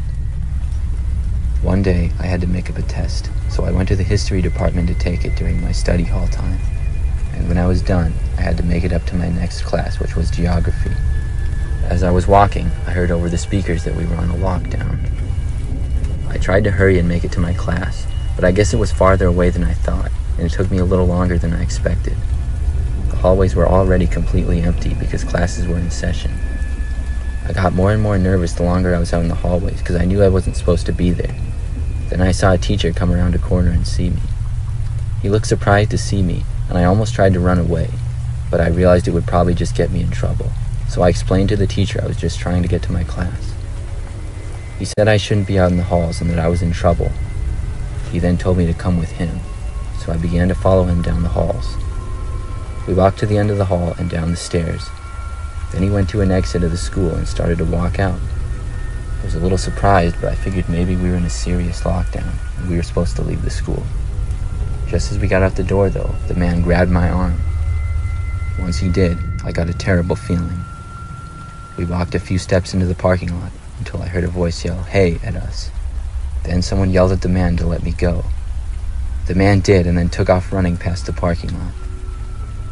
One day, I had to make up a test, so I went to the history department to take it during my study hall time. And when I was done, I had to make it up to my next class, which was geography. As I was walking, I heard over the speakers that we were on a walk down. I tried to hurry and make it to my class, but I guess it was farther away than I thought, and it took me a little longer than I expected. The hallways were already completely empty because classes were in session. I got more and more nervous the longer I was out in the hallways because I knew I wasn't supposed to be there. Then I saw a teacher come around a corner and see me. He looked surprised to see me, and I almost tried to run away, but I realized it would probably just get me in trouble, so I explained to the teacher I was just trying to get to my class. He said I shouldn't be out in the halls and that I was in trouble. He then told me to come with him, so I began to follow him down the halls. We walked to the end of the hall and down the stairs. Then he went to an exit of the school and started to walk out. I was a little surprised, but I figured maybe we were in a serious lockdown and we were supposed to leave the school. Just as we got out the door, though, the man grabbed my arm. Once he did, I got a terrible feeling. We walked a few steps into the parking lot until I heard a voice yell, "Hey," at us. Then someone yelled at the man to let me go. The man did and then took off running past the parking lot.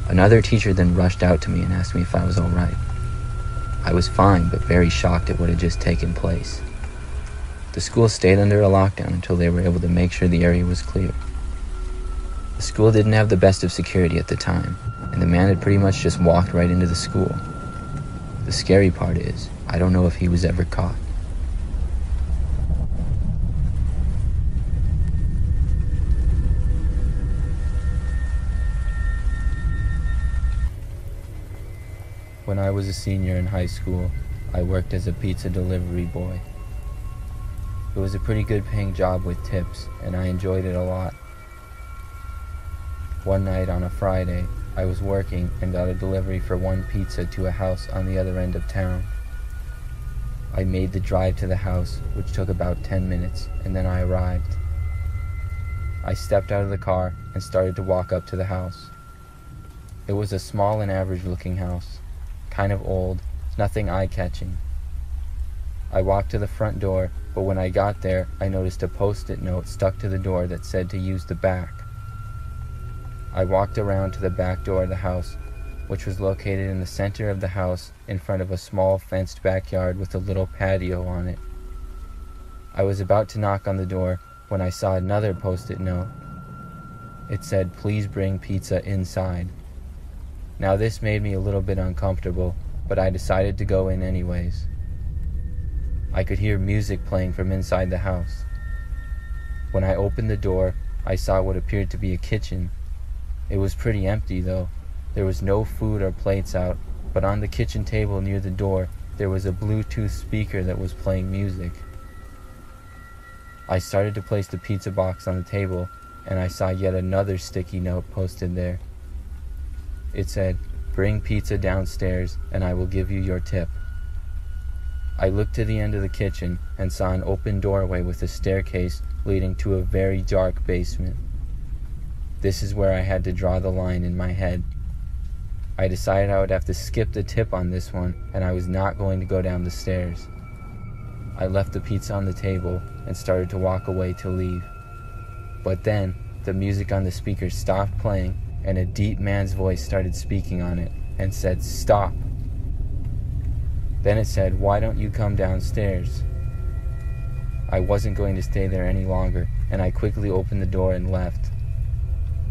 Another teacher then rushed out to me and asked me if I was all right. I was fine, but very shocked at what had just taken place. The school stayed under a lockdown until they were able to make sure the area was clear. The school didn't have the best of security at the time, and the man had pretty much just walked right into the school. The scary part is, I don't know if he was ever caught. When I was a senior in high school, I worked as a pizza delivery boy. It was a pretty good paying job with tips, and I enjoyed it a lot. One night on a Friday, I was working and got a delivery for one pizza to a house on the other end of town. I made the drive to the house, which took about 10 minutes, and then I arrived. I stepped out of the car and started to walk up to the house. It was a small and average-looking house, kind of old, nothing eye-catching. I walked to the front door, but when I got there, I noticed a post-it note stuck to the door that said to use the back. I walked around to the back door of the house, which was located in the center of the house in front of a small fenced backyard with a little patio on it. I was about to knock on the door when I saw another post-it note. It said, "Please bring pizza inside." Now this made me a little bit uncomfortable, but I decided to go in anyways. I could hear music playing from inside the house. When I opened the door, I saw what appeared to be a kitchen. It was pretty empty though. There was no food or plates out, but on the kitchen table near the door, there was a Bluetooth speaker that was playing music. I started to place the pizza box on the table, and I saw yet another sticky note posted there. It said, "Bring pizza downstairs and I will give you your tip." I looked to the end of the kitchen and saw an open doorway with a staircase leading to a very dark basement. This is where I had to draw the line in my head. I decided I would have to skip the tip on this one, and I was not going to go down the stairs. I left the pizza on the table and started to walk away to leave. But then, the music on the speaker stopped playing, and a deep man's voice started speaking on it and said, "Stop." Then it said, "Why don't you come downstairs?" I wasn't going to stay there any longer, and I quickly opened the door and left.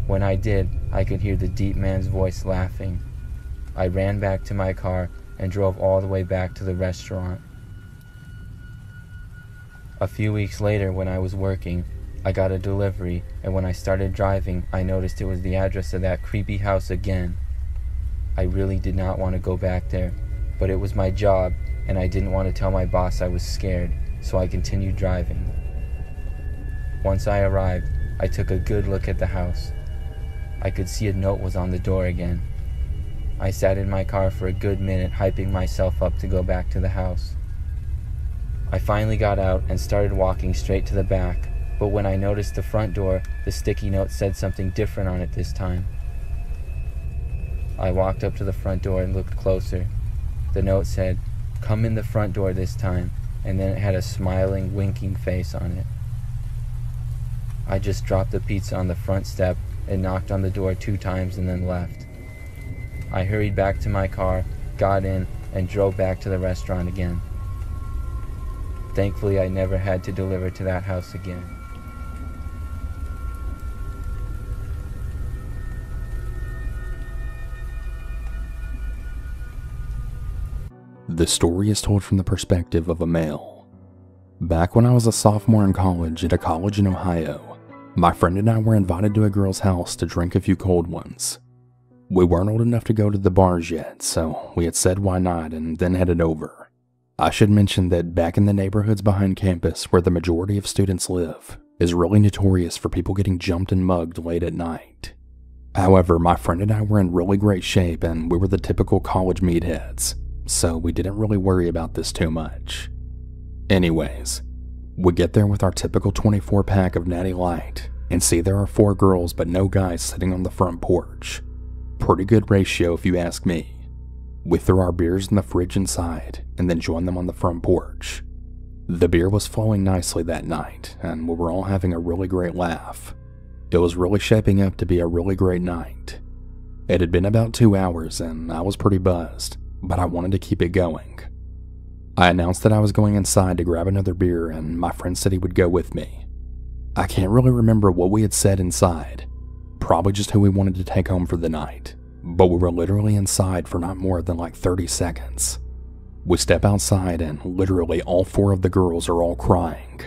When I did, I could hear the deep man's voice laughing. I ran back to my car and drove all the way back to the restaurant. A few weeks later, when I was working, I got a delivery, and when I started driving, I noticed it was the address of that creepy house again. I really did not want to go back there, but it was my job, and I didn't want to tell my boss I was scared, so I continued driving. Once I arrived, I took a good look at the house. I could see a note was on the door again. I sat in my car for a good minute, hyping myself up to go back to the house. I finally got out and started walking straight to the back, but when I noticed the front door, the sticky note said something different on it this time. I walked up to the front door and looked closer. The note said, "Come in the front door this time," and then it had a smiling, winking face on it. I just dropped the pizza on the front step and knocked on the door 2 times and then left. I hurried back to my car, got in, and drove back to the restaurant again. Thankfully, I never had to deliver to that house again. The story is told from the perspective of a male. Back when I was a sophomore in college at a college in Ohio, My friend and I were invited to a girl's house to drink a few cold ones. We weren't old enough to go to the bars yet, so we had said why not and then headed over. I should mention that back in the neighborhoods behind campus where the majority of students live is really notorious for people getting jumped and mugged late at night. However, my friend and I were in really great shape and we were the typical college meatheads, so we didn't really worry about this too much. Anyways, we get there with our typical 24-pack of Natty Light and see there are 4 girls but no guys sitting on the front porch. Pretty good ratio if you ask me. We threw our beers in the fridge inside and then joined them on the front porch. The beer was flowing nicely that night and we were all having a really great laugh. It was really shaping up to be a really great night. It had been about 2 hours and I was pretty buzzed, but I wanted to keep it going. I announced that I was going inside to grab another beer and my friend said he would go with me. I can't really remember what we had said inside, probably just who we wanted to take home for the night, but we were literally inside for not more than like 30 seconds. We step outside and literally all 4 of the girls are all crying.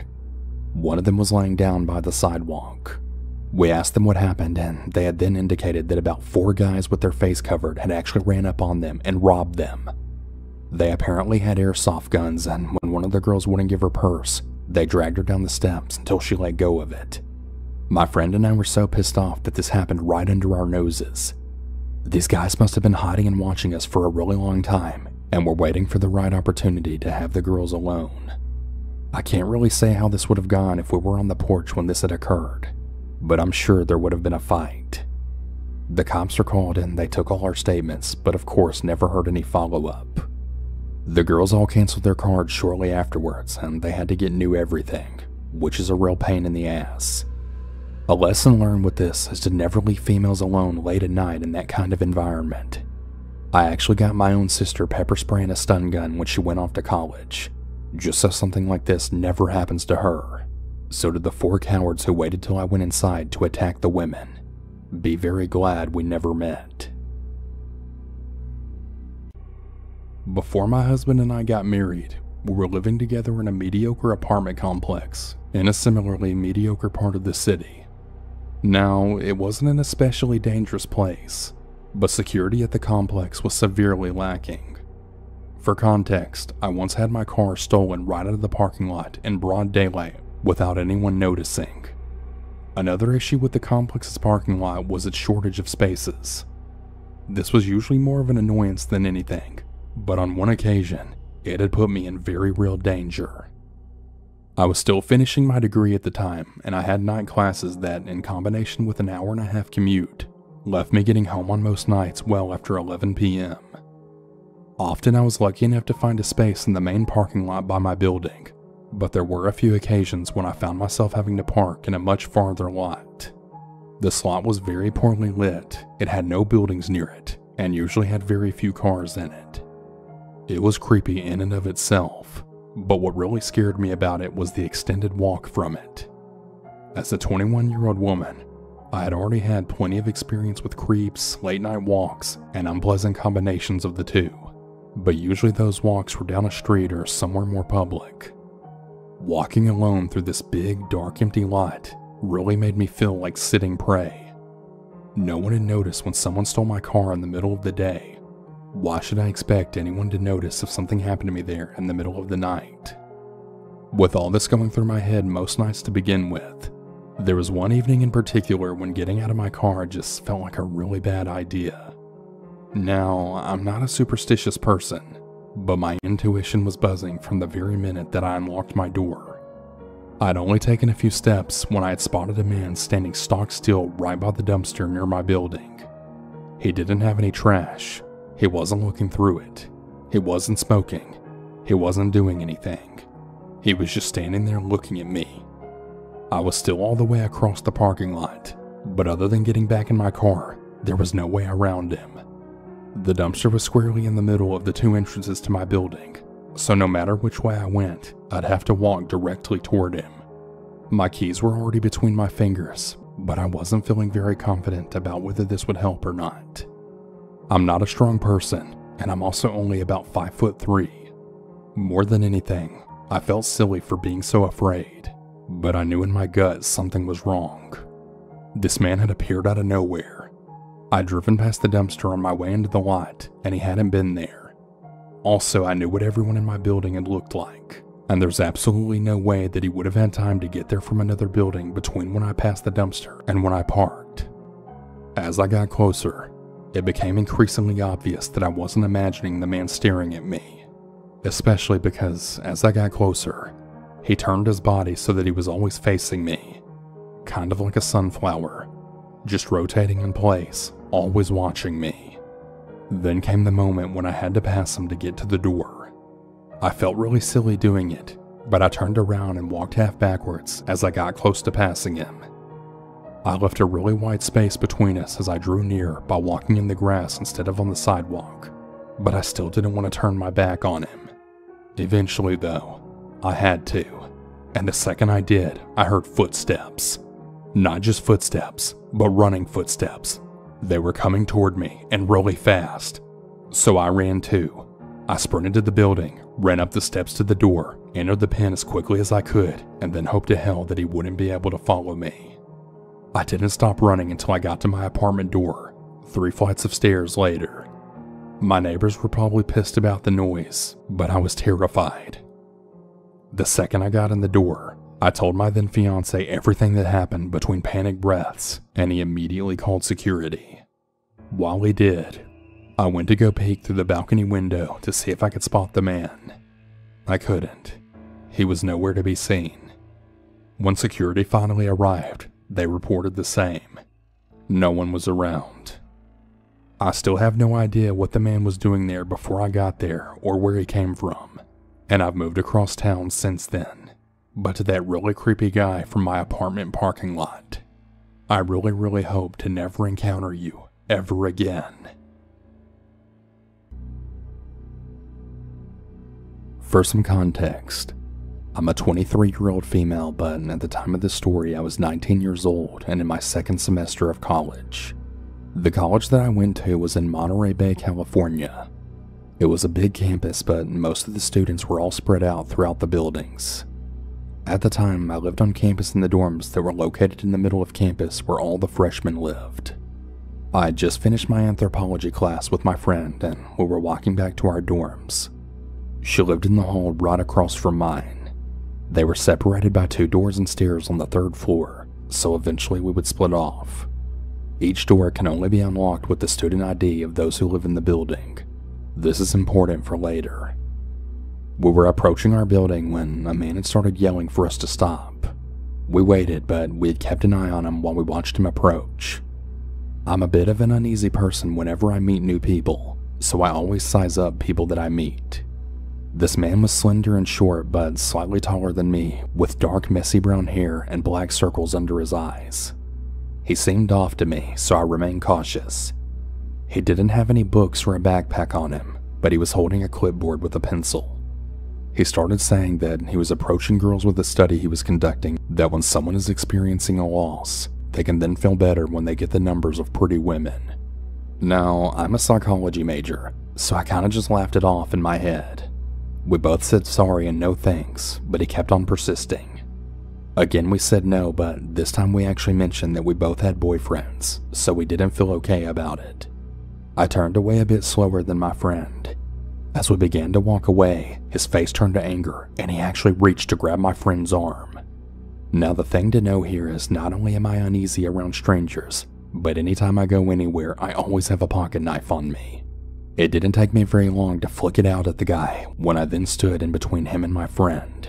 One of them was laying down by the sidewalk. We asked them what happened and they had then indicated that about 4 guys with their face covered had actually ran up on them and robbed them. They apparently had airsoft guns and when one of the girls wouldn't give her purse, they dragged her down the steps until she let go of it. My friend and I were so pissed off that this happened right under our noses. These guys must have been hiding and watching us for a really long time and were waiting for the right opportunity to have the girls alone. I can't really say how this would have gone if we were on the porch when this had occurred, but I'm sure there would have been a fight. The cops were called and they took all our statements, but of course never heard any follow-up. The girls all canceled their cards shortly afterwards and they had to get new everything, which is a real pain in the ass. A lesson learned with this is to never leave females alone late at night in that kind of environment. I actually got my own sister pepper spraying a stun gun when she went off to college, just so something like this never happens to her. So did the 4 cowards who waited till I went inside to attack the women. Be very glad we never met. Before my husband and I got married, we were living together in a mediocre apartment complex in a similarly mediocre part of the city. Now, it wasn't an especially dangerous place, but security at the complex was severely lacking. For context, I once had my car stolen right out of the parking lot in broad daylight without anyone noticing. Another issue with the complex's parking lot was its shortage of spaces. This was usually more of an annoyance than anything, but on one occasion, it had put me in very real danger. I was still finishing my degree at the time, and I had night classes that, in combination with an hour-and-a-half commute, left me getting home on most nights well after 11 p.m. Often I was lucky enough to find a space in the main parking lot by my building, but there were a few occasions when I found myself having to park in a much farther lot. The slot was very poorly lit, it had no buildings near it, and usually had very few cars in it. It was creepy in and of itself, but what really scared me about it was the extended walk from it. As a 21-year-old woman, I had already had plenty of experience with creeps, late-night walks, and unpleasant combinations of the two, but usually those walks were down a street or somewhere more public. Walking alone through this big, dark, empty lot really made me feel like sitting prey. No one had noticed when someone stole my car in the middle of the day. Why should I expect anyone to notice if something happened to me there in the middle of the night? With all this going through my head most nights to begin with, there was one evening in particular when getting out of my car just felt like a really bad idea. Now, I'm not a superstitious person, but my intuition was buzzing from the very minute that I unlocked my door. I'd only taken a few steps when I had spotted a man standing stock still right by the dumpster near my building. He didn't have any trash. He wasn't looking through it. He wasn't smoking. He wasn't doing anything. He was just standing there looking at me. I was still all the way across the parking lot, but other than getting back in my car, there was no way around him. The dumpster was squarely in the middle of the 2 entrances to my building, so no matter which way I went, I'd have to walk directly toward him. My keys were already between my fingers, but I wasn't feeling very confident about whether this would help or not. I'm not a strong person, and I'm also only about 5'3". More than anything, I felt silly for being so afraid. but I knew in my gut something was wrong. This man had appeared out of nowhere. I'd driven past the dumpster on my way into the lot, and he hadn't been there. Also, I knew what everyone in my building had looked like, and there's absolutely no way that he would have had time to get there from another building between when I passed the dumpster and when I parked. As I got closer, it became increasingly obvious that I wasn't imagining the man staring at me, especially because as I got closer, he turned his body so that he was always facing me, kind of like a sunflower, just rotating in place, always watching me. Then came the moment when I had to pass him to get to the door. I felt really silly doing it, but I turned around and walked half backwards as I got close to passing him. I left a really wide space between us as I drew near by walking in the grass instead of on the sidewalk, but I still didn't want to turn my back on him. Eventually, though, I had to, and the second I did, I heard footsteps. Not just footsteps, but running footsteps. They were coming toward me, and really fast. So I ran too. I sprinted to the building, ran up the steps to the door, entered the pen as quickly as I could, and then hoped to hell that he wouldn't be able to follow me. I didn't stop running until I got to my apartment door, 3 flights of stairs later. My neighbors were probably pissed about the noise, but I was terrified. The second I got in the door, I told my then fiance everything that happened between panic breaths, and he immediately called security. While he did, I went to go peek through the balcony window to see if I could spot the man. I couldn't. He was nowhere to be seen. When security finally arrived, they reported the same. No one was around. I still have no idea what the man was doing there before I got there or where he came from, and I've moved across town since then. But to that really creepy guy from my apartment parking lot, I really hope to never encounter you ever again. For some context, I'm a 23-year-old female, but at the time of this story I was 19 years old and in my second semester of college. The college that I went to was in Monterey Bay, California. It was a big campus, but most of the students were all spread out throughout the buildings. At the time, I lived on campus in the dorms that were located in the middle of campus where all the freshmen lived. I had just finished my anthropology class with my friend and we were walking back to our dorms. She lived in the hall right across from mine. They were separated by 2 doors and stairs on the 3rd floor, so eventually we would split off. Each door can only be unlocked with the student ID of those who live in the building. This is important for later. We were approaching our building when a man had started yelling for us to stop. We waited, but we had kept an eye on him while we watched him approach. I'm a bit of an uneasy person whenever I meet new people, so I always size up people that I meet. This man was slender and short, but slightly taller than me, with dark messy brown hair and black circles under his eyes. He seemed off to me, so I remained cautious. He didn't have any books or a backpack on him, but he was holding a clipboard with a pencil. He started saying that he was approaching girls with a study he was conducting, that when someone is experiencing a loss, they can then feel better when they get the numbers of pretty women. Now, I'm a psychology major, so I kinda just laughed it off in my head. We both said sorry and no thanks, but he kept on persisting. Again we said no, but this time we actually mentioned that we both had boyfriends, so we didn't feel okay about it. I turned away a bit slower than my friend. As we began to walk away, his face turned to anger, and he actually reached to grab my friend's arm. Now the thing to know here is not only am I uneasy around strangers, but anytime I go anywhere I always have a pocket knife on me. It didn't take me very long to flick it out at the guy when I then stood in between him and my friend.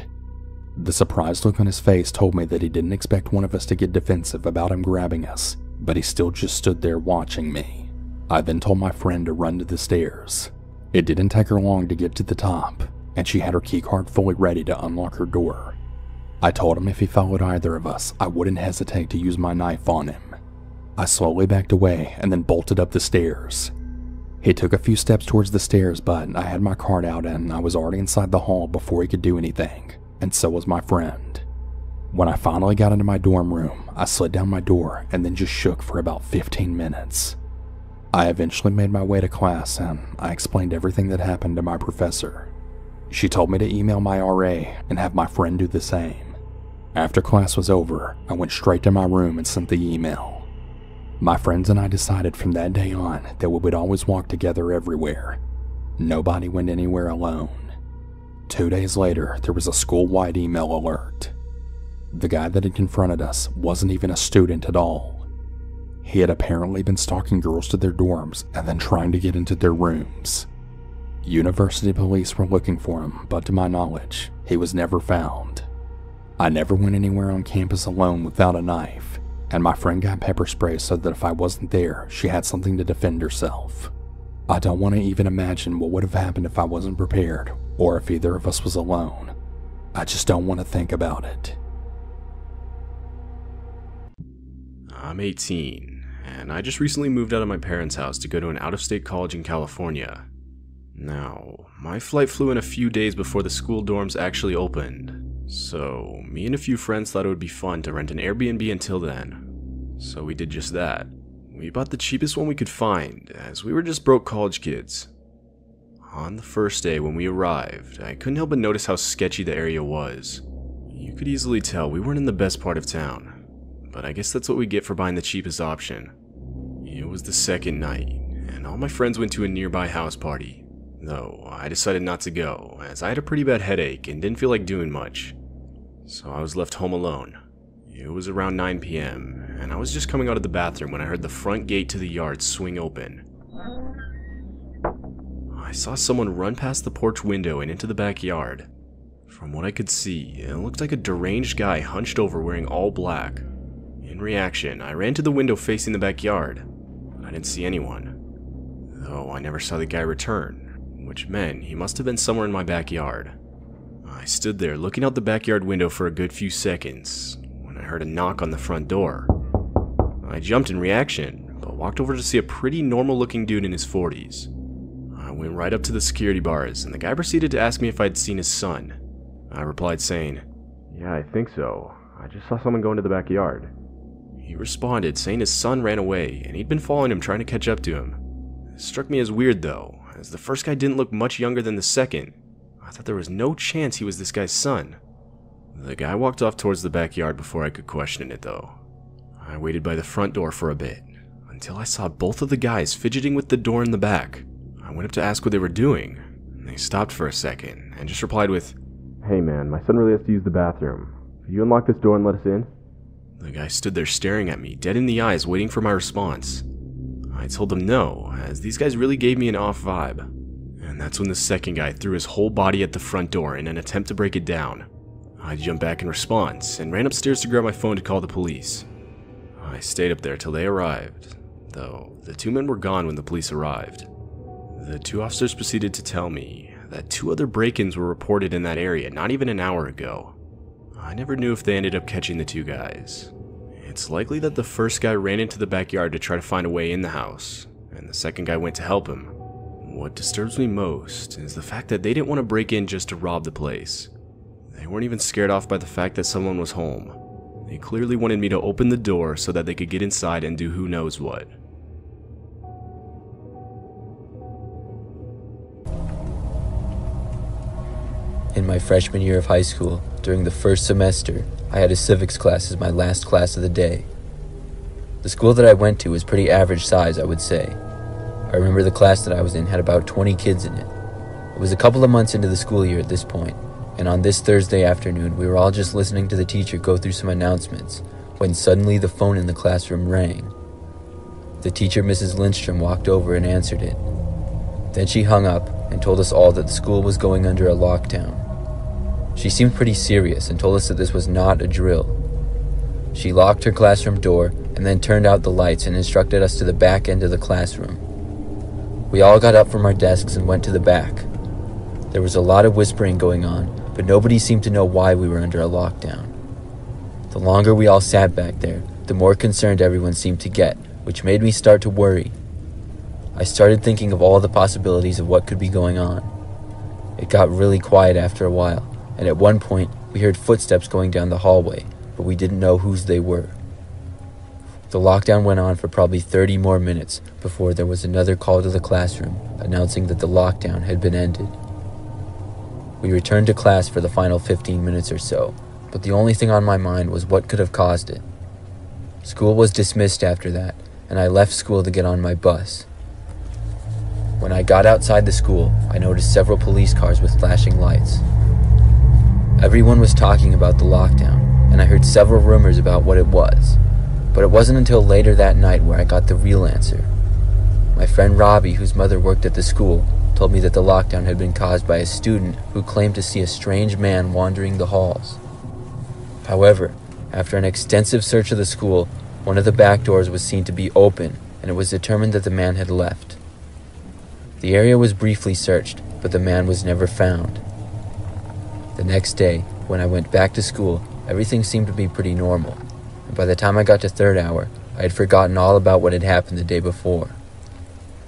The surprised look on his face told me that he didn't expect one of us to get defensive about him grabbing us, but he still just stood there watching me. I then told my friend to run to the stairs. It didn't take her long to get to the top, and she had her keycard fully ready to unlock her door. I told him if he followed either of us, I wouldn't hesitate to use my knife on him. I slowly backed away and then bolted up the stairs. He took a few steps towards the stairs, but I had my card out and I was already inside the hall before he could do anything, and so was my friend. When I finally got into my dorm room, I slid down my door and then just shook for about 15 minutes. I eventually made my way to class and I explained everything that happened to my professor. She told me to email my RA and have my friend do the same. After class was over, I went straight to my room and sent the email. My friends and I decided from that day on that we would always walk together everywhere. Nobody went anywhere alone. 2 days later, there was a school-wide email alert. The guy that had confronted us wasn't even a student at all. He had apparently been stalking girls to their dorms and then trying to get into their rooms. University police were looking for him, but to my knowledge, he was never found. I never went anywhere on campus alone without a knife, and my friend got pepper spray so that if I wasn't there, she had something to defend herself. I don't want to even imagine what would have happened if I wasn't prepared, or if either of us was alone. I just don't want to think about it. I'm 18, and I just recently moved out of my parents' house to go to an out-of-state college in California. Now, my flight flew in a few days before the school dorms actually opened, so me and a few friends thought it would be fun to rent an Airbnb until then. So we did just that. We bought the cheapest one we could find, as we were just broke college kids. On the first day when we arrived, I couldn't help but notice how sketchy the area was. You could easily tell we weren't in the best part of town, but I guess that's what we get for buying the cheapest option. It was the second night, and all my friends went to a nearby house party. Though I decided not to go, as I had a pretty bad headache and didn't feel like doing much. So I was left home alone. It was around 9 p.m., and I was just coming out of the bathroom when I heard the front gate to the yard swing open. I saw someone run past the porch window and into the backyard. From what I could see, it looked like a deranged guy hunched over wearing all black. In reaction, I ran to the window facing the backyard, but I didn't see anyone. Though I never saw the guy return, which meant he must have been somewhere in my backyard. I stood there looking out the backyard window for a good few seconds when I heard a knock on the front door. I jumped in reaction, but walked over to see a pretty normal looking dude in his 40s. I went right up to the security bars and the guy proceeded to ask me if I'd seen his son. I replied saying, "Yeah, I think so. I just saw someone go into the backyard." He responded saying his son ran away and he'd been following him trying to catch up to him. It struck me as weird though, as the first guy didn't look much younger than the second. I thought there was no chance he was this guy's son. The guy walked off towards the backyard before I could question it though. I waited by the front door for a bit, until I saw both of the guys fidgeting with the door in the back. I went up to ask what they were doing, and they stopped for a second, and just replied with, "Hey man, my son really has to use the bathroom. Could you unlock this door and let us in?" The guy stood there staring at me, dead in the eyes, waiting for my response. I told them no, as these guys really gave me an off vibe. And that's when the second guy threw his whole body at the front door in an attempt to break it down. I jumped back in response, and ran upstairs to grab my phone to call the police. I stayed up there till they arrived, though the two men were gone when the police arrived. The two officers proceeded to tell me that 2 other break-ins were reported in that area not even an hour ago. I never knew if they ended up catching the 2 guys. It's likely that the first guy ran into the backyard to try to find a way in the house, and the second guy went to help him. What disturbs me most is the fact that they didn't want to break in just to rob the place. They weren't even scared off by the fact that someone was home. They clearly wanted me to open the door so that they could get inside and do who knows what. In my freshman year of high school, during the first semester, I had a civics class as my last class of the day. The school that I went to was pretty average size, I would say. I remember the class that I was in had about 20 kids in it. It was a couple of months into the school year at this point, and on this Thursday afternoon, we were all just listening to the teacher go through some announcements, when suddenly the phone in the classroom rang. The teacher, Mrs. Lindstrom, walked over and answered it. Then she hung up and told us all that the school was going under a lockdown. She seemed pretty serious and told us that this was not a drill. She locked her classroom door and then turned out the lights and instructed us to the back end of the classroom. We all got up from our desks and went to the back. There was a lot of whispering going on, but nobody seemed to know why we were under a lockdown. The longer we all sat back there, the more concerned everyone seemed to get, which made me start to worry. I started thinking of all the possibilities of what could be going on. It got really quiet after a while, and at one point we heard footsteps going down the hallway, but we didn't know whose they were. The lockdown went on for probably 30 more minutes before there was another call to the classroom announcing that the lockdown had been ended. We returned to class for the final 15 minutes or so, but the only thing on my mind was what could have caused it. School was dismissed after that, and I left school to get on my bus. When I got outside the school, I noticed several police cars with flashing lights. Everyone was talking about the lockdown, and I heard several rumors about what it was, but it wasn't until later that night where I got the real answer. My friend Robbie, whose mother worked at the school, told me that the lockdown had been caused by a student who claimed to see a strange man wandering the halls. However, after an extensive search of the school, one of the back doors was seen to be open, and it was determined that the man had left. The area was briefly searched, but the man was never found. The next day, when I went back to school, everything seemed to be pretty normal, and by the time I got to third hour, I had forgotten all about what had happened the day before.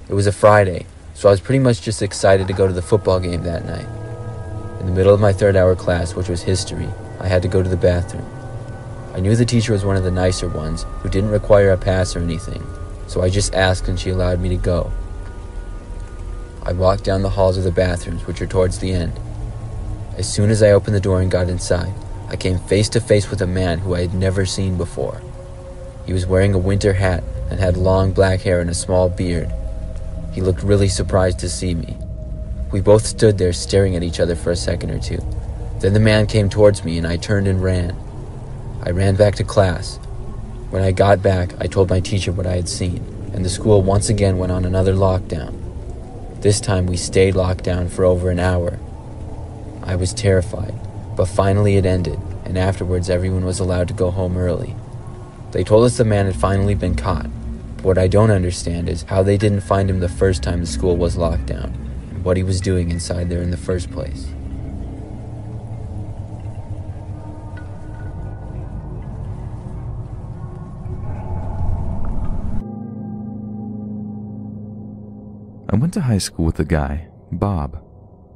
It was a Friday, so I was pretty much just excited to go to the football game that night. In the middle of my third hour class, which was history, I had to go to the bathroom. I knew the teacher was one of the nicer ones who didn't require a pass or anything, so I just asked and she allowed me to go. I walked down the halls of the bathrooms, which are towards the end. As soon as I opened the door and got inside, I came face to face with a man who I had never seen before. He was wearing a winter hat and had long black hair and a small beard. He looked really surprised to see me. We both stood there staring at each other for a second or two. Then the man came towards me and I turned and ran. I ran back to class. When I got back, I told my teacher what I had seen, and the school once again went on another lockdown. This time we stayed locked down for over an hour. I was terrified, but finally it ended, and afterwards everyone was allowed to go home early. They told us the man had finally been caught. What I don't understand is how they didn't find him the first time the school was locked down, and what he was doing inside there in the first place. I went to high school with a guy, Bob.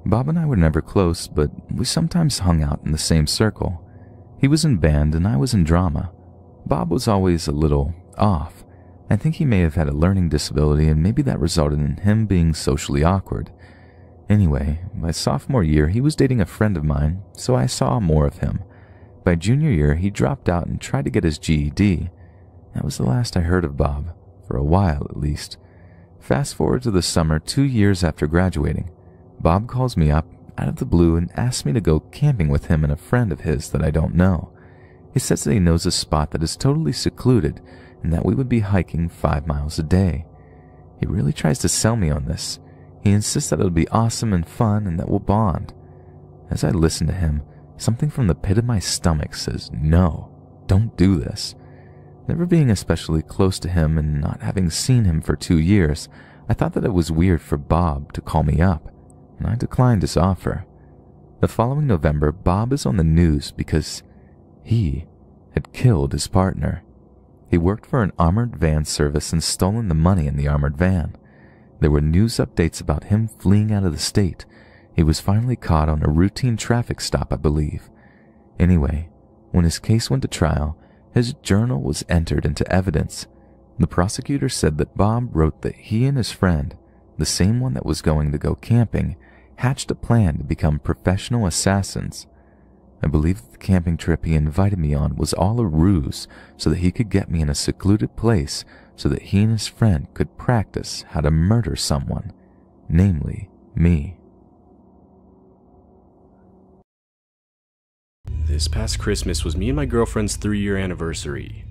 Bob and I were never close, but we sometimes hung out in the same circle. He was in band and I was in drama. Bob was always a little off. I think he may have had a learning disability, and maybe that resulted in him being socially awkward. Anyway, by sophomore year, he was dating a friend of mine, so I saw more of him. By junior year, he dropped out and tried to get his GED. That was the last I heard of Bob, for a while at least. Fast forward to the summer 2 years after graduating. Bob calls me up out of the blue and asks me to go camping with him and a friend of his that I don't know. He says that he knows a spot that is totally secluded and that we would be hiking 5 miles a day. He really tries to sell me on this. He insists that it'll be awesome and fun and that we'll bond. As I listen to him, something from the pit of my stomach says, no, don't do this. Never being especially close to him and not having seen him for 2 years, I thought that it was weird for Bob to call me up, and I declined his offer. The following November, Bob is on the news because he had killed his partner. He worked for an armored van service and stolen the money in the armored van. There were news updates about him fleeing out of the state. He was finally caught on a routine traffic stop, I believe. Anyway, when his case went to trial, his journal was entered into evidence. The prosecutor said that Bob wrote that he and his friend, the same one that was going to go camping, hatched a plan to become professional assassins. I believe that the camping trip he invited me on was all a ruse so that he could get me in a secluded place so that he and his friend could practice how to murder someone, namely me. This past Christmas was me and my girlfriend's 3-year anniversary.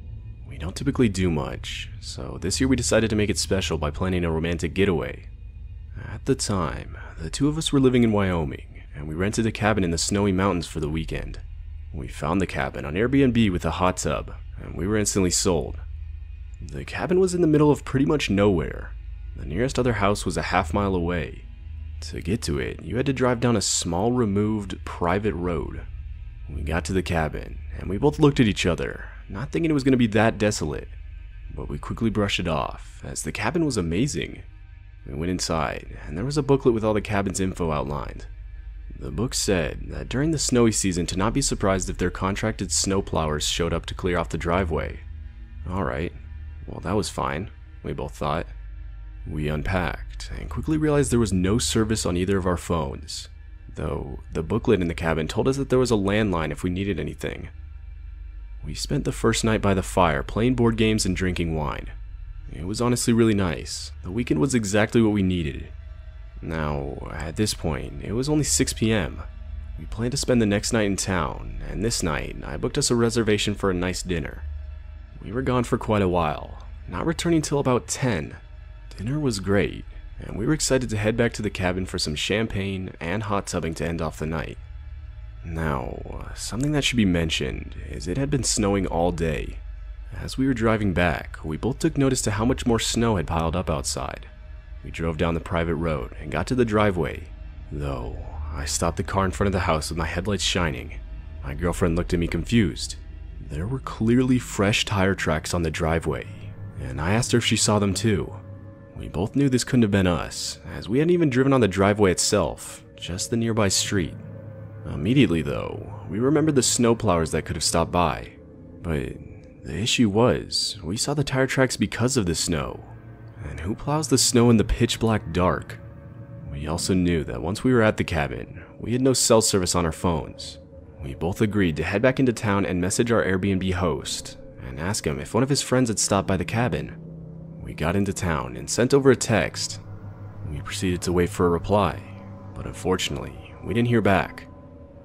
We don't typically do much, so this year we decided to make it special by planning a romantic getaway. At the time, the two of us were living in Wyoming, and we rented a cabin in the snowy mountains for the weekend. We found the cabin on Airbnb with a hot tub, and we were instantly sold. The cabin was in the middle of pretty much nowhere. The nearest other house was a half-mile away. To get to it, you had to drive down a small removed private road. We got to the cabin, and we both looked at each other, not thinking it was going to be that desolate. But we quickly brushed it off, as the cabin was amazing. We went inside, and there was a booklet with all the cabin's info outlined. The book said that during the snowy season to not be surprised if their contracted snowplowers showed up to clear off the driveway. Alright, well that was fine, we both thought. We unpacked, and quickly realized there was no service on either of our phones. though the booklet in the cabin told us that there was a landline if we needed anything. We spent the first night by the fire playing board games and drinking wine. It was honestly really nice. The weekend was exactly what we needed. Now, at this point, it was only 6 p.m. We planned to spend the next night in town, and this night, I booked us a reservation for a nice dinner. We were gone for quite a while, not returning till about 10. Dinner was great, and we were excited to head back to the cabin for some champagne and hot tubbing to end off the night. Now, something that should be mentioned is it had been snowing all day. As we were driving back, we both took notice to how much more snow had piled up outside. We drove down the private road and got to the driveway, though I stopped the car in front of the house with my headlights shining. My girlfriend looked at me confused. There were clearly fresh tire tracks on the driveway, and I asked her if she saw them too. We both knew this couldn't have been us, as we hadn't even driven on the driveway itself, just the nearby street. Immediately though, we remembered the snowplowers that could have stopped by, but the issue was, we saw the tire tracks because of the snow, and who plows the snow in the pitch black dark? We also knew that once we were at the cabin, we had no cell service on our phones. We both agreed to head back into town and message our Airbnb host, and ask him if one of his friends had stopped by the cabin. We got into town and sent over a text. We proceeded to wait for a reply, but unfortunately, we didn't hear back.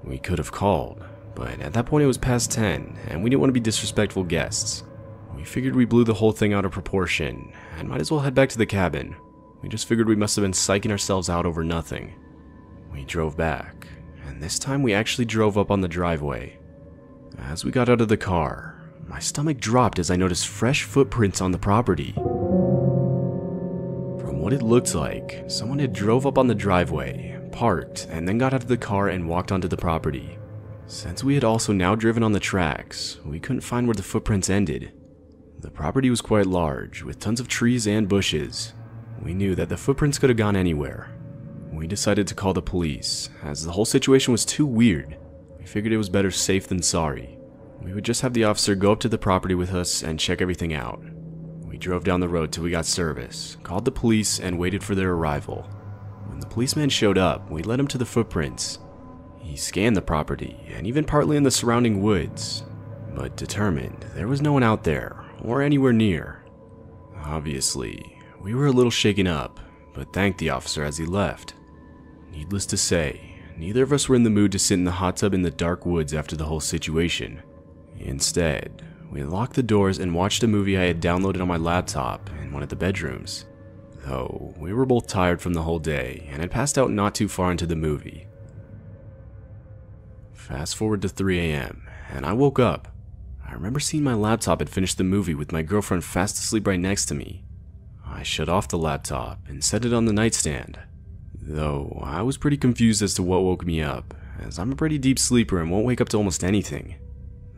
We could have called, but at that point it was past 10, and we didn't want to be disrespectful guests. We figured we blew the whole thing out of proportion, and might as well head back to the cabin. We just figured we must have been psyching ourselves out over nothing. We drove back, and this time we actually drove up on the driveway. As we got out of the car, my stomach dropped as I noticed fresh footprints on the property. From what it looked like, someone had drove up on the driveway, parked, and then got out of the car and walked onto the property. Since we had also now driven on the tracks, we couldn't find where the footprints ended. The property was quite large, with tons of trees and bushes. We knew that the footprints could have gone anywhere. We decided to call the police, as the whole situation was too weird. We figured it was better safe than sorry. We would just have the officer go up to the property with us and check everything out. We drove down the road till we got service, called the police, and waited for their arrival. When the policeman showed up, we led him to the footprints. He scanned the property, and even partly in the surrounding woods, but determined there was no one out there, or anywhere near. Obviously, we were a little shaken up, but thanked the officer as he left. Needless to say, neither of us were in the mood to sit in the hot tub in the dark woods after the whole situation. Instead, we locked the doors and watched a movie I had downloaded on my laptop in one of the bedrooms. Though, we were both tired from the whole day and had passed out not too far into the movie. Fast forward to 3 a.m., and I woke up. I remember seeing my laptop had finished the movie with my girlfriend fast asleep right next to me. I shut off the laptop and set it on the nightstand, though I was pretty confused as to what woke me up, as I'm a pretty deep sleeper and won't wake up to almost anything.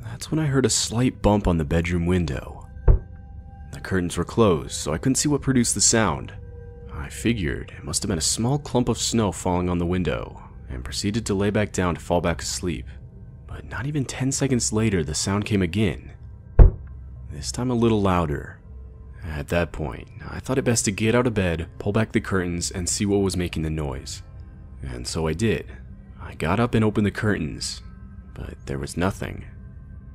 That's when I heard a slight bump on the bedroom window. The curtains were closed, so I couldn't see what produced the sound. I figured it must have been a small clump of snow falling on the window, and proceeded to lay back down to fall back asleep. But not even 10 seconds later, the sound came again. This time a little louder. At that point, I thought it best to get out of bed, pull back the curtains, and see what was making the noise. And so I did. I got up and opened the curtains, but there was nothing.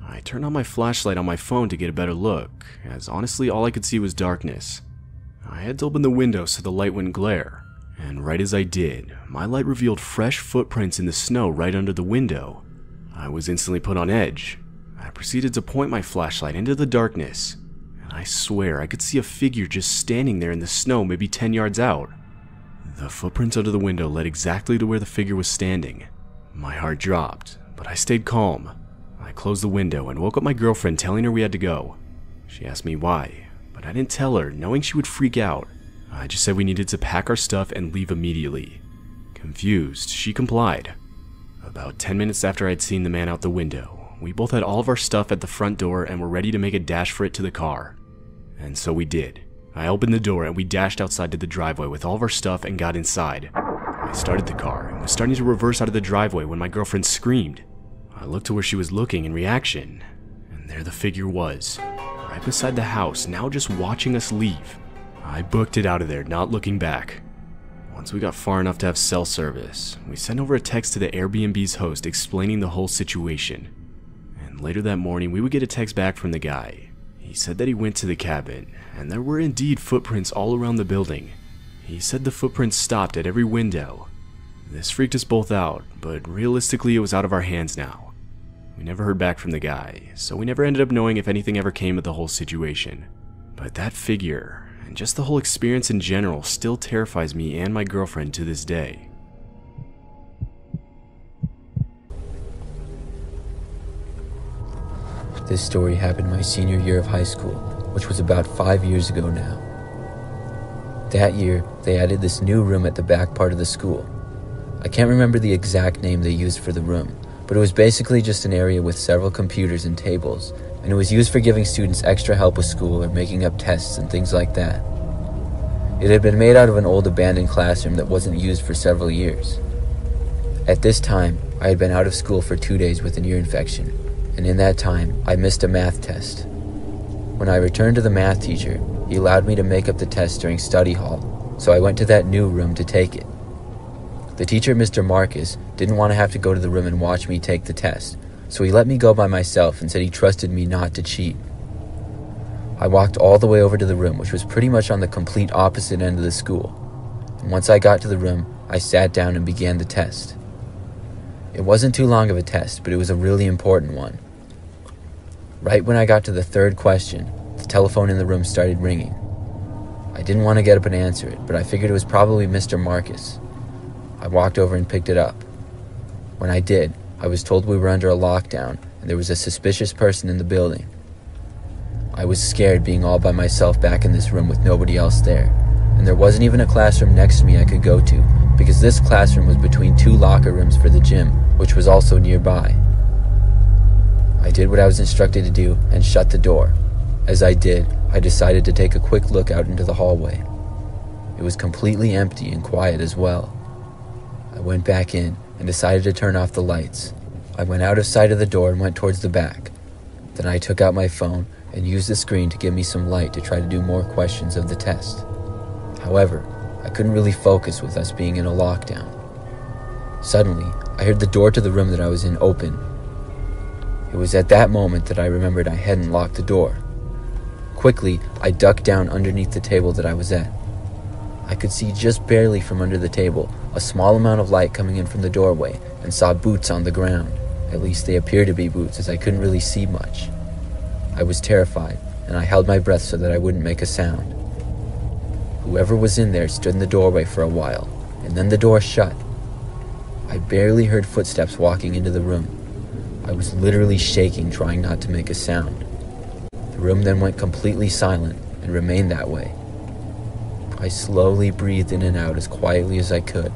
I turned on my flashlight on my phone to get a better look, as honestly all I could see was darkness. I had to open the window so the light wouldn't glare, and right as I did, my light revealed fresh footprints in the snow right under the window. I was instantly put on edge. I proceeded to point my flashlight into the darkness, and I swear I could see a figure just standing there in the snow maybe 10 yards out. The footprints under the window led exactly to where the figure was standing. My heart dropped, but I stayed calm. I closed the window and woke up my girlfriend, telling her we had to go. She asked me why, but I didn't tell her, knowing she would freak out. I just said we needed to pack our stuff and leave immediately. Confused, she complied. About 10 minutes after I'd seen the man out the window, we both had all of our stuff at the front door and were ready to make a dash for it to the car. And so we did. I opened the door and we dashed outside to the driveway with all of our stuff and got inside. I started the car and was starting to reverse out of the driveway when my girlfriend screamed. I looked to where she was looking in reaction, and there the figure was, right beside the house, now just watching us leave. I booked it out of there, not looking back. Once we got far enough to have cell service, we sent over a text to the Airbnb's host explaining the whole situation. And later that morning, we would get a text back from the guy. He said that he went to the cabin, and there were indeed footprints all around the building. He said the footprints stopped at every window. This freaked us both out, but realistically it was out of our hands now. We never heard back from the guy, so we never ended up knowing if anything ever came of the whole situation. But that figure, and just the whole experience in general, still terrifies me and my girlfriend to this day. This story happened my senior year of high school, which was about 5 years ago now. That year, they added this new room at the back part of the school. I can't remember the exact name they used for the room, but it was basically just an area with several computers and tables, and it was used for giving students extra help with school or making up tests and things like that. It had been made out of an old abandoned classroom that wasn't used for several years. At this time, I had been out of school for 2 days with an ear infection, and in that time, I missed a math test. When I returned to the math teacher, he allowed me to make up the test during study hall, so I went to that new room to take it. The teacher, Mr. Marcus, didn't want to have to go to the room and watch me take the test, so he let me go by myself and said he trusted me not to cheat. I walked all the way over to the room, which was pretty much on the complete opposite end of the school, and once I got to the room, I sat down and began the test. It wasn't too long of a test, but it was a really important one. Right when I got to the third question, the telephone in the room started ringing. I didn't want to get up and answer it, but I figured it was probably Mr. Marcus. I walked over and picked it up. When I did, I was told we were under a lockdown and there was a suspicious person in the building. I was scared being all by myself back in this room with nobody else there, and there wasn't even a classroom next to me I could go to, because this classroom was between 2 locker rooms for the gym, which was also nearby. I did what I was instructed to do and shut the door. As I did, I decided to take a quick look out into the hallway. It was completely empty and quiet as well. I went back in and decided to turn off the lights. I went out of sight of the door and went towards the back. Then I took out my phone and used the screen to give me some light to try to do more questions of the test. However, I couldn't really focus with us being in a lockdown. Suddenly, I heard the door to the room that I was in open. It was at that moment that I remembered I hadn't locked the door. Quickly, I ducked down underneath the table that I was at. I could see just barely from under the table a small amount of light coming in from the doorway and saw boots on the ground. At least they appeared to be boots, as I couldn't really see much. I was terrified, and I held my breath so that I wouldn't make a sound. Whoever was in there stood in the doorway for a while, and then the door shut. I barely heard footsteps walking into the room. I was literally shaking, trying not to make a sound. The room then went completely silent and remained that way. I slowly breathed in and out as quietly as I could.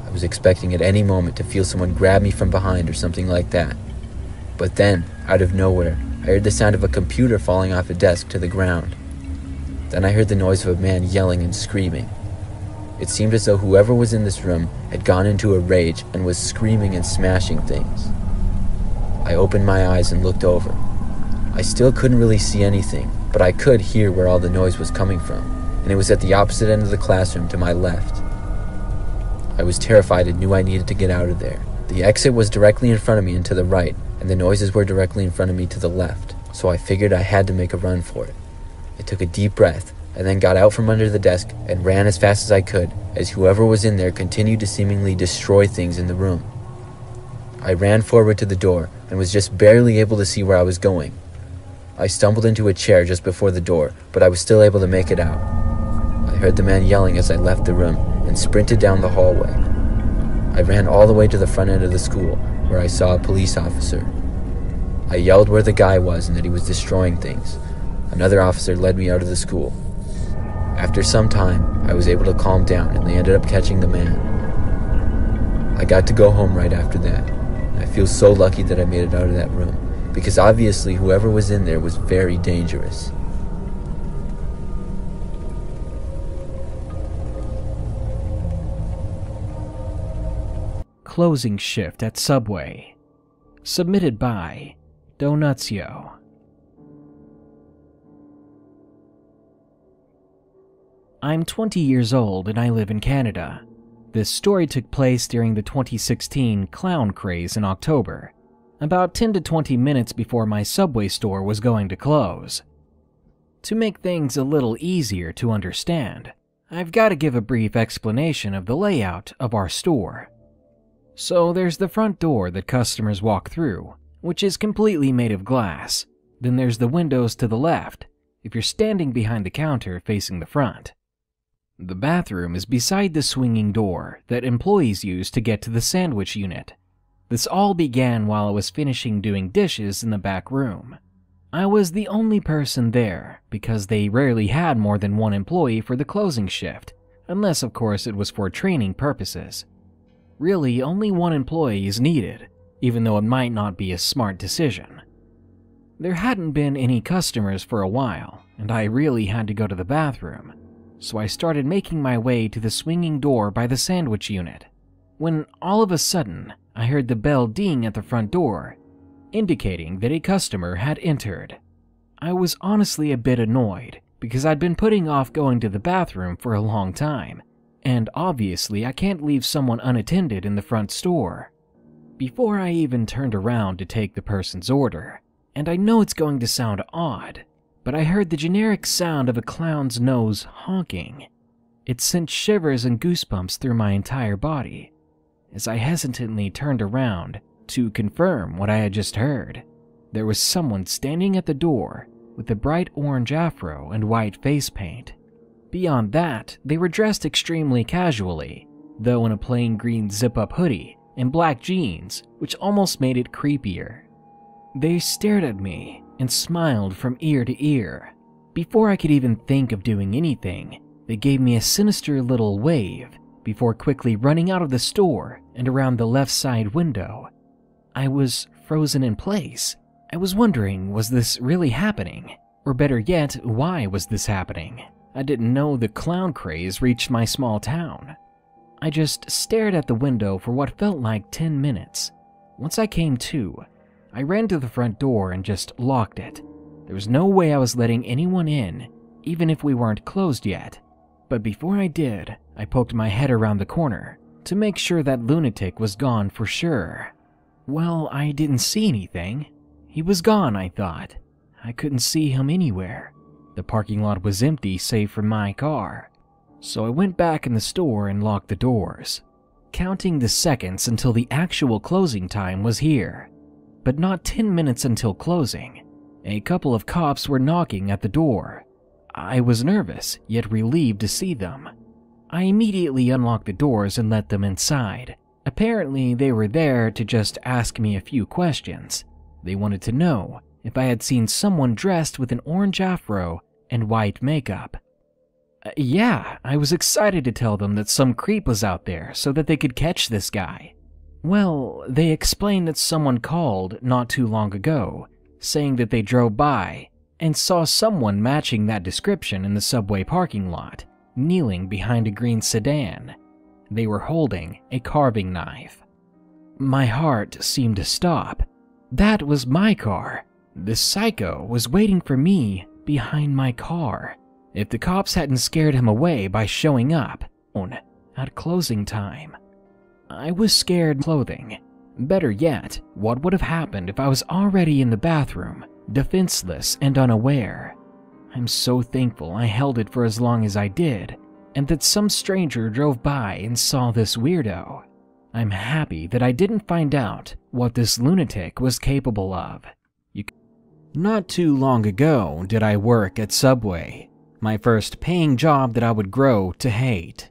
I was expecting at any moment to feel someone grab me from behind or something like that. But then, out of nowhere, I heard the sound of a computer falling off a desk to the ground. Then I heard the noise of a man yelling and screaming. It seemed as though whoever was in this room had gone into a rage and was screaming and smashing things. I opened my eyes and looked over. I still couldn't really see anything, but I could hear where all the noise was coming from, and it was at the opposite end of the classroom to my left. I was terrified and knew I needed to get out of there. The exit was directly in front of me and to the right, and the noises were directly in front of me to the left, so I figured I had to make a run for it. I took a deep breath, and then got out from under the desk and ran as fast as I could, as whoever was in there continued to seemingly destroy things in the room. I ran forward to the door and was just barely able to see where I was going. I stumbled into a chair just before the door, but I was still able to make it out. I heard the man yelling as I left the room and sprinted down the hallway. I ran all the way to the front end of the school, where I saw a police officer. I yelled where the guy was and that he was destroying things. Another officer led me out of the school. After some time, I was able to calm down and they ended up catching the man. I got to go home right after that. I feel so lucky that I made it out of that room, because obviously whoever was in there was very dangerous. Closing Shift at Subway. Submitted by Donutio. I'm 20 years old and I live in Canada. This story took place during the 2016 clown craze in October, about 10 to 20 minutes before my Subway store was going to close. To make things a little easier to understand, I've got to give a brief explanation of the layout of our store. So there's the front door that customers walk through, which is completely made of glass. Then there's the windows to the left, if you're standing behind the counter facing the front. The bathroom is beside the swinging door that employees use to get to the sandwich unit. This all began while I was finishing doing dishes in the back room. I was the only person there because they rarely had more than one employee for the closing shift, unless of course it was for training purposes. Really, only one employee is needed, even though it might not be a smart decision. There hadn't been any customers for a while, and I really had to go to the bathroom, so I started making my way to the swinging door by the sandwich unit, when all of a sudden I heard the bell ding at the front door, indicating that a customer had entered. I was honestly a bit annoyed because I'd been putting off going to the bathroom for a long time, and obviously I can't leave someone unattended in the front store. Before I even turned around to take the person's order, and I know it's going to sound odd, but I heard the generic sound of a clown's nose honking. It sent shivers and goosebumps through my entire body. As I hesitantly turned around to confirm what I had just heard, there was someone standing at the door with a bright orange afro and white face paint. Beyond that, they were dressed extremely casually, though in a plain green zip-up hoodie and black jeans, which almost made it creepier. They stared at me and smiled from ear to ear. Before I could even think of doing anything, they gave me a sinister little wave before quickly running out of the store and around the left side window. I was frozen in place. I was wondering, was this really happening? Or better yet, why was this happening? I didn't know the clown craze reached my small town. I just stared at the window for what felt like 10 minutes. Once I came to, I ran to the front door and just locked it. There was no way I was letting anyone in, even if we weren't closed yet. But before I did, I poked my head around the corner to make sure that lunatic was gone for sure. Well, I didn't see anything. He was gone, I thought. I couldn't see him anywhere. The parking lot was empty save for my car. So I went back in the store and locked the doors, counting the seconds until the actual closing time was here. But not 10 minutes until closing, a couple of cops were knocking at the door. I was nervous, yet relieved to see them. I immediately unlocked the doors and let them inside. Apparently, they were there to just ask me a few questions. They wanted to know if I had seen someone dressed with an orange afro and white makeup. Yeah, I was excited to tell them that some creep was out there so that they could catch this guy. Well, they explained that someone called not too long ago, saying that they drove by and saw someone matching that description in the subway parking lot, kneeling behind a green sedan. They were holding a carving knife. My heart seemed to stop. That was my car. This psycho was waiting for me behind my car. If the cops hadn't scared him away by showing up at closing time. I was scared clothing. Better yet, what would have happened if I was already in the bathroom, defenseless and unaware? I'm so thankful I held it for as long as I did, and that some stranger drove by and saw this weirdo. I'm happy that I didn't find out what this lunatic was capable of. Not too long ago did I work at Subway, my first paying job that I would grow to hate.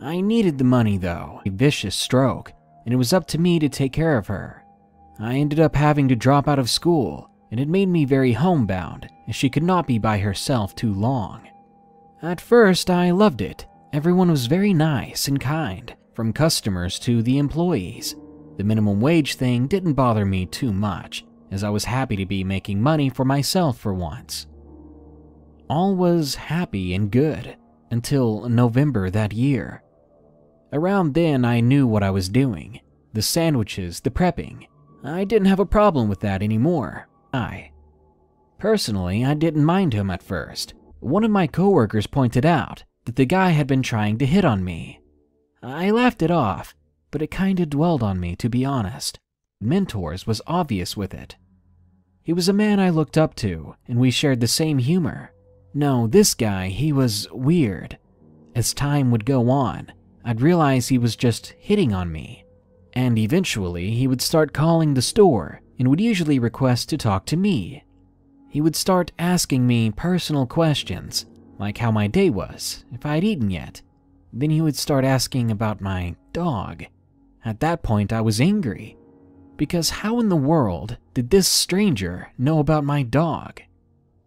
I needed the money though, a vicious stroke, and it was up to me to take care of her. I ended up having to drop out of school, and it made me very homebound, as she could not be by herself too long. At first, I loved it. Everyone was very nice and kind, from customers to the employees. The minimum wage thing didn't bother me too much, as I was happy to be making money for myself for once. All was happy and good, until November that year. Around then, I knew what I was doing. The sandwiches, the prepping. I didn't have a problem with that anymore. Personally, I didn't mind him at first. One of my coworkers pointed out that the guy had been trying to hit on me. I laughed it off, but it kinda dwelled on me, to be honest. Mentors was obvious with it. He was a man I looked up to, and we shared the same humor. No, this guy, he was weird. As time would go on, I'd realize he was just hitting on me. And eventually, he would start calling the store and would usually request to talk to me. He would start asking me personal questions, like how my day was, if I'd eaten yet. Then he would start asking about my dog. At that point, I was angry. Because how in the world did this stranger know about my dog?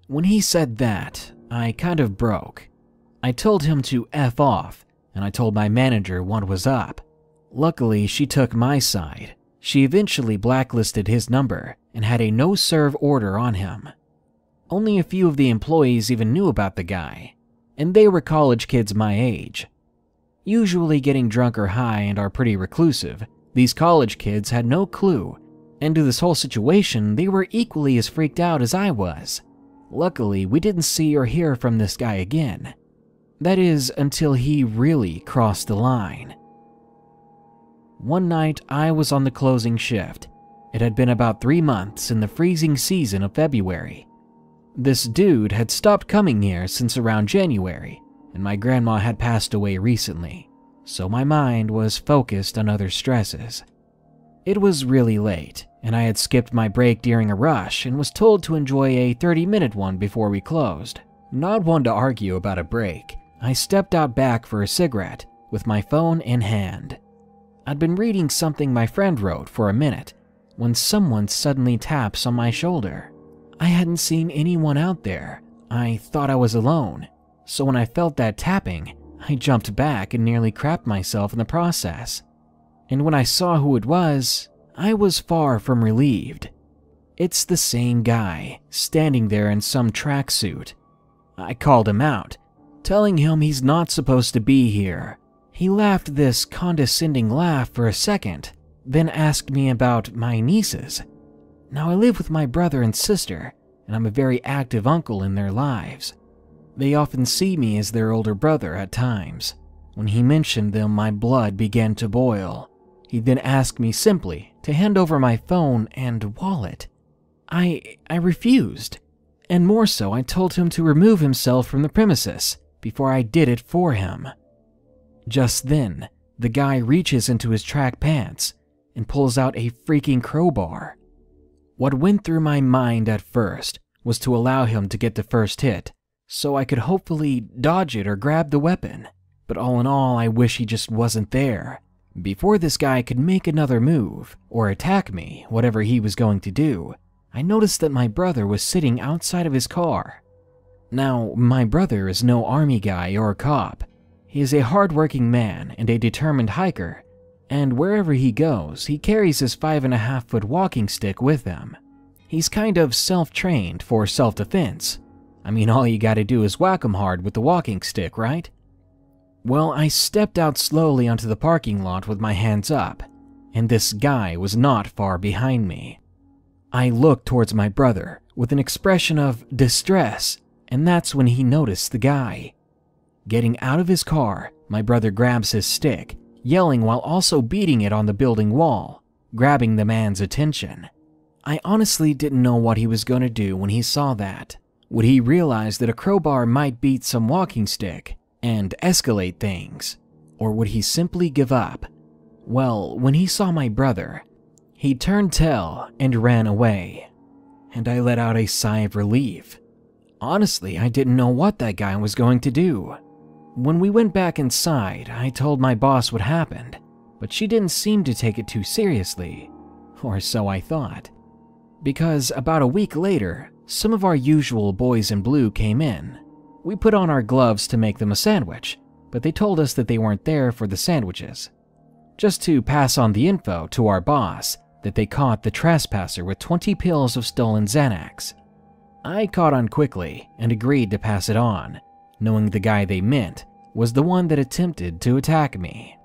When he said that, I kind of broke. I told him to F off, and I told my manager what was up. Luckily, she took my side. She eventually blacklisted his number and had a no-serve order on him. Only a few of the employees even knew about the guy, and they were college kids my age. Usually getting drunk or high and are pretty reclusive, these college kids had no clue, and to this whole situation, they were equally as freaked out as I was. Luckily, we didn't see or hear from this guy again. That is, until he really crossed the line. One night, I was on the closing shift. It had been about 3 months in the freezing season of February. This dude had stopped coming here since around January, and my grandma had passed away recently, so my mind was focused on other stresses. It was really late, and I had skipped my break during a rush and was told to enjoy a 30-minute one before we closed. Not one to argue about a break, I stepped out back for a cigarette with my phone in hand. I'd been reading something my friend wrote for a minute when someone suddenly taps on my shoulder. I hadn't seen anyone out there. I thought I was alone, so when I felt that tapping, I jumped back and nearly crapped myself in the process. And when I saw who it was, I was far from relieved. It's the same guy, standing there in some tracksuit. I called him out, telling him he's not supposed to be here. He laughed this condescending laugh for a second, then asked me about my nieces. Now I live with my brother and sister, and I'm a very active uncle in their lives. They often see me as their older brother at times. When he mentioned them, my blood began to boil. He then asked me simply to hand over my phone and wallet. I refused, and more so, I told him to remove himself from the premises before I did it for him. Just then, the guy reaches into his track pants and pulls out a freaking crowbar. What went through my mind at first was to allow him to get the first hit, so I could hopefully dodge it or grab the weapon. But all in all, I wish he just wasn't there. Before this guy could make another move or attack me, whatever he was going to do, I noticed that my brother was sitting outside of his car. Now, my brother is no army guy or cop. He is a hard-working man and a determined hiker, and wherever he goes, he carries his 5.5-foot walking stick with him. He's kind of self-trained for self-defense. I mean, all you gotta do is whack him hard with the walking stick, right? Well, I stepped out slowly onto the parking lot with my hands up, and this guy was not far behind me. I looked towards my brother with an expression of distress, and that's when he noticed the guy. Getting out of his car, my brother grabs his stick, yelling while also beating it on the building wall, grabbing the man's attention. I honestly didn't know what he was going to do when he saw that. Would he realize that a crowbar might beat some walking stick and escalate things? Or would he simply give up? Well, when he saw my brother, he turned tail and ran away. And I let out a sigh of relief. Honestly, I didn't know what that guy was going to do. When we went back inside, I told my boss what happened, but she didn't seem to take it too seriously. Or so I thought. Because about a week later, some of our usual boys in blue came in. We put on our gloves to make them a sandwich, but they told us that they weren't there for the sandwiches. Just to pass on the info to our boss that they caught the trespasser with 20 pills of stolen Xanax. I caught on quickly and agreed to pass it on, knowing the guy they meant was the one that attempted to attack me.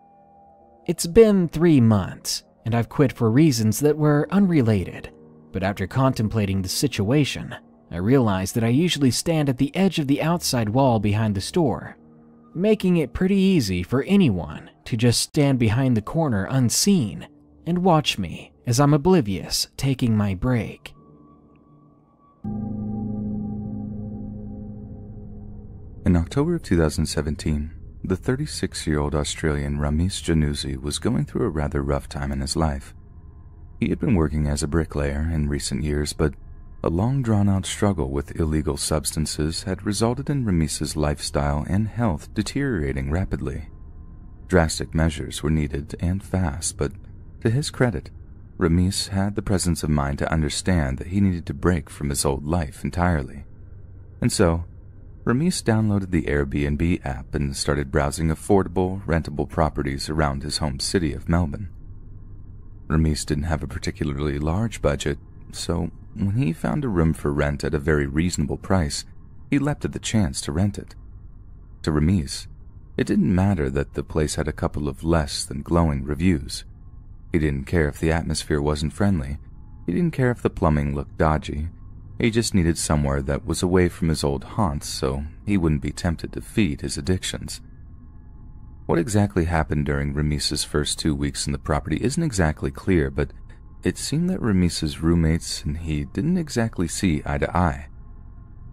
It's been 3 months, and I've quit for reasons that were unrelated. But after contemplating the situation, I realized that I usually stand at the edge of the outside wall behind the store. making it pretty easy for anyone to just stand behind the corner unseen and watch me as I'm oblivious taking my break. In October of 2017, the 36-year-old Australian Ramesh Januzzi was going through a rather rough time in his life. He had been working as a bricklayer in recent years, but a long drawn-out struggle with illegal substances had resulted in Ramesh's lifestyle and health deteriorating rapidly. Drastic measures were needed and fast, but to his credit, Ramesh had the presence of mind to understand that he needed to break from his old life entirely. And so, Ramesh downloaded the Airbnb app and started browsing affordable, rentable properties around his home city of Melbourne. Ramesh didn't have a particularly large budget, so when he found a room for rent at a very reasonable price, he leapt at the chance to rent it. To Ramesh, it didn't matter that the place had a couple of less than glowing reviews. He didn't care if the atmosphere wasn't friendly. He didn't care if the plumbing looked dodgy. He just needed somewhere that was away from his old haunts so he wouldn't be tempted to feed his addictions. What exactly happened during Ramesh's first 2 weeks in the property isn't exactly clear, but it seemed that Ramesh's roommates and he didn't exactly see eye to eye.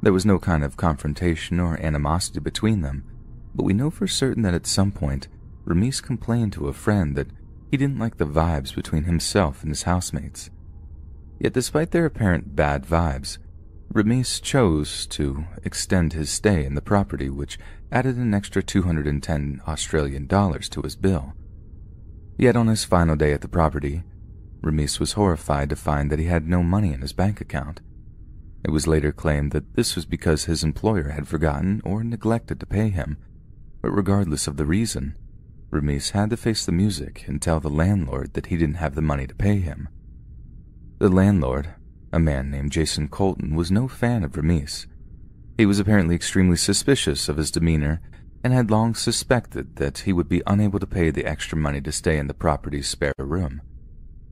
There was no kind of confrontation or animosity between them, but we know for certain that at some point, Ramesh complained to a friend that he didn't like the vibes between himself and his housemates. Yet despite their apparent bad vibes, Ramesh chose to extend his stay in the property, which added an extra 210 Australian dollars to his bill. Yet on his final day at the property, Ramesh was horrified to find that he had no money in his bank account. It was later claimed that this was because his employer had forgotten or neglected to pay him, but regardless of the reason, Ramesh had to face the music and tell the landlord that he didn't have the money to pay him. The landlord, a man named Jason Colton, was no fan of Ramesh. He was apparently extremely suspicious of his demeanor and had long suspected that he would be unable to pay the extra money to stay in the property's spare room.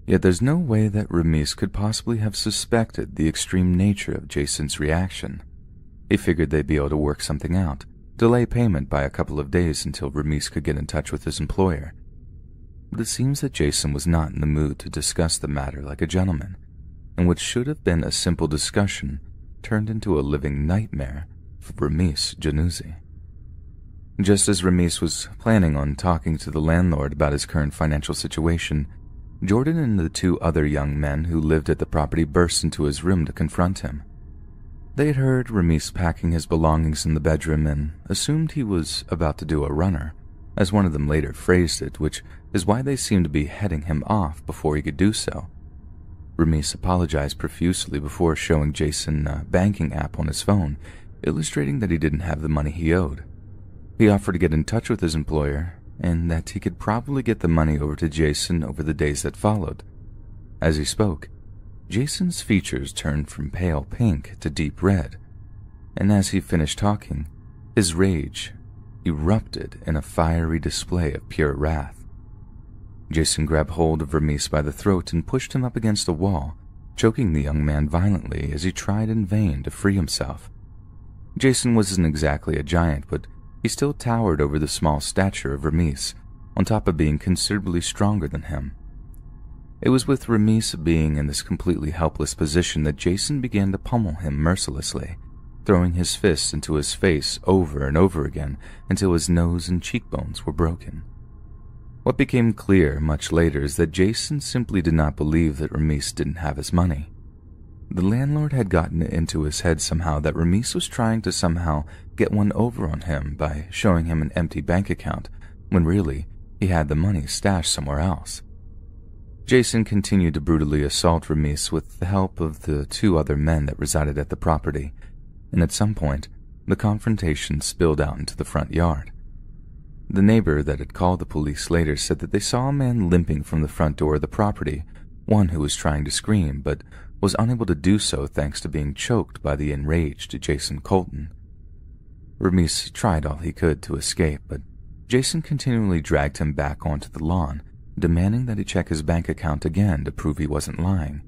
Yet there's no way that Ramesh could possibly have suspected the extreme nature of Jason's reaction. He figured they'd be able to work something out, delay payment by a couple of days until Ramesh could get in touch with his employer. But it seems that Jason was not in the mood to discuss the matter like a gentleman, and what should have been a simple discussion turned into a living nightmare for Ramesh Januzzi. Just as Ramesh was planning on talking to the landlord about his current financial situation, Jordan and the two other young men who lived at the property burst into his room to confront him. They had heard Ramesh packing his belongings in the bedroom and assumed he was about to do a runner, as one of them later phrased it, which is why they seemed to be heading him off before he could do so. Ramesh apologized profusely before showing Jason a banking app on his phone, illustrating that he didn't have the money he owed. He offered to get in touch with his employer, and that he could probably get the money over to Jason over the days that followed. As he spoke, Jason's features turned from pale pink to deep red, and as he finished talking, his rage erupted in a fiery display of pure wrath. Jason grabbed hold of Ramesh by the throat and pushed him up against a wall, choking the young man violently as he tried in vain to free himself. Jason wasn't exactly a giant, but he still towered over the small stature of Ramesh, on top of being considerably stronger than him. It was with Ramesh being in this completely helpless position that Jason began to pummel him mercilessly, throwing his fists into his face over and over again until his nose and cheekbones were broken. What became clear much later is that Jason simply did not believe that Ramesh didn't have his money. The landlord had gotten it into his head somehow that Ramesh was trying to somehow get one over on him by showing him an empty bank account, when really he had the money stashed somewhere else. Jason continued to brutally assault Ramesh with the help of the two other men that resided at the property, and at some point, the confrontation spilled out into the front yard. The neighbor that had called the police later said that they saw a man limping from the front door of the property, one who was trying to scream but was unable to do so thanks to being choked by the enraged Jason Colton. Ramesh tried all he could to escape, but Jason continually dragged him back onto the lawn, demanding that he check his bank account again to prove he wasn't lying.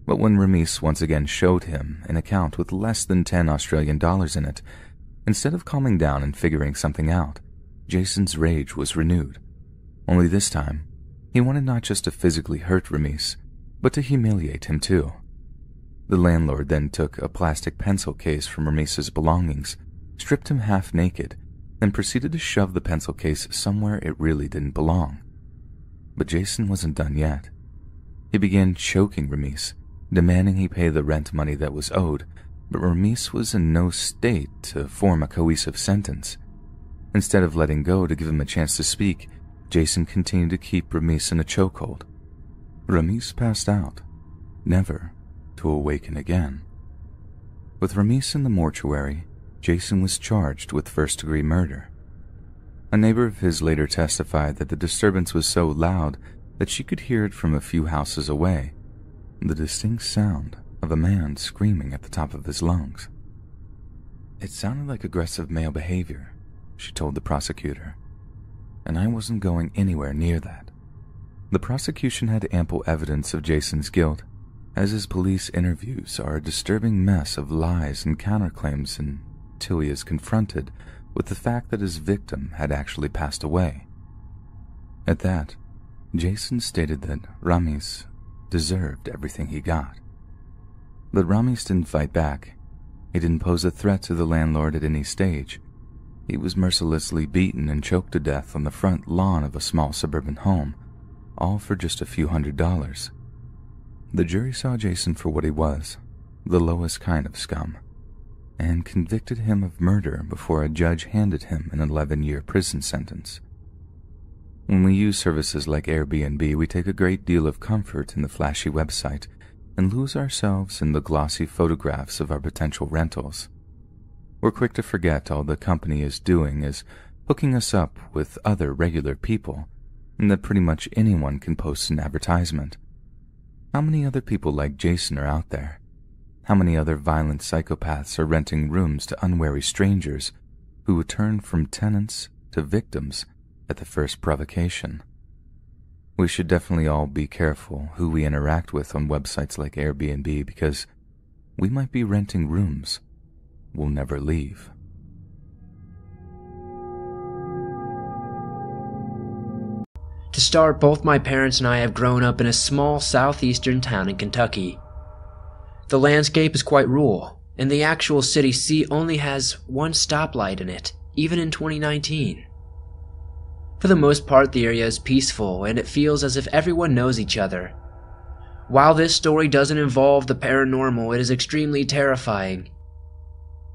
But when Ramesh once again showed him an account with less than 10 Australian dollars in it, Instead of calming down and figuring something out, Jason's rage was renewed. Only this time, he wanted not just to physically hurt Ramis, but to humiliate him too. The landlord then took a plastic pencil case from Ramis's belongings, stripped him half naked, then proceeded to shove the pencil case somewhere it really didn't belong. But Jason wasn't done yet. He began choking Ramis, demanding he pay the rent money that was owed, but Ramis was in no state to form a cohesive sentence. Instead of letting go to give him a chance to speak, Jason continued to keep Ramis in a chokehold. Ramis passed out, never to awaken again. With Ramis in the mortuary, Jason was charged with first-degree murder. A neighbor of his later testified that the disturbance was so loud that she could hear it from a few houses away, the distinct sound of a man screaming at the top of his lungs. It sounded like aggressive male behavior, she told the prosecutor, and I wasn't going anywhere near that. The prosecution had ample evidence of Jason's guilt, as his police interviews are a disturbing mess of lies and counterclaims until he is confronted with the fact that his victim had actually passed away. At that, Jason stated that Ramis deserved everything he got. But Ramis didn't fight back. He didn't pose a threat to the landlord at any stage. He was mercilessly beaten and choked to death on the front lawn of a small suburban home, all for just a few $100s. The jury saw Jason for what he was, the lowest kind of scum, and convicted him of murder before a judge handed him an 11-year prison sentence. When we use services like Airbnb, we take a great deal of comfort in the flashy website and lose ourselves in the glossy photographs of our potential rentals. We're quick to forget all the company is doing is hooking us up with other regular people, and that pretty much anyone can post an advertisement. How many other people like Jason are out there? How many other violent psychopaths are renting rooms to unwary strangers who would turn from tenants to victims at the first provocation? We should definitely all be careful who we interact with on websites like Airbnb, because we might be renting rooms we'll never leave. To start, both my parents and I have grown up in a small southeastern town in Kentucky. The landscape is quite rural, and the actual city seat only has one stoplight in it, even in 2019. For the most part, the area is peaceful, and it feels as if everyone knows each other. While this story doesn't involve the paranormal, it is extremely terrifying.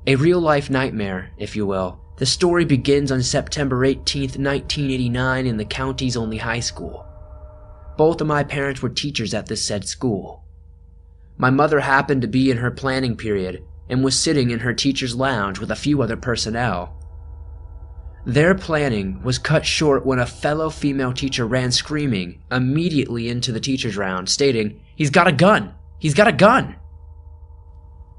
A real-life nightmare, if you will. The story begins on September 18th, 1989 in the county's only high school. Both of my parents were teachers at this said school. My mother happened to be in her planning period and was sitting in her teacher's lounge with a few other personnel. Their planning was cut short when a fellow female teacher ran screaming immediately into the teacher's round, stating, "He's got a gun! He's got a gun!"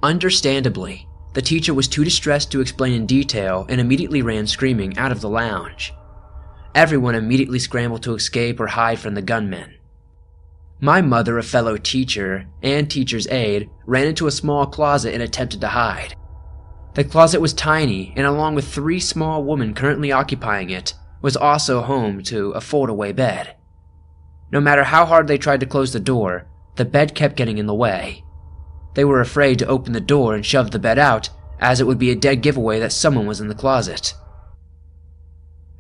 Understandably, the teacher was too distressed to explain in detail and immediately ran screaming out of the lounge. Everyone immediately scrambled to escape or hide from the gunmen. My mother, a fellow teacher and teacher's aide, ran into a small closet and attempted to hide. The closet was tiny, and along with 3 small women currently occupying it, was also home to a fold-away bed. No matter how hard they tried to close the door, the bed kept getting in the way. They were afraid to open the door and shove the bed out, as it would be a dead giveaway that someone was in the closet.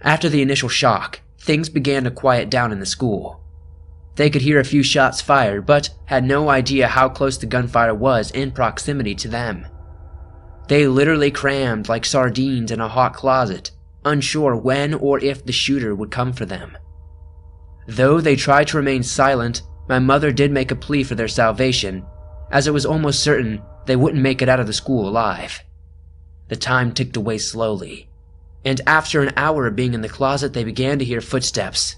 After the initial shock, things began to quiet down in the school. They could hear a few shots fired, but had no idea how close the gunfire was in proximity to them. They literally crammed like sardines in a hot closet, unsure when or if the shooter would come for them. Though they tried to remain silent, my mother did make a plea for their salvation, as it was almost certain they wouldn't make it out of the school alive. The time ticked away slowly, and after an hour of being in the closet, they began to hear footsteps.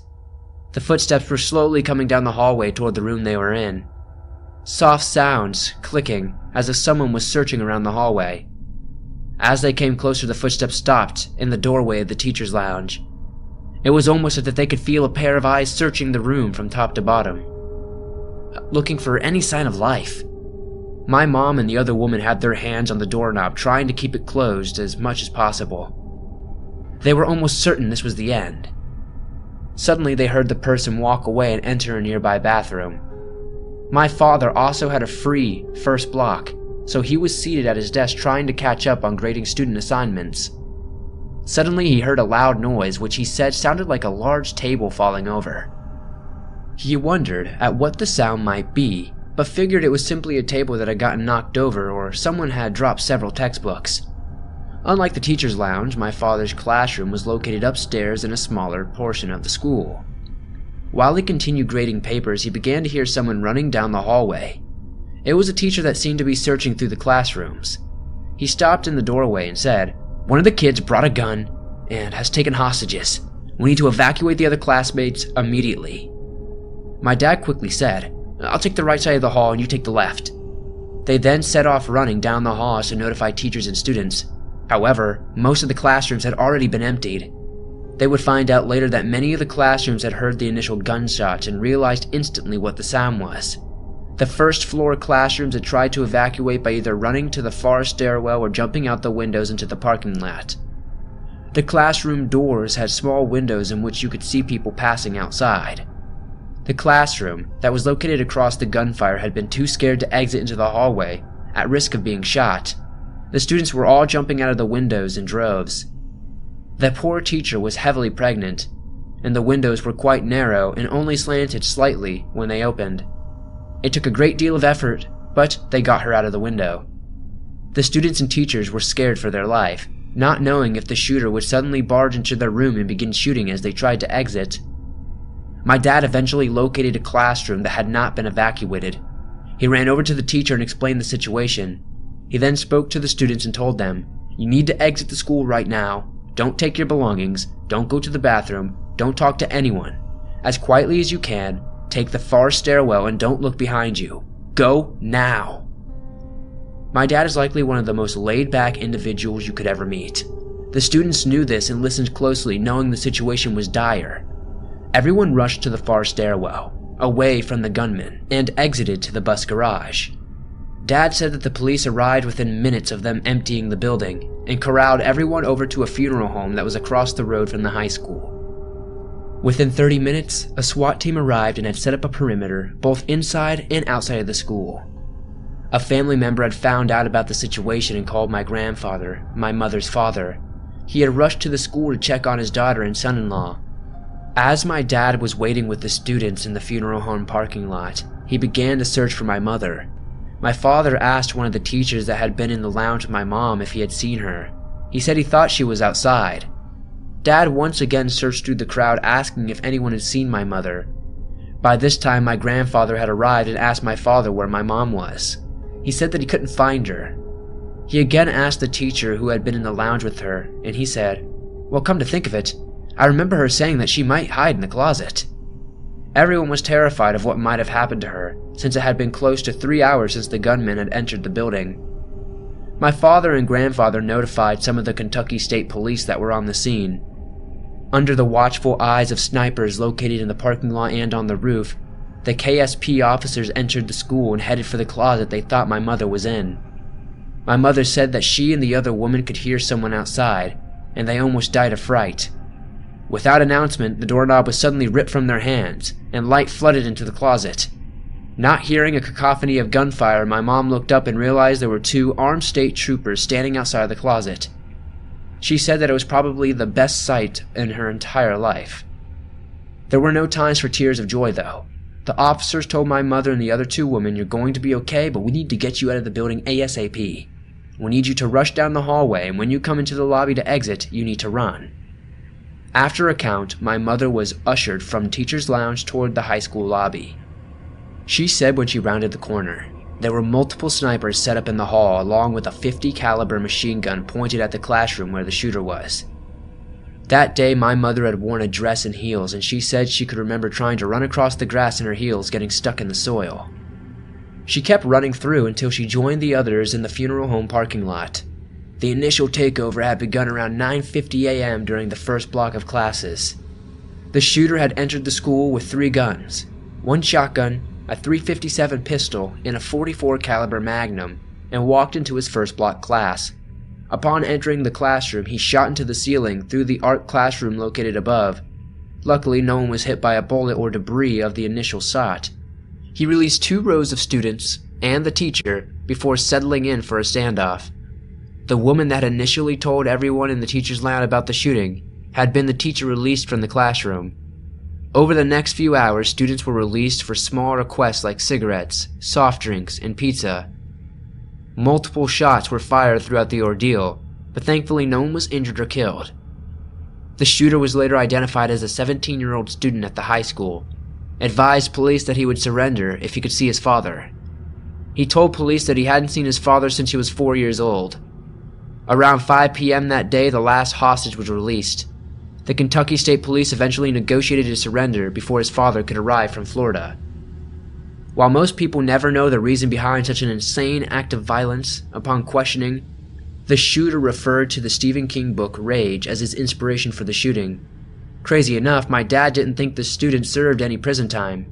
The footsteps were slowly coming down the hallway toward the room they were in. Soft sounds clicking as if someone was searching around the hallway. As they came closer, the footsteps stopped in the doorway of the teacher's lounge. It was almost as if they could feel a pair of eyes searching the room from top to bottom, looking for any sign of life. My mom and the other woman had their hands on the doorknob trying to keep it closed as much as possible. They were almost certain this was the end. Suddenly they heard the person walk away and enter a nearby bathroom. My father also had a free first block, so he was seated at his desk trying to catch up on grading student assignments. Suddenly he heard a loud noise which he said sounded like a large table falling over. He wondered at what the sound might be, but figured it was simply a table that had gotten knocked over or someone had dropped several textbooks. Unlike the teacher's lounge, my father's classroom was located upstairs in a smaller portion of the school. While he continued grading papers, he began to hear someone running down the hallway. It was a teacher that seemed to be searching through the classrooms. He stopped in the doorway and said, "One of the kids brought a gun and has taken hostages. We need to evacuate the other classmates immediately." My dad quickly said, "I'll take the right side of the hall and you take the left." They then set off running down the halls to notify teachers and students. However, most of the classrooms had already been emptied. They would find out later that many of the classrooms had heard the initial gunshots and realized instantly what the sound was. The first floor classrooms had tried to evacuate by either running to the far stairwell or jumping out the windows into the parking lot. The classroom doors had small windows in which you could see people passing outside. The classroom that was located across the gunfire had been too scared to exit into the hallway, at risk of being shot. The students were all jumping out of the windows in droves. The poor teacher was heavily pregnant, and the windows were quite narrow and only slanted slightly when they opened. It took a great deal of effort, but they got her out of the window. The students and teachers were scared for their life, not knowing if the shooter would suddenly barge into their room and begin shooting as they tried to exit. My dad eventually located a classroom that had not been evacuated. He ran over to the teacher and explained the situation. He then spoke to the students and told them, "You need to exit the school right now. Don't take your belongings. Don't go to the bathroom. Don't talk to anyone. As quietly as you can, take the far stairwell and don't look behind you. Go now." My dad is likely one of the most laid-back individuals you could ever meet. The students knew this and listened closely, knowing the situation was dire. Everyone rushed to the far stairwell, away from the gunmen, and exited to the bus garage. Dad said that the police arrived within minutes of them emptying the building and corralled everyone over to a funeral home that was across the road from the high school. Within 30 minutes, a SWAT team arrived and had set up a perimeter both inside and outside of the school. A family member had found out about the situation and called my grandfather, my mother's father. He had rushed to the school to check on his daughter and son-in-law. As my dad was waiting with the students in the funeral home parking lot, he began to search for my mother. My father asked one of the teachers that had been in the lounge with my mom if he had seen her. He said he thought she was outside. Dad once again searched through the crowd asking if anyone had seen my mother. By this time, my grandfather had arrived and asked my father where my mom was. He said that he couldn't find her. He again asked the teacher who had been in the lounge with her, and he said, "Well, come to think of it, I remember her saying that she might hide in the closet." Everyone was terrified of what might have happened to her, since it had been close to 3 hours since the gunmen had entered the building. My father and grandfather notified some of the Kentucky State Police that were on the scene. Under the watchful eyes of snipers located in the parking lot and on the roof, the KSP officers entered the school and headed for the closet they thought my mother was in. My mother said that she and the other woman could hear someone outside, and they almost died of fright. Without announcement, the doorknob was suddenly ripped from their hands, and light flooded into the closet. Not hearing a cacophony of gunfire, my mom looked up and realized there were 2 armed state troopers standing outside the closet. She said that it was probably the best sight in her entire life. There were no times for tears of joy, though. The officers told my mother and the other 2 women, "You're going to be okay, but we need to get you out of the building ASAP. We need you to rush down the hallway, and when you come into the lobby to exit, you need to run." After a count, my mother was ushered from teacher's lounge toward the high school lobby. She said when she rounded the corner, there were multiple snipers set up in the hall along with a .50 caliber machine gun pointed at the classroom where the shooter was. That day, my mother had worn a dress and heels, and she said she could remember trying to run across the grass in her heels, getting stuck in the soil. She kept running through until she joined the others in the funeral home parking lot. The initial takeover had begun around 9:50 a.m. during the first block of classes. The shooter had entered the school with 3 guns, 1 shotgun, a .357 pistol, and a .44 caliber Magnum, and walked into his first block class. Upon entering the classroom, he shot into the ceiling through the art classroom located above. Luckily, no one was hit by a bullet or debris of the initial shot. He released 2 rows of students and the teacher before settling in for a standoff. The woman that initially told everyone in the teacher's lounge about the shooting had been the teacher released from the classroom. Over the next few hours, students were released for small requests like cigarettes, soft drinks, and pizza. Multiple shots were fired throughout the ordeal, but thankfully no one was injured or killed. The shooter was later identified as a 17-year-old student at the high school, advised police that he would surrender if he could see his father. He told police that he hadn't seen his father since he was 4 years old. Around 5 p.m. that day, the last hostage was released. The Kentucky State Police eventually negotiated his surrender before his father could arrive from Florida. While most people never know the reason behind such an insane act of violence, upon questioning, the shooter referred to the Stephen King book Rage as his inspiration for the shooting. Crazy enough, my dad didn't think the student served any prison time.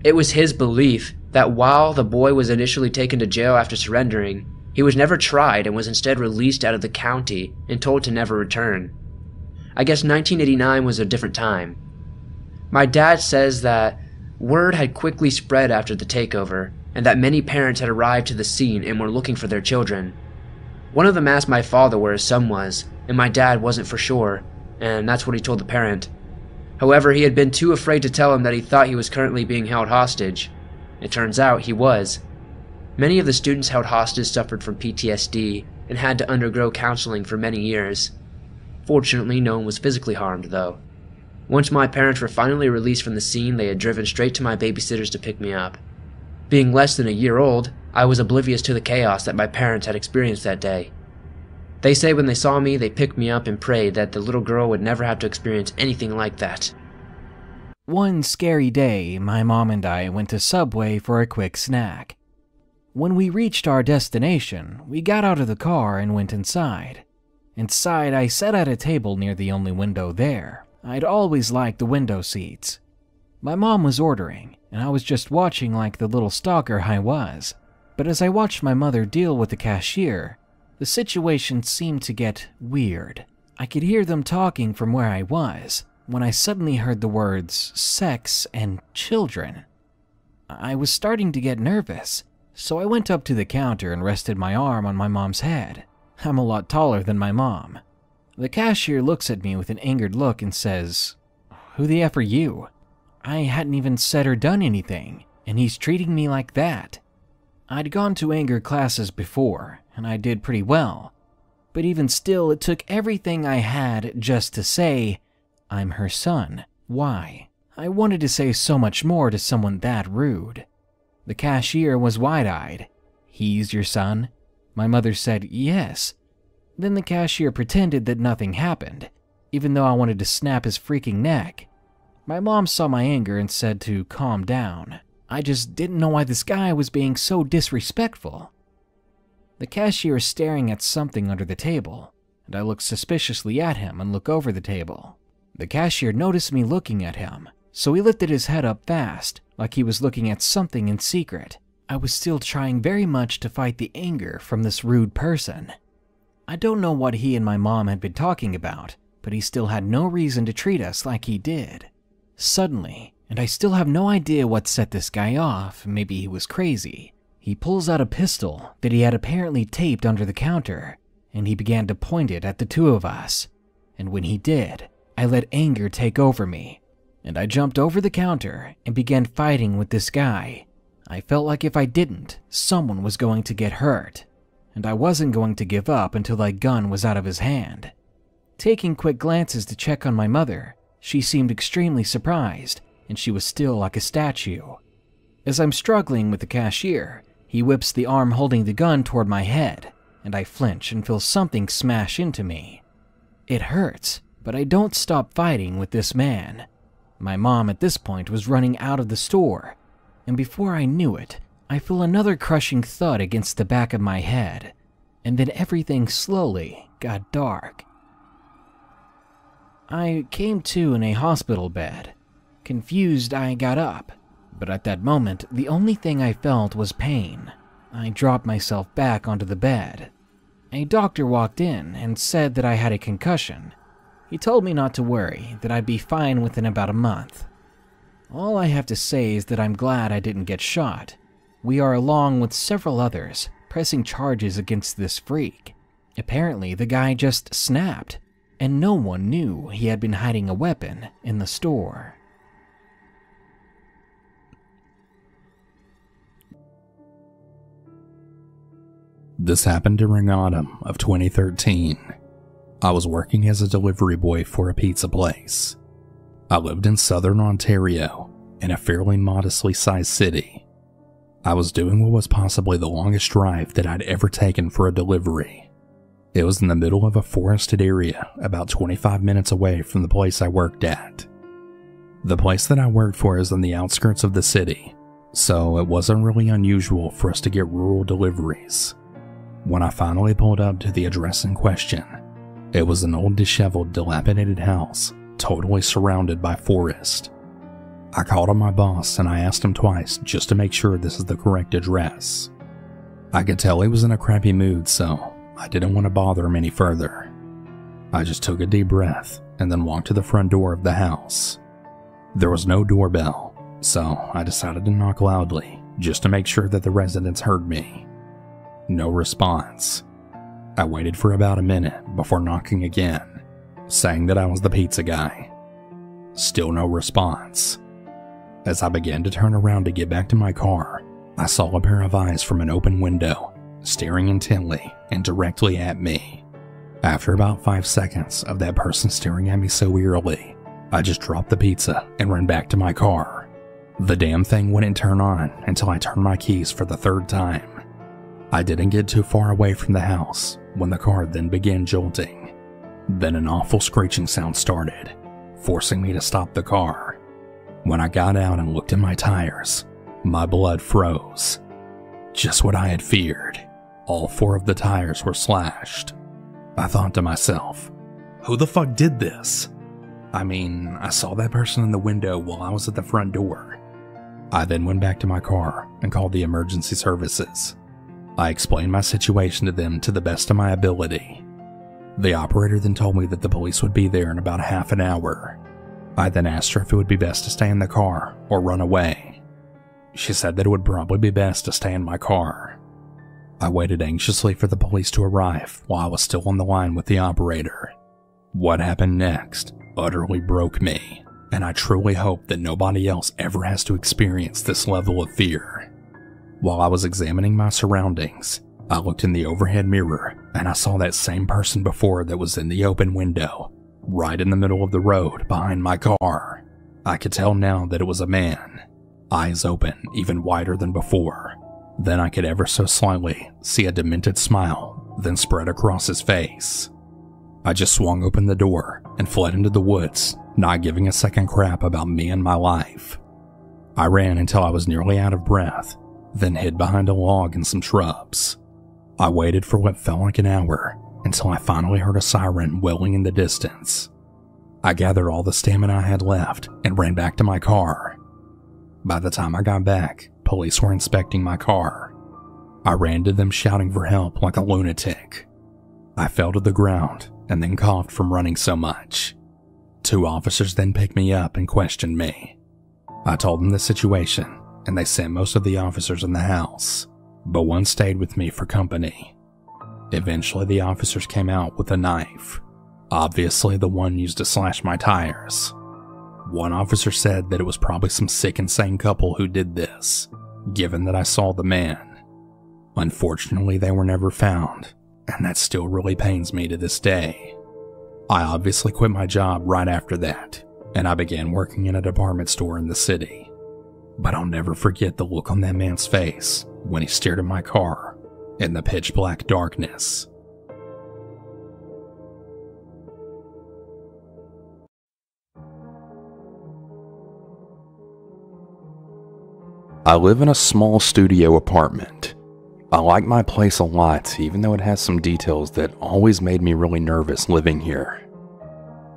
It was his belief that while the boy was initially taken to jail after surrendering, he was never tried and was instead released out of the county and told to never return. I guess 1989 was a different time. My dad says that word had quickly spread after the takeover, and that many parents had arrived to the scene and were looking for their children. One of them asked my father where his son was, and my dad wasn't for sure, and that's what he told the parent. However, he had been too afraid to tell him that he thought he was currently being held hostage. It turns out he was. Many of the students held hostage suffered from PTSD and had to undergo counseling for many years. Fortunately, no one was physically harmed, though. Once my parents were finally released from the scene, they had driven straight to my babysitters to pick me up. Being less than a year old, I was oblivious to the chaos that my parents had experienced that day. They say when they saw me, they picked me up and prayed that the little girl would never have to experience anything like that. One scary day, my mom and I went to Subway for a quick snack. When we reached our destination, we got out of the car and went inside. Inside, I sat at a table near the only window there. I'd always liked the window seats. My mom was ordering, and I was just watching like the little stalker I was. But as I watched my mother deal with the cashier, the situation seemed to get weird. I could hear them talking from where I was, when I suddenly heard the words sex and children. I was starting to get nervous, so I went up to the counter and rested my arm on my mom's head. I'm a lot taller than my mom. The cashier looks at me with an angered look and says, "Who the F are you?" I hadn't even said or done anything, and he's treating me like that. I'd gone to anger classes before, and I did pretty well. But even still, it took everything I had just to say, "I'm her son." Why? I wanted to say so much more to someone that rude. The cashier was wide-eyed. "He's your son?" My mother said yes. Then the cashier pretended that nothing happened, even though I wanted to snap his freaking neck. My mom saw my anger and said to calm down. I just didn't know why this guy was being so disrespectful. The cashier is staring at something under the table, and I look suspiciously at him and look over the table. The cashier noticed me looking at him, so he lifted his head up fast, like he was looking at something in secret. I was still trying very much to fight the anger from this rude person. I don't know what he and my mom had been talking about, but he still had no reason to treat us like he did. Suddenly, and I still have no idea what set this guy off, maybe he was crazy, he pulls out a pistol that he had apparently taped under the counter, and he began to point it at the two of us. And when he did, I let anger take over me, and I jumped over the counter and began fighting with this guy. I felt like if I didn't, someone was going to get hurt, and I wasn't going to give up until that gun was out of his hand. Taking quick glances to check on my mother, she seemed extremely surprised, and she was still like a statue. As I'm struggling with the cashier, he whips the arm holding the gun toward my head, and I flinch and feel something smash into me. It hurts, but I don't stop fighting with this man. My mom at this point was running out of the store, and before I knew it, I feel another crushing thud against the back of my head, and then everything slowly got dark. I came to in a hospital bed. Confused, I got up. but at that moment, the only thing I felt was pain. I dropped myself back onto the bed. A doctor walked in and said that I had a concussion. He told me not to worry, that I'd be fine within about a month. All I have to say is that I'm glad I didn't get shot. We are, along with several others, pressing charges against this freak. Apparently, the guy just snapped, and no one knew he had been hiding a weapon in the store. This happened during autumn of 2013. I was working as a delivery boy for a pizza place. I lived in southern Ontario, in a fairly modestly sized city. I was doing what was possibly the longest drive that I'd ever taken for a delivery. It was in the middle of a forested area, about 25 minutes away from the place I worked at. The place that I worked for is on the outskirts of the city, so it wasn't really unusual for us to get rural deliveries. When I finally pulled up to the address in question, it was an old, disheveled, dilapidated house, totally surrounded by forest. I called on my boss and I asked him twice just to make sure this is the correct address. I could tell he was in a crappy mood, so I didn't want to bother him any further. I just took a deep breath and then walked to the front door of the house. There was no doorbell, so I decided to knock loudly just to make sure that the residents heard me. No response. I waited for about a minute before knocking again, saying that I was the pizza guy. Still no response. As I began to turn around to get back to my car, I saw a pair of eyes from an open window, staring intently and directly at me. After about 5 seconds of that person staring at me so eerily, I just dropped the pizza and ran back to my car. The damn thing wouldn't turn on until I turned my keys for the 3rd time. I didn't get too far away from the house when the car then began jolting. Then an awful screeching sound started, forcing me to stop the car. When I got out and looked at my tires, my blood froze. Just what I had feared. All 4 of the tires were slashed. I thought to myself, who the fuck did this? I mean, I saw that person in the window while I was at the front door. I then went back to my car and called the emergency services. I explained my situation to them to the best of my ability. The operator then told me that the police would be there in about half an hour. I then asked her if it would be best to stay in the car or run away. She said that it would probably be best to stay in my car. I waited anxiously for the police to arrive while I was still on the line with the operator. What happened next utterly broke me, and I truly hope that nobody else ever has to experience this level of fear. While I was examining my surroundings, I looked in the overhead mirror and I saw that same person before that was in the open window, right in the middle of the road behind my car. I could tell now that it was a man, eyes open even wider than before. Then I could ever so slightly see a demented smile then spread across his face. I just swung open the door and fled into the woods, not giving a second crap about me and my life. I ran until I was nearly out of breath, then hid behind a log and some shrubs. I waited for what felt like an hour until I finally heard a siren wailing in the distance. I gathered all the stamina I had left and ran back to my car. By the time I got back, police were inspecting my car. I ran to them shouting for help like a lunatic. I fell to the ground and then coughed from running so much. 2 officers then picked me up and questioned me. I told them the situation, and they sent most of the officers in the house, but one stayed with me for company. Eventually the officers came out with a knife, obviously the one used to slash my tires. One officer said that it was probably some sick, insane couple who did this, given that I saw the man. Unfortunately, they were never found, and that still really pains me to this day. I obviously quit my job right after that, and I began working in a department store in the city. But I'll never forget the look on that man's face when he stared at my car in the pitch black darkness. I live in a small studio apartment. I like my place a lot, even though it has some details that always made me really nervous living here.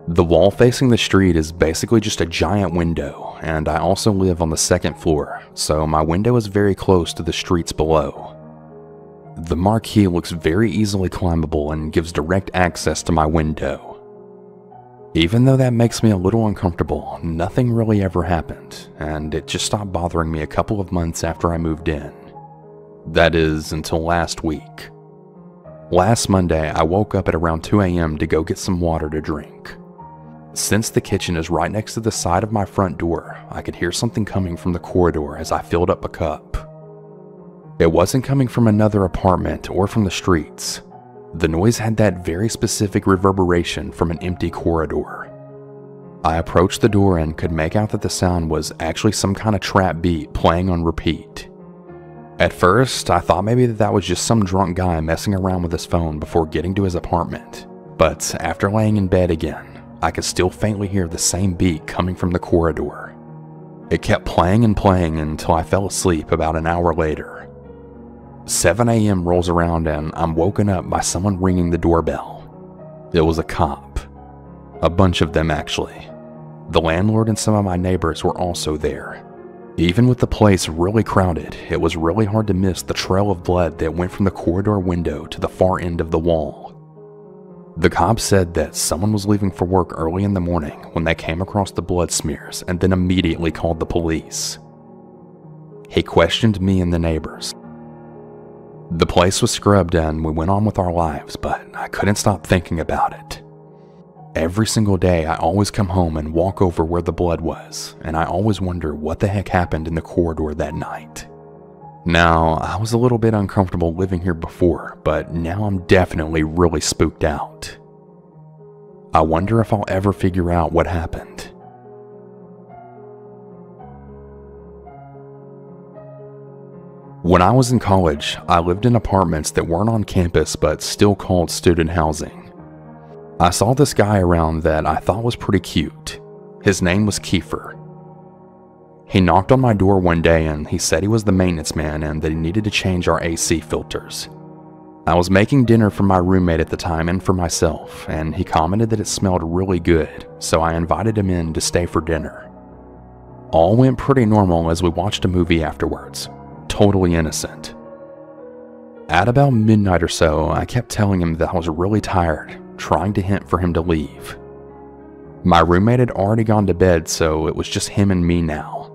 The wall facing the street is basically just a giant window, and I also live on the second floor, so my window is very close to the streets below. The marquee looks very easily climbable and gives direct access to my window. Even though that makes me a little uncomfortable, nothing really ever happened, and it just stopped bothering me a couple of months after I moved in. That is, until last week. Last Monday, I woke up at around 2 a.m. to go get some water to drink. Since the kitchen is right next to the side of my front door, I could hear something coming from the corridor as I filled up a cup. It wasn't coming from another apartment or from the streets. The noise had that very specific reverberation from an empty corridor. I approached the door and could make out that the sound was actually some kind of trap beat playing on repeat. At first, I thought maybe that was just some drunk guy messing around with his phone before getting to his apartment, but after laying in bed again, I could still faintly hear the same beat coming from the corridor. It kept playing and playing until I fell asleep about an hour later. 7 a.m. rolls around and I'm woken up by someone ringing the doorbell. It was a cop. A bunch of them, actually. The landlord and some of my neighbors were also there. Even with the place really crowded, it was really hard to miss the trail of blood that went from the corridor window to the far end of the wall. The cops said that someone was leaving for work early in the morning when they came across the blood smears and then immediately called the police. He questioned me and the neighbors. The place was scrubbed and we went on with our lives, but I couldn't stop thinking about it. Every single day I always come home and walk over where the blood was, and I always wonder what the heck happened in the corridor that night. Now, I was a little bit uncomfortable living here before, but now I'm definitely really spooked out. I wonder if I'll ever figure out what happened. When I was in college, I lived in apartments that weren't on campus but still called student housing. I saw this guy around that I thought was pretty cute. His name was Kiefer. He knocked on my door one day and he said he was the maintenance man and that he needed to change our AC filters. I was making dinner for my roommate at the time and for myself, and he commented that it smelled really good, so I invited him in to stay for dinner. All went pretty normal as we watched a movie afterwards. Totally innocent. At about midnight or so, I kept telling him that I was really tired, trying to hint for him to leave. My roommate had already gone to bed, so it was just him and me now.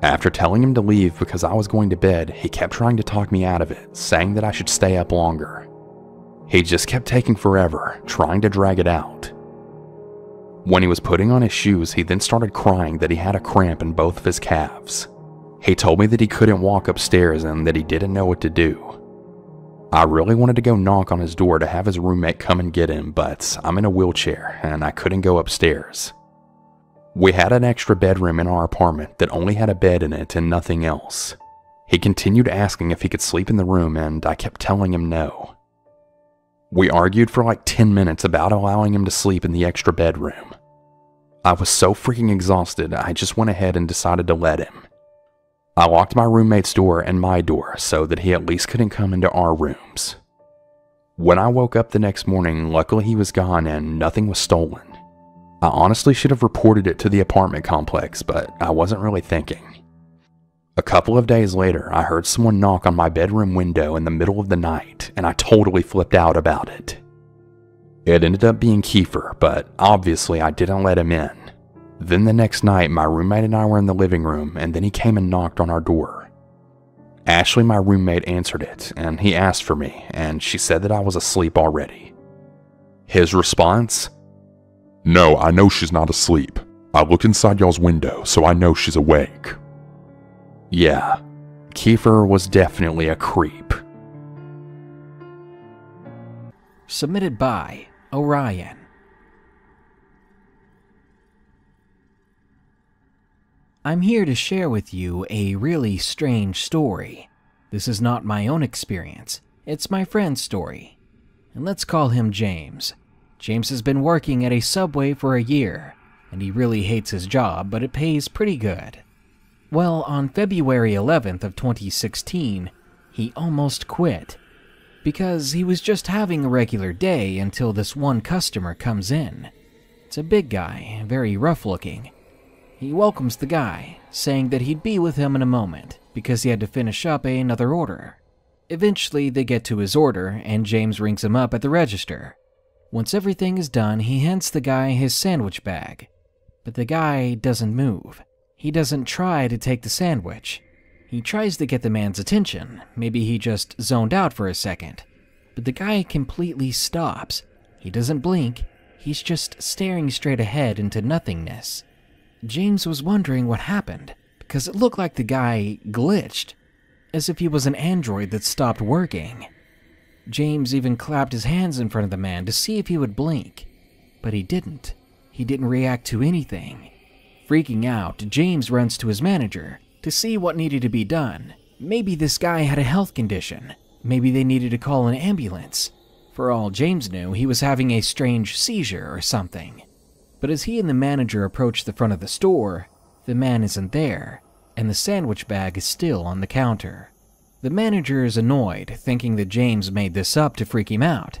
After telling him to leave because I was going to bed, he kept trying to talk me out of it, saying that I should stay up longer. He just kept taking forever, trying to drag it out. When he was putting on his shoes, he then started crying that he had a cramp in both of his calves. He told me that he couldn't walk upstairs and that he didn't know what to do. I really wanted to go knock on his door to have his roommate come and get him, but I'm in a wheelchair and I couldn't go upstairs. We had an extra bedroom in our apartment that only had a bed in it and nothing else. He continued asking if he could sleep in the room and I kept telling him no. We argued for like 10 minutes about allowing him to sleep in the extra bedroom. I was so freaking exhausted, I just went ahead and decided to let him. I locked my roommate's door and my door so that he at least couldn't come into our rooms. When I woke up the next morning, luckily he was gone and nothing was stolen. I honestly should have reported it to the apartment complex, but I wasn't really thinking. A couple of days later, I heard someone knock on my bedroom window in the middle of the night, and I totally flipped out about it. It ended up being Kiefer, but obviously I didn't let him in. Then the next night, my roommate and I were in the living room, and then he came and knocked on our door. Ashley, my roommate, answered it, and he asked for me, and she said that I was asleep already. His response? "No, I know she's not asleep. I look inside y'all's window, so I know she's awake." Yeah, Kiefer was definitely a creep. Submitted by Orion. I'm here to share with you a really strange story. This is not my own experience, it's my friend's story. And let's call him James. James has been working at a Subway for a year, and he really hates his job, but it pays pretty good. Well, on February 11th of 2016, he almost quit, because he was just having a regular day until this one customer comes in. It's a big guy, very rough looking. He welcomes the guy, saying that he'd be with him in a moment because he had to finish up another order. Eventually, they get to his order, and James rings him up at the register. Once everything is done, he hands the guy his sandwich bag. But the guy doesn't move. He doesn't try to take the sandwich. He tries to get the man's attention. Maybe he just zoned out for a second. But the guy completely stops. He doesn't blink. He's just staring straight ahead into nothingness. James was wondering what happened, because it looked like the guy glitched, as if he was an android that stopped working. James even clapped his hands in front of the man to see if he would blink, but he didn't. He didn't react to anything. Freaking out, James runs to his manager to see what needed to be done. Maybe this guy had a health condition. Maybe they needed to call an ambulance. For all James knew, he was having a strange seizure or something. But as he and the manager approach the front of the store, the man isn't there, and the sandwich bag is still on the counter. The manager is annoyed, thinking that James made this up to freak him out.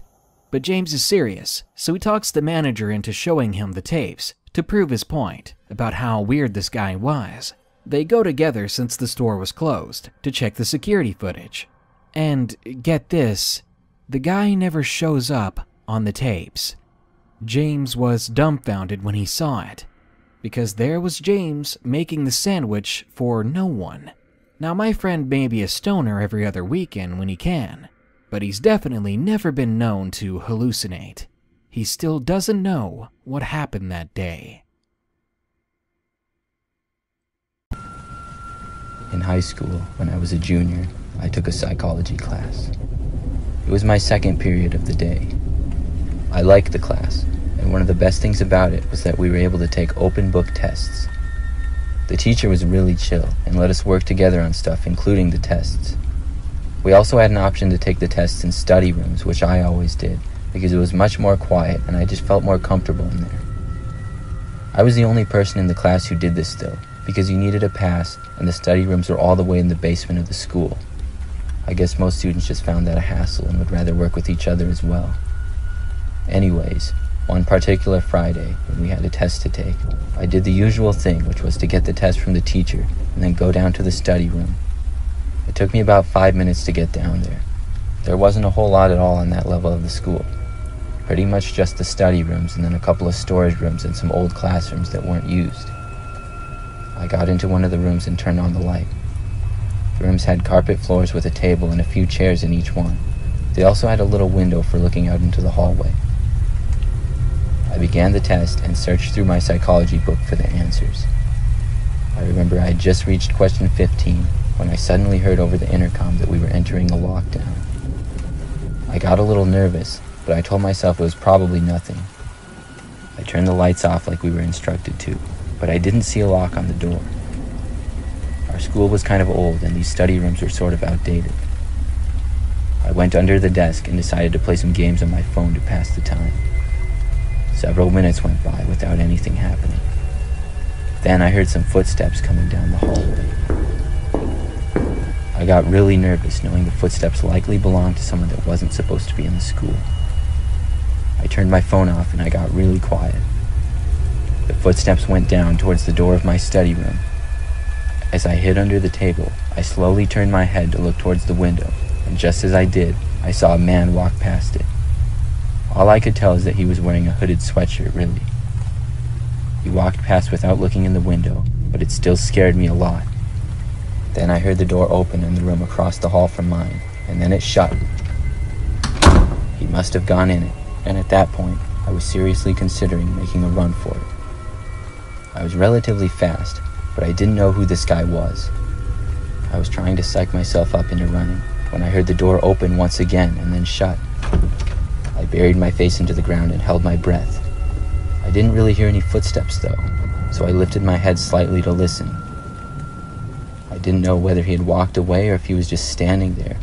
But James is serious, so he talks the manager into showing him the tapes to prove his point about how weird this guy was. They go together since the store was closed to check the security footage. And get this, the guy never shows up on the tapes. James was dumbfounded when he saw it, because there was James making the sandwich for no one. Now, my friend may be a stoner every other weekend when he can, but he's definitely never been known to hallucinate. He still doesn't know what happened that day. In high school, when I was a junior, I took a psychology class. It was my second period of the day. I liked the class, and one of the best things about it was that we were able to take open book tests. The teacher was really chill and let us work together on stuff, including the tests. We also had an option to take the tests in study rooms, which I always did, because it was much more quiet and I just felt more comfortable in there. I was the only person in the class who did this though, because you needed a pass and the study rooms were all the way in the basement of the school. I guess most students just found that a hassle and would rather work with each other as well. Anyways, one particular Friday, when we had a test to take, I did the usual thing, which was to get the test from the teacher and then go down to the study room. It took me about 5 minutes to get down there. There wasn't a whole lot at all on that level of the school. Pretty much just the study rooms and then a couple of storage rooms and some old classrooms that weren't used. I got into one of the rooms and turned on the light. The rooms had carpet floors with a table and a few chairs in each one. They also had a little window for looking out into the hallway. I began the test and searched through my psychology book for the answers. I remember I had just reached question 15 when I suddenly heard over the intercom that we were entering a lockdown. I got a little nervous, but I told myself it was probably nothing. I turned the lights off like we were instructed to, but I didn't see a lock on the door. Our school was kind of old and these study rooms were sort of outdated. I went under the desk and decided to play some games on my phone to pass the time. Several minutes went by without anything happening. Then I heard some footsteps coming down the hallway. I got really nervous knowing the footsteps likely belonged to someone that wasn't supposed to be in the school. I turned my phone off and I got really quiet. The footsteps went down towards the door of my study room. As I hid under the table, I slowly turned my head to look towards the window, and just as I did, I saw a man walk past it. All I could tell is that he was wearing a hooded sweatshirt, really. He walked past without looking in the window, but it still scared me a lot. Then I heard the door open in the room across the hall from mine, and then it shut. He must have gone in it, and at that point, I was seriously considering making a run for it. I was relatively fast, but I didn't know who this guy was. I was trying to psych myself up into running when I heard the door open once again and then shut. I buried my face into the ground and held my breath. I didn't really hear any footsteps though, so I lifted my head slightly to listen. I didn't know whether he had walked away or if he was just standing there.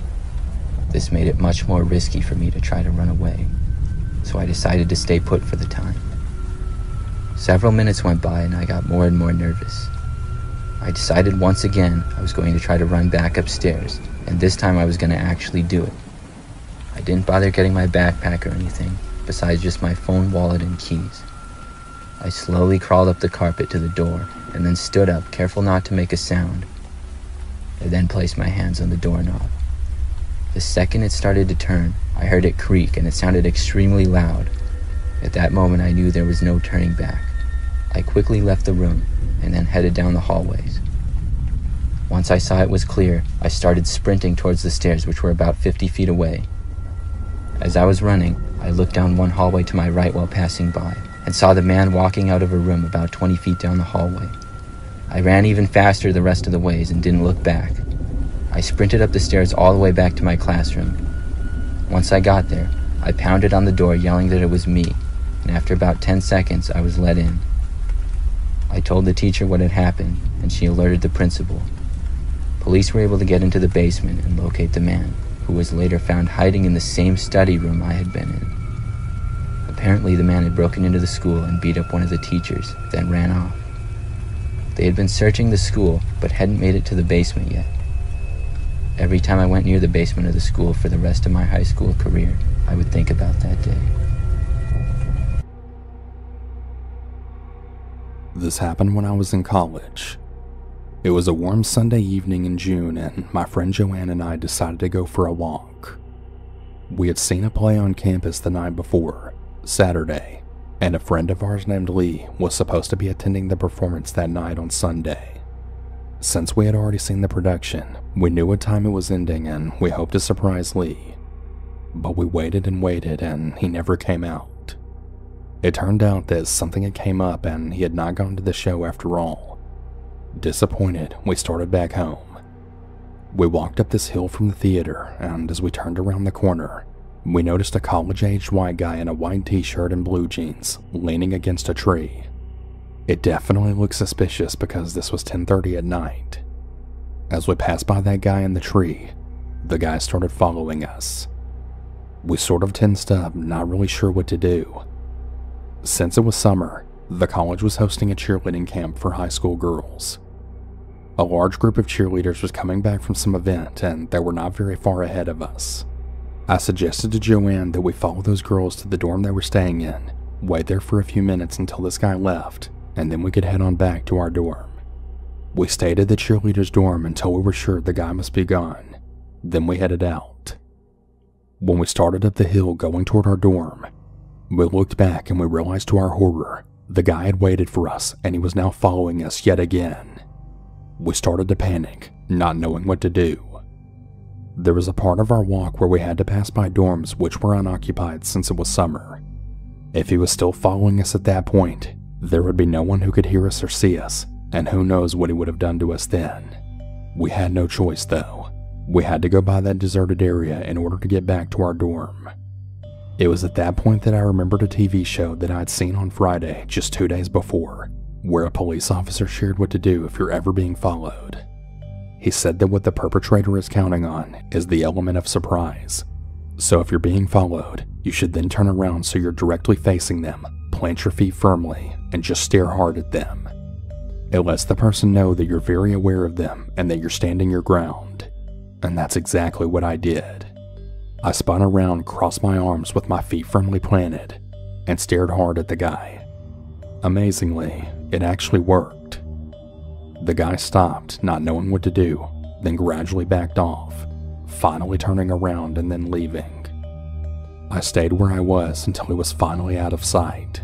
This made it much more risky for me to try to run away, so I decided to stay put for the time. Several minutes went by and I got more and more nervous. I decided once again I was going to try to run back upstairs, and this time I was going to actually do it. I didn't bother getting my backpack or anything, besides just my phone, wallet, and keys. I slowly crawled up the carpet to the door and then stood up, careful not to make a sound. I then placed my hands on the doorknob. The second it started to turn, I heard it creak and it sounded extremely loud. At that moment, I knew there was no turning back. I quickly left the room and then headed down the hallways. Once I saw it was clear, I started sprinting towards the stairs, which were about 50 feet away. As I was running, I looked down one hallway to my right while passing by and saw the man walking out of a room about 20 feet down the hallway. I ran even faster the rest of the ways and didn't look back. I sprinted up the stairs all the way back to my classroom. Once I got there, I pounded on the door yelling that it was me, and after about 10 seconds, I was let in. I told the teacher what had happened, and she alerted the principal. Police were able to get into the basement and locate the man, who was later found hiding in the same study room I had been in. Apparently, the man had broken into the school and beat up one of the teachers, then ran off. They had been searching the school, but hadn't made it to the basement yet. Every time I went near the basement of the school for the rest of my high school career, I would think about that day. This happened when I was in college. It was a warm Sunday evening in June, and my friend Joanne and I decided to go for a walk. We had seen a play on campus the night before, Saturday, and a friend of ours named Lee was supposed to be attending the performance that night on Sunday. Since we had already seen the production, we knew what time it was ending and we hoped to surprise Lee. But we waited and he never came out. It turned out that something had came up and he had not gone to the show after all. Disappointed, we started back home. We walked up this hill from the theater, and as we turned around the corner, we noticed a college-aged white guy in a white t-shirt and blue jeans leaning against a tree. It definitely looked suspicious because this was 10:30 at night. As we passed by that guy in the tree, the guy started following us. We sort of tensed up, not really sure what to do. Since it was summer, the college was hosting a cheerleading camp for high school girls. A large group of cheerleaders was coming back from some event, and they were not very far ahead of us. I suggested to Joanne that we follow those girls to the dorm they were staying in, wait there for a few minutes until this guy left, and then we could head on back to our dorm. We stayed at the cheerleaders' dorm until we were sure the guy must be gone. Then we headed out. When we started up the hill going toward our dorm, we looked back and we realized to our horror, the guy had waited for us and he was now following us yet again. We started to panic, not knowing what to do. There was a part of our walk where we had to pass by dorms which were unoccupied since it was summer. If he was still following us at that point, there would be no one who could hear us or see us, and who knows what he would have done to us then. We had no choice though. We had to go by that deserted area in order to get back to our dorm. It was at that point that I remembered a TV show that I'd seen on Friday just 2 days before, where a police officer shared what to do if you're ever being followed. He said that what the perpetrator is counting on is the element of surprise. So if you're being followed, you should then turn around so you're directly facing them, plant your feet firmly, and just stare hard at them. It lets the person know that you're very aware of them and that you're standing your ground. And that's exactly what I did. I spun around, crossed my arms with my feet firmly planted, and stared hard at the guy. Amazingly, it actually worked. The guy stopped, not knowing what to do, then gradually backed off, finally turning around and then leaving. I stayed where I was until he was finally out of sight.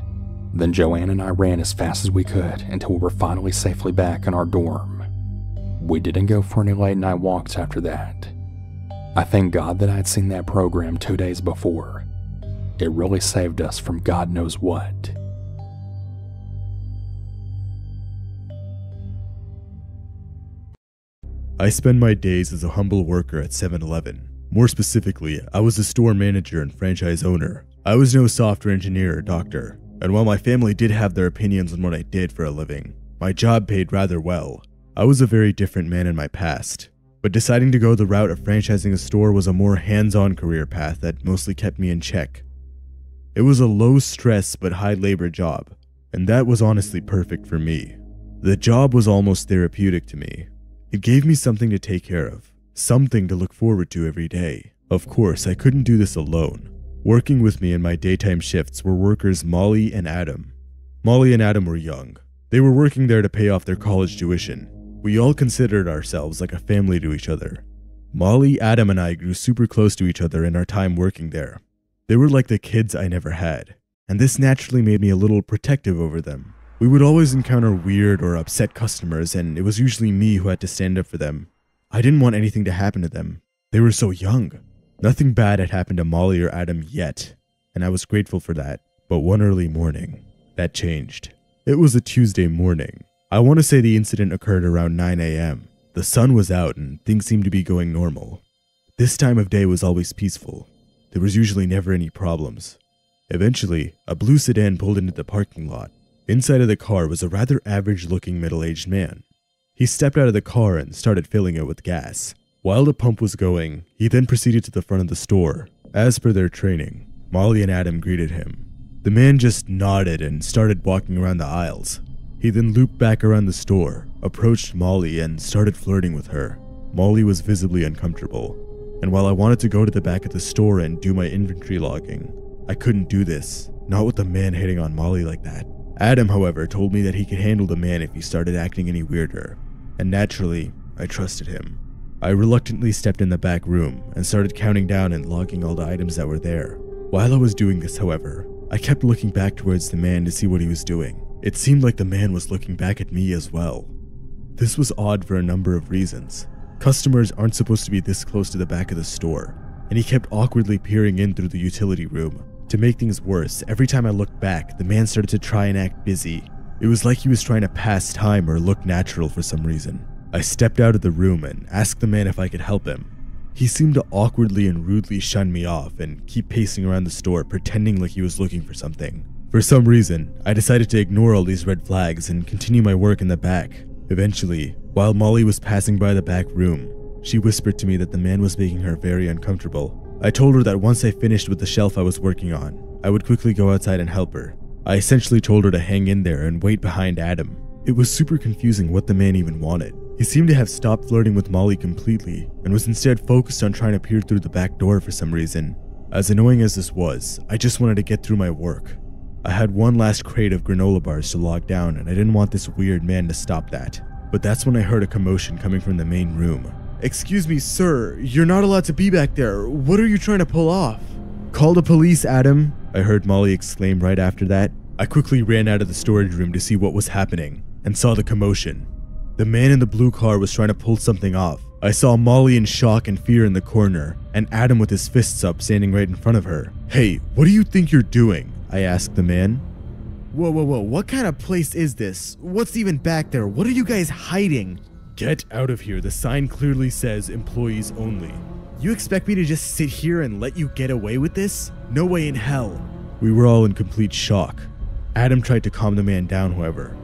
Then Joanne and I ran as fast as we could until we were finally safely back in our dorm. We didn't go for any late night walks after that. I thank God that I'd seen that program 2 days before. It really saved us from God knows what. I spend my days as a humble worker at 7-Eleven. More specifically, I was a store manager and franchise owner. I was no software engineer or doctor, and while my family did have their opinions on what I did for a living, my job paid rather well. I was a very different man in my past, but deciding to go the route of franchising a store was a more hands-on career path that mostly kept me in check. It was a low-stress but high-labor job, and that was honestly perfect for me. The job was almost therapeutic to me. It gave me something to take care of, something to look forward to every day. Of course, I couldn't do this alone. Working with me in my daytime shifts were workers Molly and Adam. Molly and Adam were young. They were working there to pay off their college tuition. We all considered ourselves like a family to each other. Molly, Adam, and I grew super close to each other in our time working there. They were like the kids I never had, and this naturally made me a little protective over them. We would always encounter weird or upset customers, and it was usually me who had to stand up for them. I didn't want anything to happen to them. They were so young. Nothing bad had happened to Molly or Adam yet, and I was grateful for that. But one early morning, that changed. It was a Tuesday morning. I want to say the incident occurred around 9 a.m. The sun was out and things seemed to be going normal. This time of day was always peaceful. There was usually never any problems. Eventually, a blue sedan pulled into the parking lot. Inside of the car was a rather average-looking middle-aged man. He stepped out of the car and started filling it with gas. While the pump was going, he then proceeded to the front of the store. As per their training, Molly and Adam greeted him. The man just nodded and started walking around the aisles. He then looped back around the store, approached Molly, and started flirting with her. Molly was visibly uncomfortable, and while I wanted to go to the back of the store and do my inventory logging, I couldn't do this, not with a man hitting on Molly like that. Adam, however, told me that he could handle the man if he started acting any weirder, and naturally, I trusted him. I reluctantly stepped in the back room and started counting down and logging all the items that were there. While I was doing this, however, I kept looking back towards the man to see what he was doing. It seemed like the man was looking back at me as well. This was odd for a number of reasons. Customers aren't supposed to be this close to the back of the store, and he kept awkwardly peering in through the utility room. To make things worse, every time I looked back, the man started to try and act busy. It was like he was trying to pass time or look natural for some reason. I stepped out of the room and asked the man if I could help him. He seemed to awkwardly and rudely shun me off and keep pacing around the store pretending like he was looking for something. For some reason, I decided to ignore all these red flags and continue my work in the back. Eventually, while Molly was passing by the back room, she whispered to me that the man was making her very uncomfortable. I told her that once I finished with the shelf I was working on, I would quickly go outside and help her. I essentially told her to hang in there and wait behind Adam. It was super confusing what the man even wanted. He seemed to have stopped flirting with Molly completely and was instead focused on trying to peer through the back door for some reason. As annoying as this was, I just wanted to get through my work. I had one last crate of granola bars to log down and I didn't want this weird man to stop that. But that's when I heard a commotion coming from the main room. "Excuse me, sir, you're not allowed to be back there. What are you trying to pull off?" "Call the police, Adam," I heard Molly exclaim right after that. I quickly ran out of the storage room to see what was happening and saw the commotion. The man in the blue car was trying to pull something off. I saw Molly in shock and fear in the corner, and Adam with his fists up standing right in front of her. "Hey, what do you think you're doing?" I asked the man. Whoa, what kind of place is this? What's even back there? What are you guys hiding?" "Get out of here, the sign clearly says employees only." "You expect me to just sit here and let you get away with this? No way in hell." We were all in complete shock. Adam tried to calm the man down, however.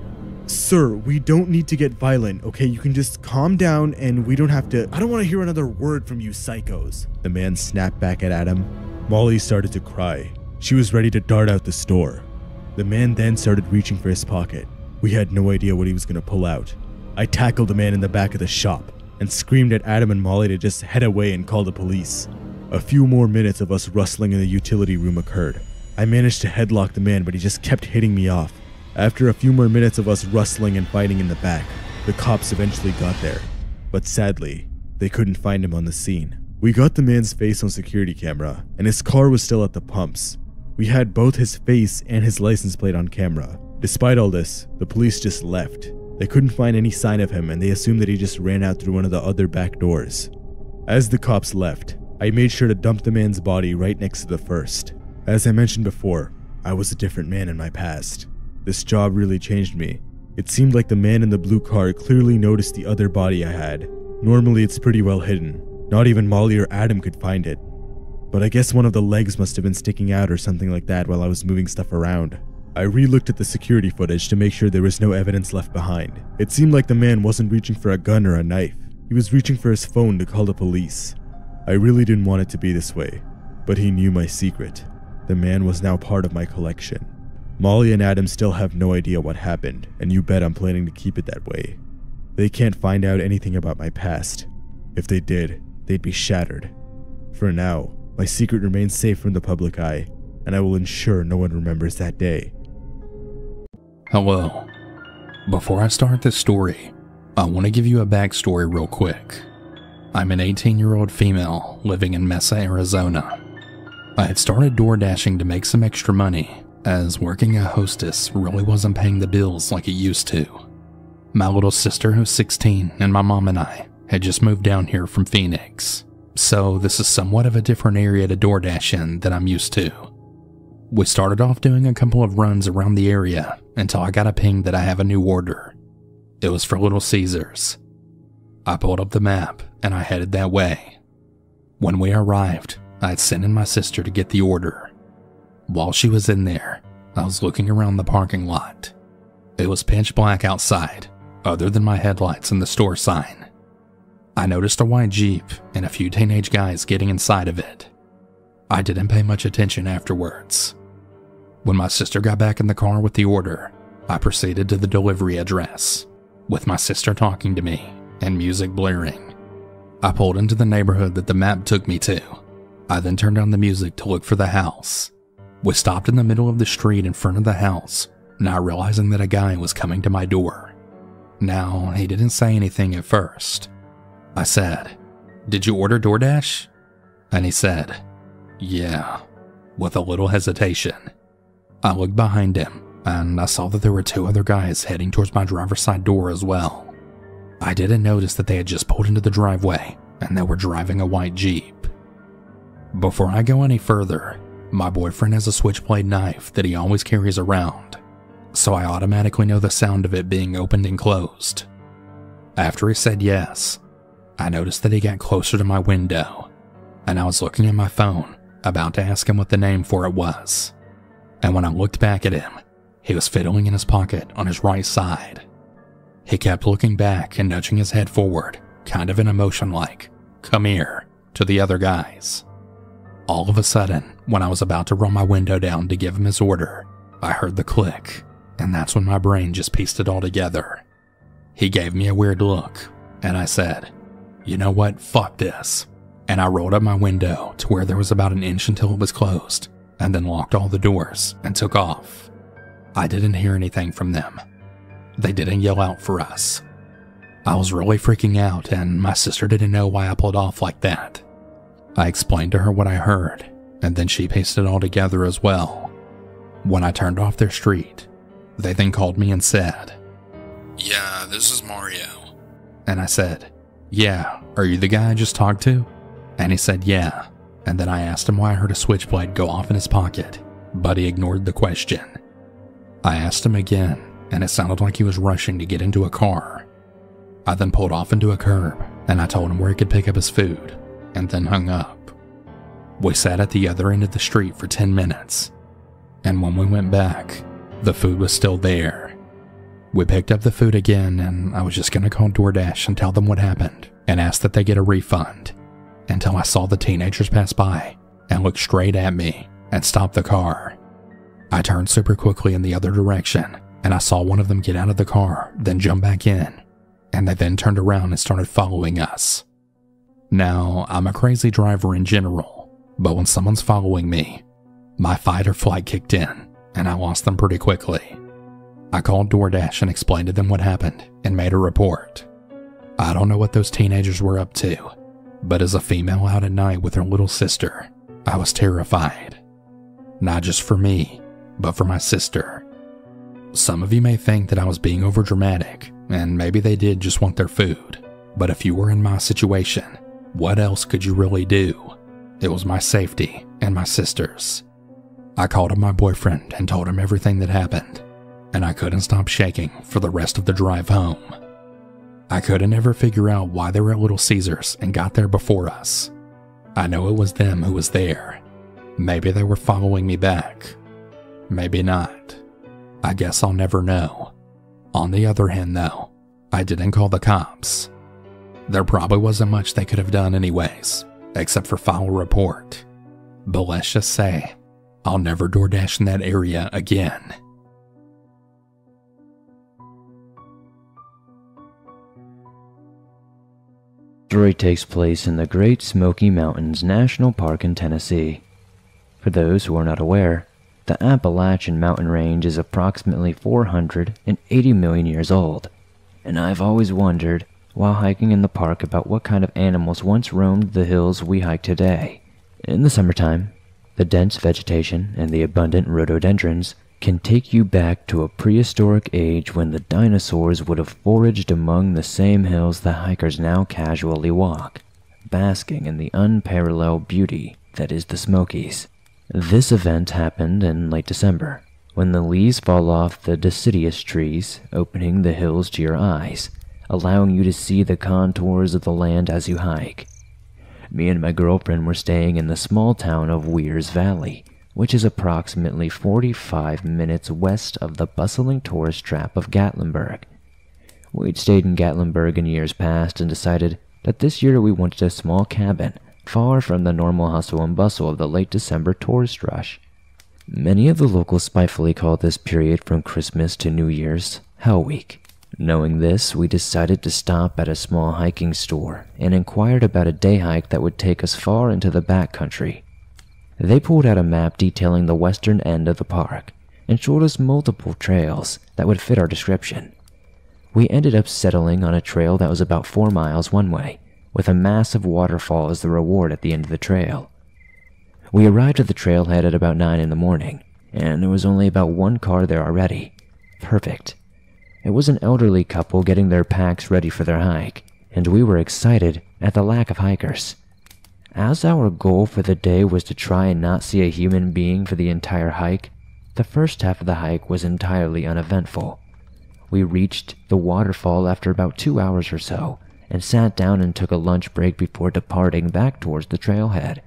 "Sir, we don't need to get violent, okay? You can just calm down and we don't have to— I don't want to hear another word from you psychos." The man snapped back at Adam. Molly started to cry. She was ready to dart out the store. The man then started reaching for his pocket. We had no idea what he was going to pull out. I tackled the man in the back of the shop and screamed at Adam and Molly to just head away and call the police. A few more minutes of us rustling in the utility room occurred. I managed to headlock the man, but he just kept hitting me off. After a few more minutes of us rustling and fighting in the back, the cops eventually got there. But sadly, they couldn't find him on the scene. We got the man's face on security camera, and his car was still at the pumps. We had both his face and his license plate on camera. Despite all this, the police just left. They couldn't find any sign of him and they assumed that he just ran out through one of the other back doors. As the cops left, I made sure to dump the man's body right next to the first. As I mentioned before, I was a different man in my past. This job really changed me. It seemed like the man in the blue car clearly noticed the other body I had. Normally it's pretty well hidden. Not even Molly or Adam could find it. But I guess one of the legs must have been sticking out or something like that while I was moving stuff around. I re-looked at the security footage to make sure there was no evidence left behind. It seemed like the man wasn't reaching for a gun or a knife. He was reaching for his phone to call the police. I really didn't want it to be this way, but he knew my secret. The man was now part of my collection. Molly and Adam still have no idea what happened, and you bet I'm planning to keep it that way. They can't find out anything about my past. If they did, they'd be shattered. For now, my secret remains safe from the public eye, and I will ensure no one remembers that day. Hello. Before I start this story, I want to give you a backstory real quick. I'm an 18-year-old female living in Mesa, Arizona. I had started door dashing to make some extra money, as working a hostess really wasn't paying the bills like it used to. My little sister, who's 16, and my mom and I had just moved down here from Phoenix, so this is somewhat of a different area to door dash in than I'm used to. We started off doing a couple of runs around the area until I got a ping that I have a new order. It was for Little Caesars. I pulled up the map and I headed that way. When we arrived, I had sent in my sister to get the order. While she was in there, I was looking around the parking lot. It was pitch black outside, other than my headlights and the store sign. I noticed a white Jeep and a few teenage guys getting inside of it. I didn't pay much attention afterwards. When my sister got back in the car with the order, I proceeded to the delivery address, with my sister talking to me and music blaring. I pulled into the neighborhood that the map took me to. I then turned on the music to look for the house. We stopped in the middle of the street in front of the house, not realizing that a guy was coming to my door. Now, he didn't say anything at first. I said, "Did you order DoorDash?" And he said, "Yeah," with a little hesitation. I looked behind him, and I saw that there were two other guys heading towards my driver's side door as well. I didn't notice that they had just pulled into the driveway, and they were driving a white Jeep. Before I go any further, my boyfriend has a switchblade knife that he always carries around, so I automatically know the sound of it being opened and closed. After he said yes, I noticed that he got closer to my window, and I was looking at my phone, about to ask him what the name for it was. And when I looked back at him, he was fiddling in his pocket on his right side. He kept looking back and nudging his head forward, kind of in a motion like, "Come here," to the other guys. All of a sudden, when I was about to roll my window down to give him his order, I heard the click, and that's when my brain just pieced it all together. He gave me a weird look, and I said, "You know what, fuck this." And I rolled up my window to where there was about an inch until it was closed, and then locked all the doors and took off. I didn't hear anything from them. They didn't yell out for us. I was really freaking out, and my sister didn't know why I pulled off like that. I explained to her what I heard, and then she pieced it all together as well. When I turned off their street, they then called me and said, "Yeah, this is Mario." And I said, "Yeah, are you the guy I just talked to?" And he said, "Yeah." And then I asked him why I heard a switchblade go off in his pocket, but he ignored the question. I asked him again, and it sounded like he was rushing to get into a car. I then pulled off into a curb, and I told him where he could pick up his food, and then hung up. We sat at the other end of the street for 10 minutes, and when we went back, the food was still there. We picked up the food again, and I was just going to call DoorDash and tell them what happened, and ask that they get a refund, until I saw the teenagers pass by and look straight at me and stop the car. I turned super quickly in the other direction, and I saw one of them get out of the car, then jump back in, and they then turned around and started following us. Now, I'm a crazy driver in general, but when someone's following me, my fight or flight kicked in, and I lost them pretty quickly. I called DoorDash and explained to them what happened and made a report. I don't know what those teenagers were up to, but as a female out at night with her little sister, I was terrified. Not just for me, but for my sister. Some of you may think that I was being overdramatic, and maybe they did just want their food, but if you were in my situation, what else could you really do? It was my safety and my sister's. I called up my boyfriend and told him everything that happened, and I couldn't stop shaking for the rest of the drive home. I couldn't ever figure out why they were at Little Caesars and got there before us. I know it was them who was there. Maybe they were following me back. Maybe not. I guess I'll never know. On the other hand though, I didn't call the cops. There probably wasn't much they could have done anyways, except for file a report. But let's just say, I'll never DoorDash in that area again. The story takes place in the Great Smoky Mountains National Park in Tennessee. For those who are not aware, The Appalachian mountain range is approximately 480 million years old, and I've always wondered, while hiking in the park, about what kind of animals once roamed the hills we hike today. In the summertime, the dense vegetation and the abundant rhododendrons can take you back to a prehistoric age when the dinosaurs would have foraged among the same hills that hikers now casually walk, basking in the unparalleled beauty that is the Smokies. This event happened in late December, when the leaves fall off the deciduous trees, opening the hills to your eyes, allowing you to see the contours of the land as you hike. Me and my girlfriend were staying in the small town of Weirs Valley, which is approximately 45 minutes west of the bustling tourist trap of Gatlinburg. We'd stayed in Gatlinburg in years past and decided that this year we wanted a small cabin far from the normal hustle and bustle of the late December tourist rush. Many of the locals spitefully call this period from Christmas to New Year's Hell Week. Knowing this, we decided to stop at a small hiking store and inquired about a day hike that would take us far into the backcountry. They pulled out a map detailing the western end of the park and showed us multiple trails that would fit our description. We ended up settling on a trail that was about 4 miles one way, with a massive waterfall as the reward at the end of the trail. We arrived at the trailhead at about 9 in the morning, and there was only about one car there already. Perfect. It was an elderly couple getting their packs ready for their hike, and we were excited at the lack of hikers. As our goal for the day was to try and not see a human being for the entire hike, the first half of the hike was entirely uneventful. We reached the waterfall after about 2 hours or so, and sat down and took a lunch break before departing back towards the trailhead.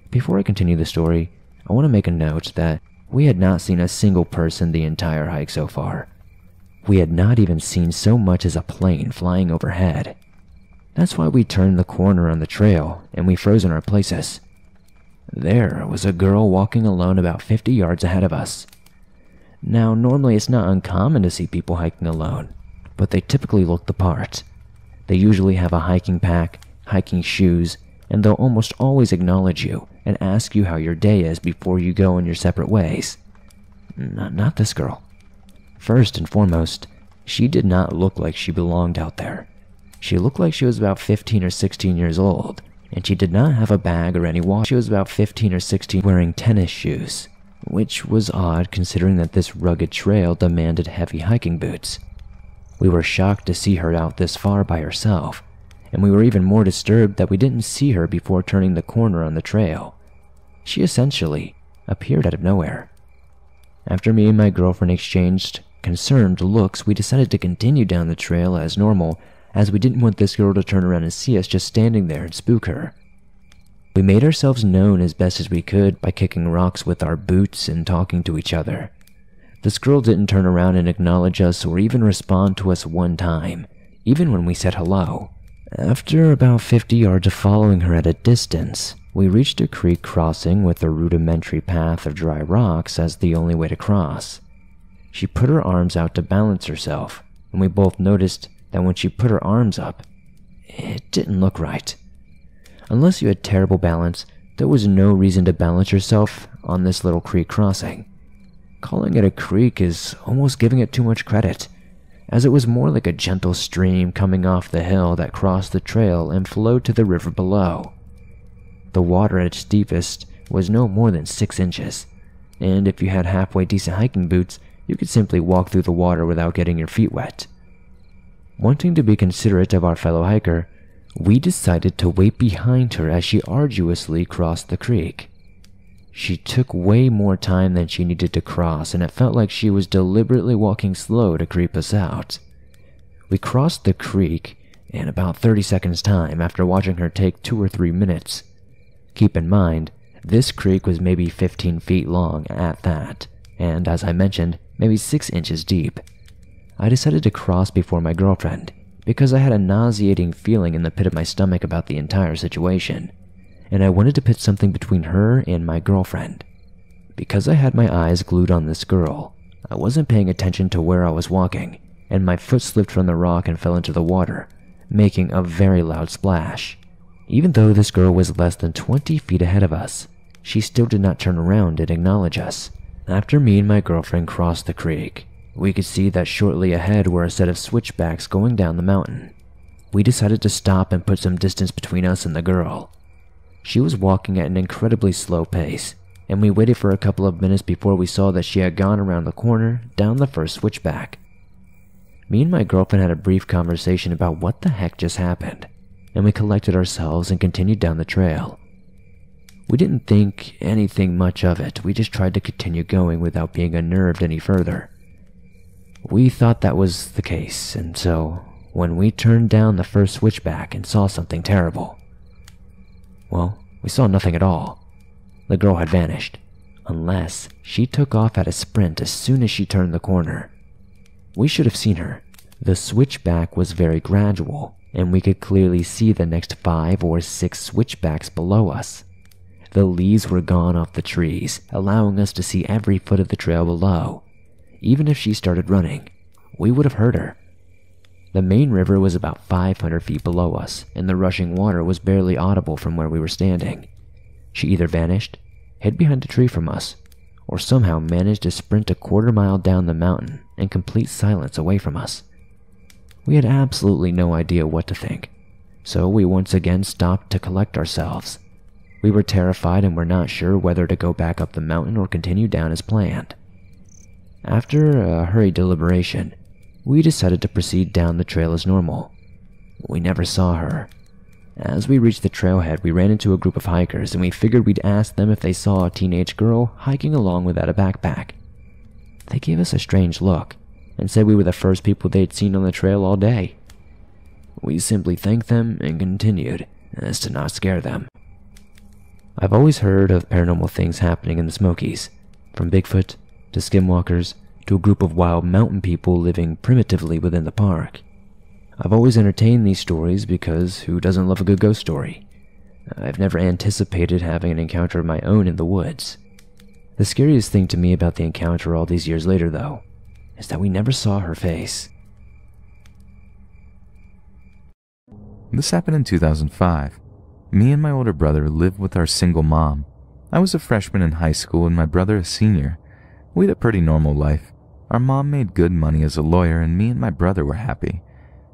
Before I continue the story, I want to make a note that we had not seen a single person the entire hike so far. We had not even seen so much as a plane flying overhead. That's why we turned the corner on the trail and we froze in our places. There was a girl walking alone about 50 yards ahead of us. Now, normally it's not uncommon to see people hiking alone, but they typically look the part. They usually have a hiking pack, hiking shoes, and they'll almost always acknowledge you and ask you how your day is before you go in your separate ways. Not this girl. First and foremost, she did not look like she belonged out there. She looked like she was about 15 or 16 years old, and she did not have a bag or any wallet. She was about 15 or 16 wearing tennis shoes, which was odd considering that this rugged trail demanded heavy hiking boots. We were shocked to see her out this far by herself, and we were even more disturbed that we didn't see her before turning the corner on the trail. She essentially appeared out of nowhere. After me and my girlfriend exchanged concerned looks, we decided to continue down the trail as normal, as we didn't want this girl to turn around and see us just standing there and spook her. We made ourselves known as best as we could by kicking rocks with our boots and talking to each other. This girl didn't turn around and acknowledge us or even respond to us one time, even when we said hello. After about 50 yards of following her at a distance, we reached a creek crossing with a rudimentary path of dry rocks as the only way to cross. She put her arms out to balance herself, and we both noticed that when she put her arms up, it didn't look right. Unless you had terrible balance, there was no reason to balance yourself on this little creek crossing. Calling it a creek is almost giving it too much credit, as it was more like a gentle stream coming off the hill that crossed the trail and flowed to the river below. The water at its deepest was no more than 6 inches, and if you had halfway decent hiking boots, you could simply walk through the water without getting your feet wet. Wanting to be considerate of our fellow hiker, we decided to wait behind her as she arduously crossed the creek. She took way more time than she needed to cross, and it felt like she was deliberately walking slow to creep us out. We crossed the creek in about 30 seconds time after watching her take 2 or 3 minutes. Keep in mind, this creek was maybe 15 feet long at that, and as I mentioned, maybe 6 inches deep. I decided to cross before my girlfriend, because I had a nauseating feeling in the pit of my stomach about the entire situation, and I wanted to put something between her and my girlfriend. Because I had my eyes glued on this girl, I wasn't paying attention to where I was walking, and my foot slipped from the rock and fell into the water, making a very loud splash. Even though this girl was less than 20 feet ahead of us, she still did not turn around and acknowledge us. After me and my girlfriend crossed the creek, we could see that shortly ahead were a set of switchbacks going down the mountain. We decided to stop and put some distance between us and the girl. She was walking at an incredibly slow pace, and we waited for a couple of minutes before we saw that she had gone around the corner down the first switchback. Me and my girlfriend had a brief conversation about what the heck just happened, and we collected ourselves and continued down the trail. We didn't think anything much of it, we just tried to continue going without being unnerved any further. We thought that was the case, and so, when we turned down the first switchback and saw something terrible, well, we saw nothing at all. The girl had vanished, unless she took off at a sprint as soon as she turned the corner. We should have seen her. The switchback was very gradual, and we could clearly see the next 5 or 6 switchbacks below us. The leaves were gone off the trees, allowing us to see every foot of the trail below. Even if she started running, we would have heard her. The main river was about 500 feet below us, and the rushing water was barely audible from where we were standing. She either vanished, hid behind a tree from us, or somehow managed to sprint a quarter-mile down the mountain in complete silence away from us. We had absolutely no idea what to think, so we once again stopped to collect ourselves. We were terrified and were not sure whether to go back up the mountain or continue down as planned. After a hurried deliberation, we decided to proceed down the trail as normal. We never saw her. As we reached the trailhead, we ran into a group of hikers, and we figured we'd ask them if they saw a teenage girl hiking along without a backpack. They gave us a strange look, and said we were the first people they'd seen on the trail all day. We simply thanked them and continued, as to not scare them. I've always heard of paranormal things happening in the Smokies, from Bigfoot to skinwalkers to a group of wild mountain people living primitively within the park. I've always entertained these stories because who doesn't love a good ghost story? I've never anticipated having an encounter of my own in the woods. The scariest thing to me about the encounter all these years later, though, is that we never saw her face. This happened in 2005. Me and my older brother lived with our single mom. I was a freshman in high school and my brother a senior. We had a pretty normal life. Our mom made good money as a lawyer and me and my brother were happy.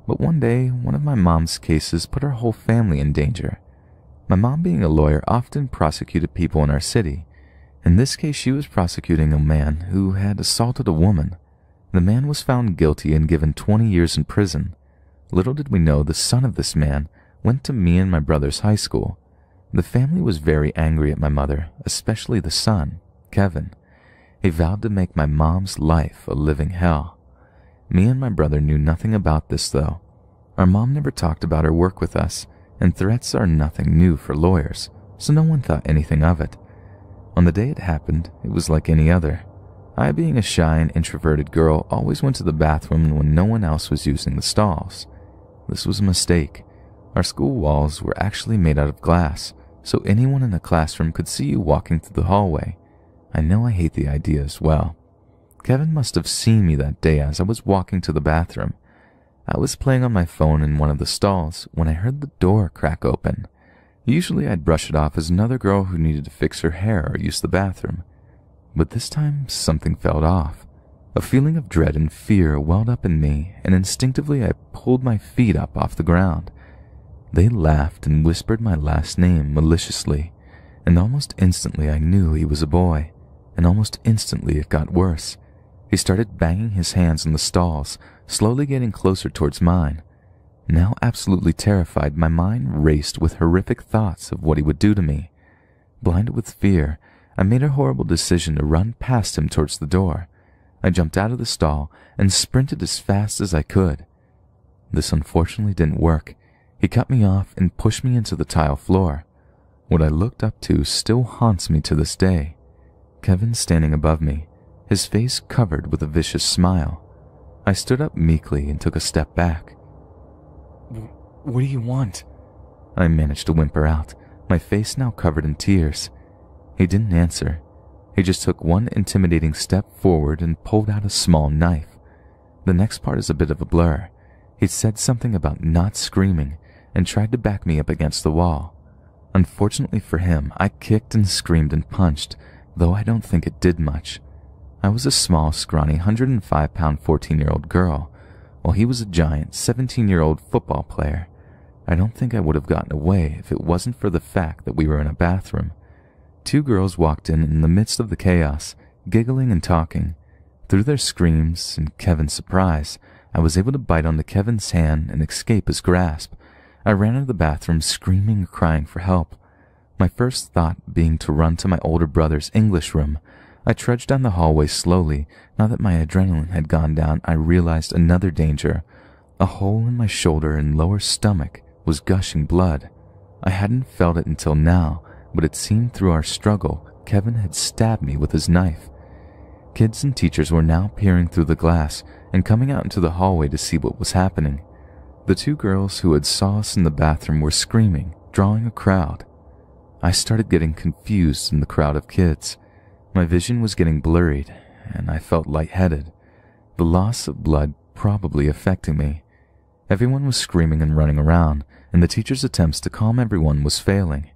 But one day, one of my mom's cases put our whole family in danger. My mom, being a lawyer, often prosecuted people in our city. In this case, she was prosecuting a man who had assaulted a woman. The man was found guilty and given 20 years in prison. Little did we know the son of this man went to me and my brother's high school. The family was very angry at my mother, especially the son, Kevin. He vowed to make my mom's life a living hell. Me and my brother knew nothing about this, though. Our mom never talked about her work with us, and threats are nothing new for lawyers, so no one thought anything of it. On the day it happened, it was like any other. I, being a shy and introverted girl, always went to the bathroom when no one else was using the stalls. This was a mistake. Our school walls were actually made out of glass, so anyone in the classroom could see you walking through the hallway. I know I hate the idea as well. Kevin must have seen me that day as I was walking to the bathroom. I was playing on my phone in one of the stalls when I heard the door crack open. Usually I'd brush it off as another girl who needed to fix her hair or use the bathroom. But this time something felt off. A feeling of dread and fear welled up in me, and instinctively I pulled my feet up off the ground. They laughed and whispered my last name maliciously, and almost instantly I knew he was a boy, and almost instantly it got worse. He started banging his hands on the stalls, slowly getting closer towards mine. Now absolutely terrified, my mind raced with horrific thoughts of what he would do to me. Blinded with fear, I made a horrible decision to run past him towards the door. I jumped out of the stall and sprinted as fast as I could. This unfortunately didn't work. He cut me off and pushed me into the tile floor. What I looked up to still haunts me to this day. Kevin standing above me, his face covered with a vicious smile. I stood up meekly and took a step back. "What do you want?" I managed to whimper out, my face now covered in tears. He didn't answer. He just took one intimidating step forward and pulled out a small knife. The next part is a bit of a blur. He said something about not screaming and tried to back me up against the wall. Unfortunately for him, I kicked and screamed and punched, though I don't think it did much. I was a small, scrawny, 105-pound 14-year-old girl, while he was a giant 17-year-old football player. I don't think I would have gotten away if it wasn't for the fact that we were in a bathroom. Two girls walked in the midst of the chaos, giggling and talking. Through their screams and Kevin's surprise, I was able to bite onto Kevin's hand and escape his grasp. I ran out of the bathroom screaming and crying for help. My first thought being to run to my older brother's English room. I trudged down the hallway slowly. Now that my adrenaline had gone down, I realized another danger. A hole in my shoulder and lower stomach was gushing blood. I hadn't felt it until now, but it seemed through our struggle Kevin had stabbed me with his knife. Kids and teachers were now peering through the glass and coming out into the hallway to see what was happening. The two girls who had saw us in the bathroom were screaming, drawing a crowd. I started getting confused in the crowd of kids. My vision was getting blurred, and I felt lightheaded. The loss of blood probably affecting me. Everyone was screaming and running around, and the teacher's attempts to calm everyone was failing.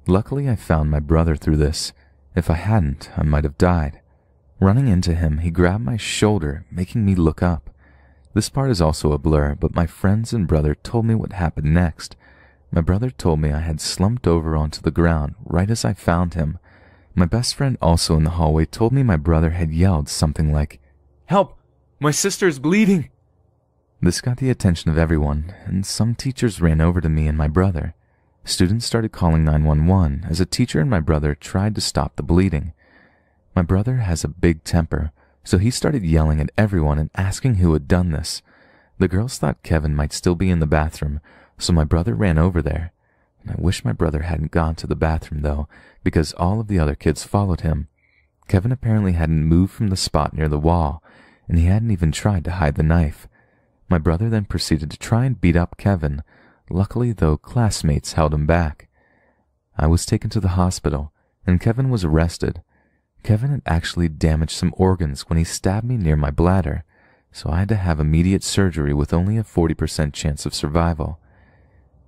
Luckily, I found my brother through this. If I hadn't, I might have died. Running into him, he grabbed my shoulder, making me look up. This part is also a blur, but my friends and brother told me what happened next. My brother told me I had slumped over onto the ground right as I found him. My best friend also in the hallway told me my brother had yelled something like, "Help! My sister's bleeding!" This got the attention of everyone, and some teachers ran over to me and my brother. Students started calling 911 as a teacher and my brother tried to stop the bleeding. My brother has a big temper, so he started yelling at everyone and asking who had done this. The girls thought Kevin might still be in the bathroom, so my brother ran over there. I wish my brother hadn't gone to the bathroom, though, because all of the other kids followed him. Kevin apparently hadn't moved from the spot near the wall, and he hadn't even tried to hide the knife. My brother then proceeded to try and beat up Kevin. Luckily, though, classmates held him back. I was taken to the hospital, and Kevin was arrested. Kevin had actually damaged some organs when he stabbed me near my bladder, so I had to have immediate surgery with only a 40% chance of survival.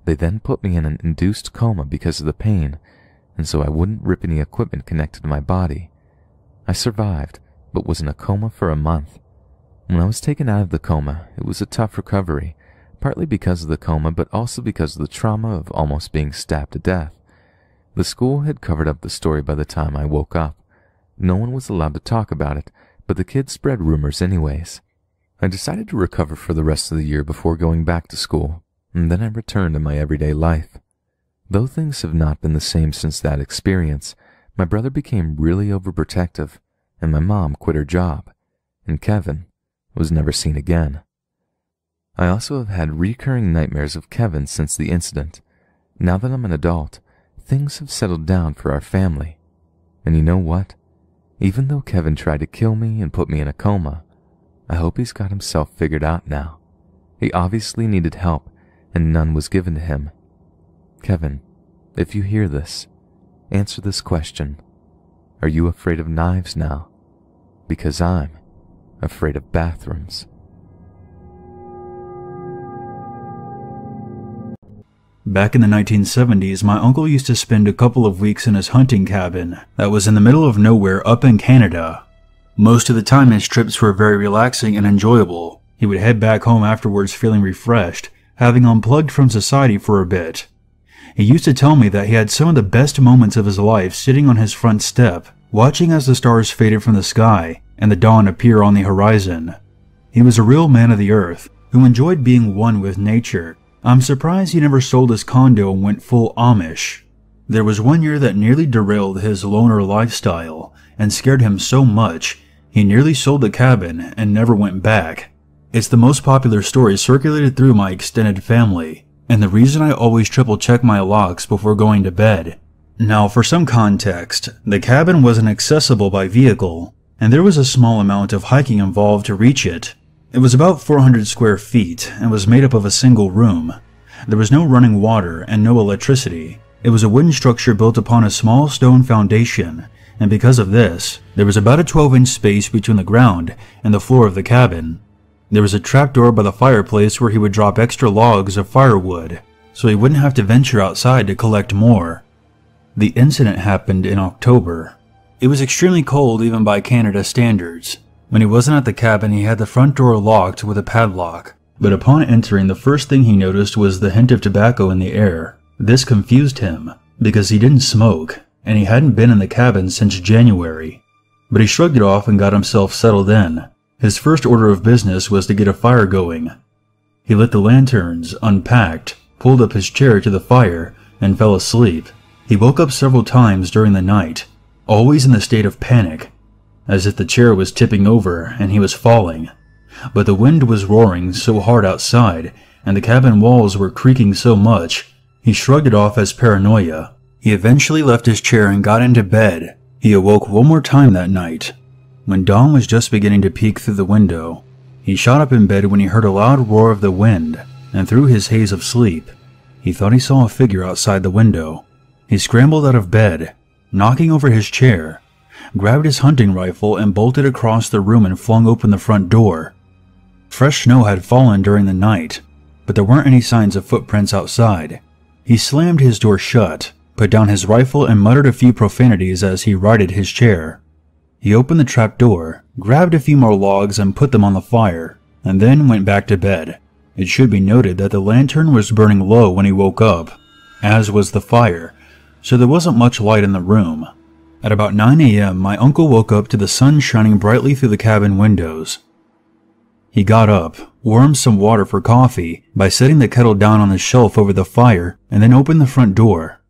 They then put me in an induced coma because of the pain, and so I wouldn't rip any equipment connected to my body. I survived, but was in a coma for a month. When I was taken out of the coma, it was a tough recovery, partly because of the coma, but also because of the trauma of almost being stabbed to death. The school had covered up the story by the time I woke up. No one was allowed to talk about it, but the kids spread rumors anyways. I decided to recover for the rest of the year before going back to school, and then I returned to my everyday life. Though things have not been the same since that experience, my brother became really overprotective, and my mom quit her job, and Kevin was never seen again. I also have had recurring nightmares of Kevin since the incident. Now that I'm an adult, things have settled down for our family. And you know what? Even though Kevin tried to kill me and put me in a coma, I hope he's got himself figured out now. He obviously needed help, and none was given to him. Kevin, if you hear this, answer this question. Are you afraid of knives now? Because I'm afraid of bathrooms. Back in the 1970s, my uncle used to spend a couple of weeks in his hunting cabin that was in the middle of nowhere up in Canada. Most of the time his trips were very relaxing and enjoyable. He would head back home afterwards feeling refreshed, having unplugged from society for a bit. He used to tell me that he had some of the best moments of his life sitting on his front step, watching as the stars faded from the sky and the dawn appear on the horizon. He was a real man of the earth, who enjoyed being one with nature. I'm surprised he never sold his condo and went full Amish. There was one year that nearly derailed his loner lifestyle and scared him so much, he nearly sold the cabin and never went back. It's the most popular story circulated through my extended family, and the reason I always triple check my locks before going to bed. Now, for some context, the cabin wasn't accessible by vehicle, and there was a small amount of hiking involved to reach it. It was about 400 square feet and was made up of a single room. There was no running water and no electricity. It was a wooden structure built upon a small stone foundation, and because of this, there was about a 12-inch space between the ground and the floor of the cabin. There was a trapdoor by the fireplace where he would drop extra logs of firewood, so he wouldn't have to venture outside to collect more. The incident happened in October. It was extremely cold even by Canada standards. When he wasn't at the cabin, he had the front door locked with a padlock. But upon entering, the first thing he noticed was the hint of tobacco in the air. This confused him, because he didn't smoke, and he hadn't been in the cabin since January. But he shrugged it off and got himself settled in. His first order of business was to get a fire going. He lit the lanterns, unpacked, pulled up his chair to the fire, and fell asleep. He woke up several times during the night, always in a state of panic, as if the chair was tipping over and he was falling. But the wind was roaring so hard outside, and the cabin walls were creaking so much, he shrugged it off as paranoia. He eventually left his chair and got into bed. He awoke one more time that night. When dawn was just beginning to peek through the window, he shot up in bed when he heard a loud roar of the wind, and through his haze of sleep, he thought he saw a figure outside the window. He scrambled out of bed, knocking over his chair, grabbed his hunting rifle and bolted across the room and flung open the front door. Fresh snow had fallen during the night, but there weren't any signs of footprints outside. He slammed his door shut, put down his rifle and muttered a few profanities as he righted his chair. He opened the trap door, grabbed a few more logs and put them on the fire, and then went back to bed. It should be noted that the lantern was burning low when he woke up, as was the fire, so there wasn't much light in the room. At about 9 a.m., my uncle woke up to the sun shining brightly through the cabin windows. He got up, warmed some water for coffee by setting the kettle down on the shelf over the fire, and then opened the front door.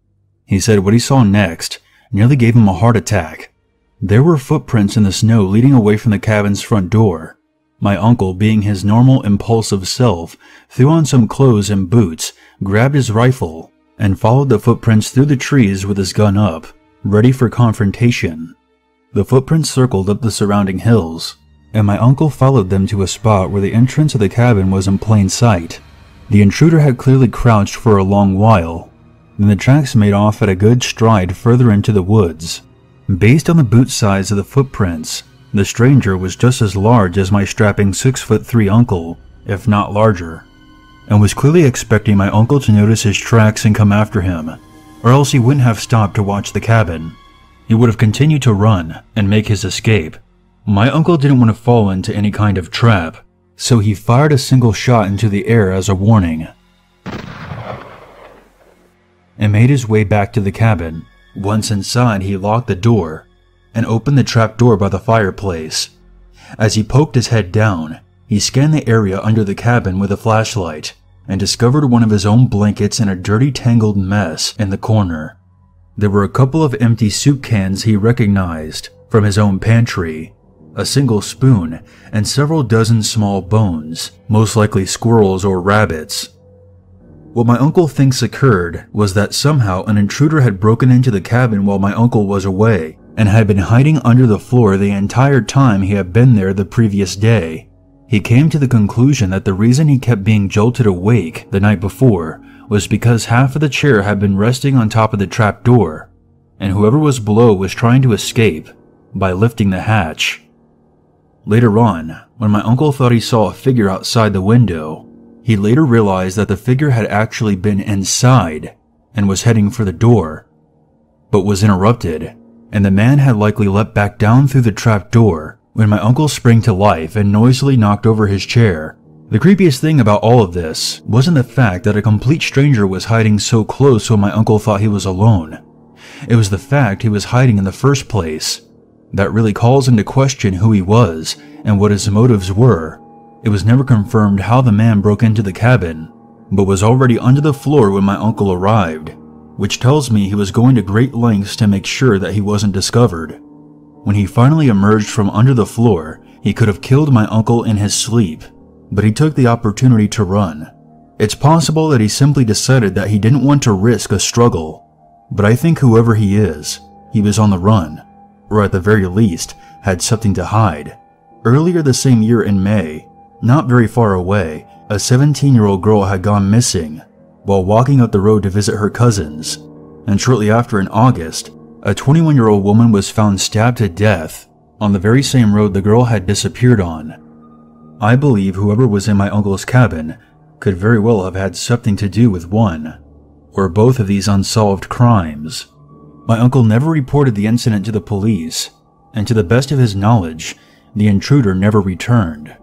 He said what he saw next nearly gave him a heart attack. There were footprints in the snow leading away from the cabin's front door. My uncle, being his normal impulsive self, threw on some clothes and boots, grabbed his rifle, and followed the footprints through the trees with his gun up, ready for confrontation. The footprints circled up the surrounding hills, and my uncle followed them to a spot where the entrance of the cabin was in plain sight. The intruder had clearly crouched for a long while. Then the tracks made off at a good stride further into the woods. Based on the boot size of the footprints, the stranger was just as large as my strapping 6'3" uncle, if not larger, and was clearly expecting my uncle to notice his tracks and come after him, or else he wouldn't have stopped to watch the cabin. He would have continued to run and make his escape. My uncle didn't want to fall into any kind of trap, so he fired a single shot into the air as a warning, and made his way back to the cabin. Once inside, he locked the door and opened the trap door by the fireplace. As he poked his head down, he scanned the area under the cabin with a flashlight and discovered one of his own blankets in a dirty, tangled mess in the corner. There were a couple of empty soup cans he recognized from his own pantry, a single spoon, and several dozen small bones, most likely squirrels or rabbits. What my uncle thinks occurred was that somehow an intruder had broken into the cabin while my uncle was away, and had been hiding under the floor the entire time he had been there the previous day. He came to the conclusion that the reason he kept being jolted awake the night before was because half of the chair had been resting on top of the trap door, and whoever was below was trying to escape by lifting the hatch. Later on, when my uncle thought he saw a figure outside the window, he later realized that the figure had actually been inside and was heading for the door, but was interrupted, and the man had likely leapt back down through the trap door when my uncle sprang to life and noisily knocked over his chair. The creepiest thing about all of this wasn't the fact that a complete stranger was hiding so close when my uncle thought he was alone. It was the fact he was hiding in the first place. That really calls into question who he was and what his motives were. It was never confirmed how the man broke into the cabin, but was already under the floor when my uncle arrived, which tells me he was going to great lengths to make sure that he wasn't discovered. When he finally emerged from under the floor, he could have killed my uncle in his sleep, but he took the opportunity to run. It's possible that he simply decided that he didn't want to risk a struggle, but I think whoever he is, he was on the run, or at the very least, had something to hide. Earlier the same year in May, not very far away, a 17-year-old girl had gone missing while walking up the road to visit her cousins, and shortly after in August, a 21-year-old woman was found stabbed to death on the very same road the girl had disappeared on. I believe whoever was in my uncle's cabin could very well have had something to do with one or both of these unsolved crimes. My uncle never reported the incident to the police, and to the best of his knowledge, the intruder never returned.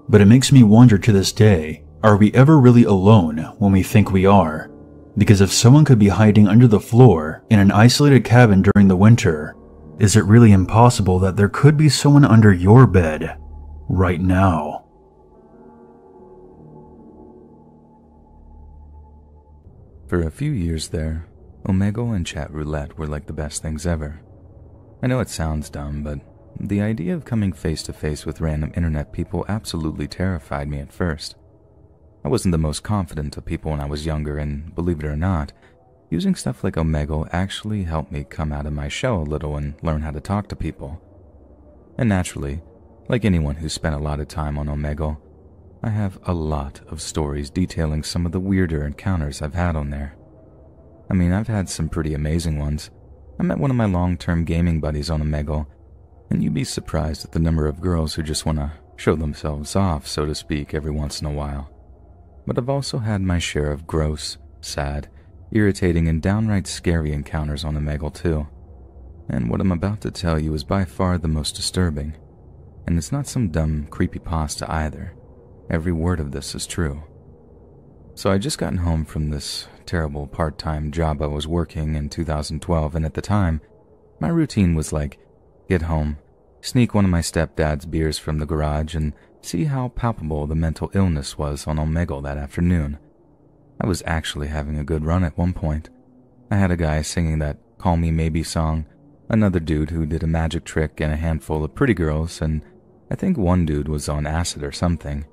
But it makes me wonder to this day, are we ever really alone when we think we are? Because if someone could be hiding under the floor in an isolated cabin during the winter, is it really impossible that there could be someone under your bed right now? For a few years there, Omegle and chat roulette were like the best things ever. I know it sounds dumb, but the idea of coming face to face with random internet people absolutely terrified me at first. I wasn't the most confident of people when I was younger, and believe it or not, using stuff like Omegle actually helped me come out of my shell a little and learn how to talk to people. And naturally, like anyone who spent a lot of time on Omegle, I have a lot of stories detailing some of the weirder encounters I've had on there. I mean, I've had some pretty amazing ones. I met one of my long-term gaming buddies on Omegle, and you'd be surprised at the number of girls who just want to show themselves off, so to speak, every once in a while. But I've also had my share of gross, sad, irritating, and downright scary encounters on Omegle too. And what I'm about to tell you is by far the most disturbing. And it's not some dumb creepypasta either. Every word of this is true. So I just gotten home from this terrible part-time job I was working in 2012, and at the time, my routine was like, get home, sneak one of my stepdad's beers from the garage, and see how palpable the mental illness was on Omegle that afternoon. I was actually having a good run at one point. I had a guy singing that Call Me Maybe song, another dude who did a magic trick, and a handful of pretty girls, and I think one dude was on acid or something.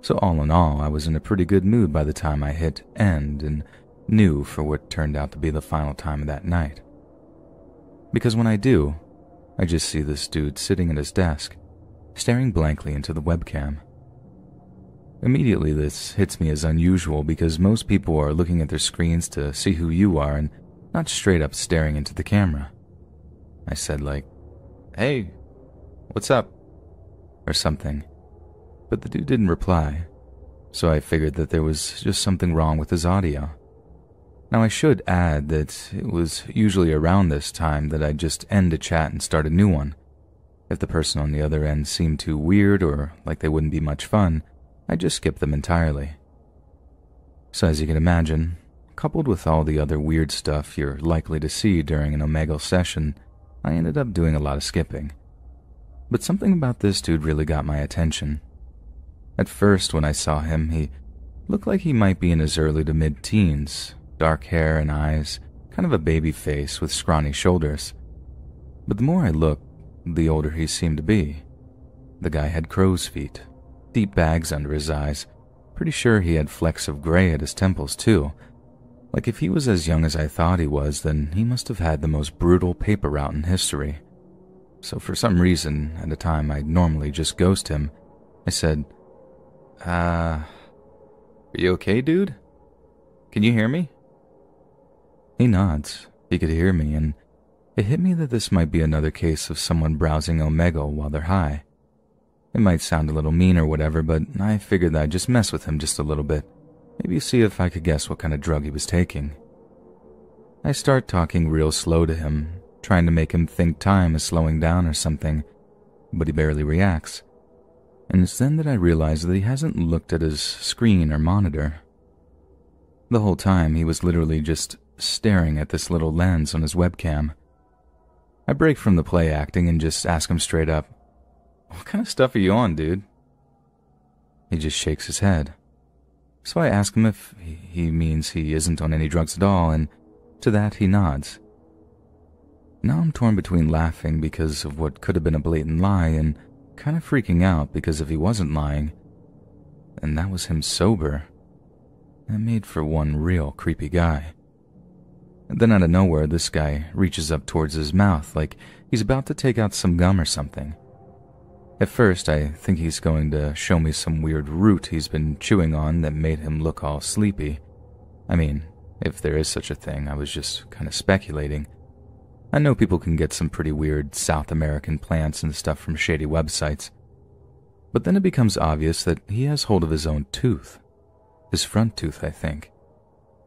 So all in all, I was in a pretty good mood by the time I hit end and knew for what turned out to be the final time of that night. Because when I do, I just see this dude sitting at his desk, staring blankly into the webcam. Immediately this hits me as unusual because most people are looking at their screens to see who you are and not straight up staring into the camera. I said like, "Hey, what's up?" or something. But the dude didn't reply, so I figured that there was just something wrong with his audio. Now I should add that it was usually around this time that I'd just end a chat and start a new one. If the person on the other end seemed too weird or like they wouldn't be much fun, I'd just skip them entirely. So as you can imagine, coupled with all the other weird stuff you're likely to see during an Omegle session, I ended up doing a lot of skipping. But something about this dude really got my attention. At first, when I saw him, he looked like he might be in his early to mid-teens, dark hair and eyes, kind of a baby face with scrawny shoulders. But the more I looked, the older he seemed to be. The guy had crow's feet, deep bags under his eyes. Pretty sure he had flecks of gray at his temples too. Like if he was as young as I thought he was, then he must have had the most brutal paper route in history. So for some reason, at a time I'd normally just ghost him, I said, are you okay, dude? Can you hear me?" He nods. He could hear me, and it hit me that this might be another case of someone browsing Omegle while they're high. It might sound a little mean or whatever, but I figured that I'd just mess with him just a little bit. Maybe see if I could guess what kind of drug he was taking. I start talking real slow to him, trying to make him think time is slowing down or something, but he barely reacts. And it's then that I realize that he hasn't looked at his screen or monitor. The whole time he was literally just staring at this little lens on his webcam. I break from the play acting and just ask him straight up, "What kind of stuff are you on, dude?" He just shakes his head. So I ask him if he means he isn't on any drugs at all, and to that he nods. Now I'm torn between laughing because of what could have been a blatant lie and kind of freaking out because if he wasn't lying, and that was him sober, that made for one real creepy guy. And then out of nowhere, this guy reaches up towards his mouth like he's about to take out some gum or something. At first, I think he's going to show me some weird root he's been chewing on that made him look all sleepy. I mean, if there is such a thing, I was just kind of speculating. I know people can get some pretty weird South American plants and stuff from shady websites. But then it becomes obvious that he has hold of his own tooth. His front tooth, I think.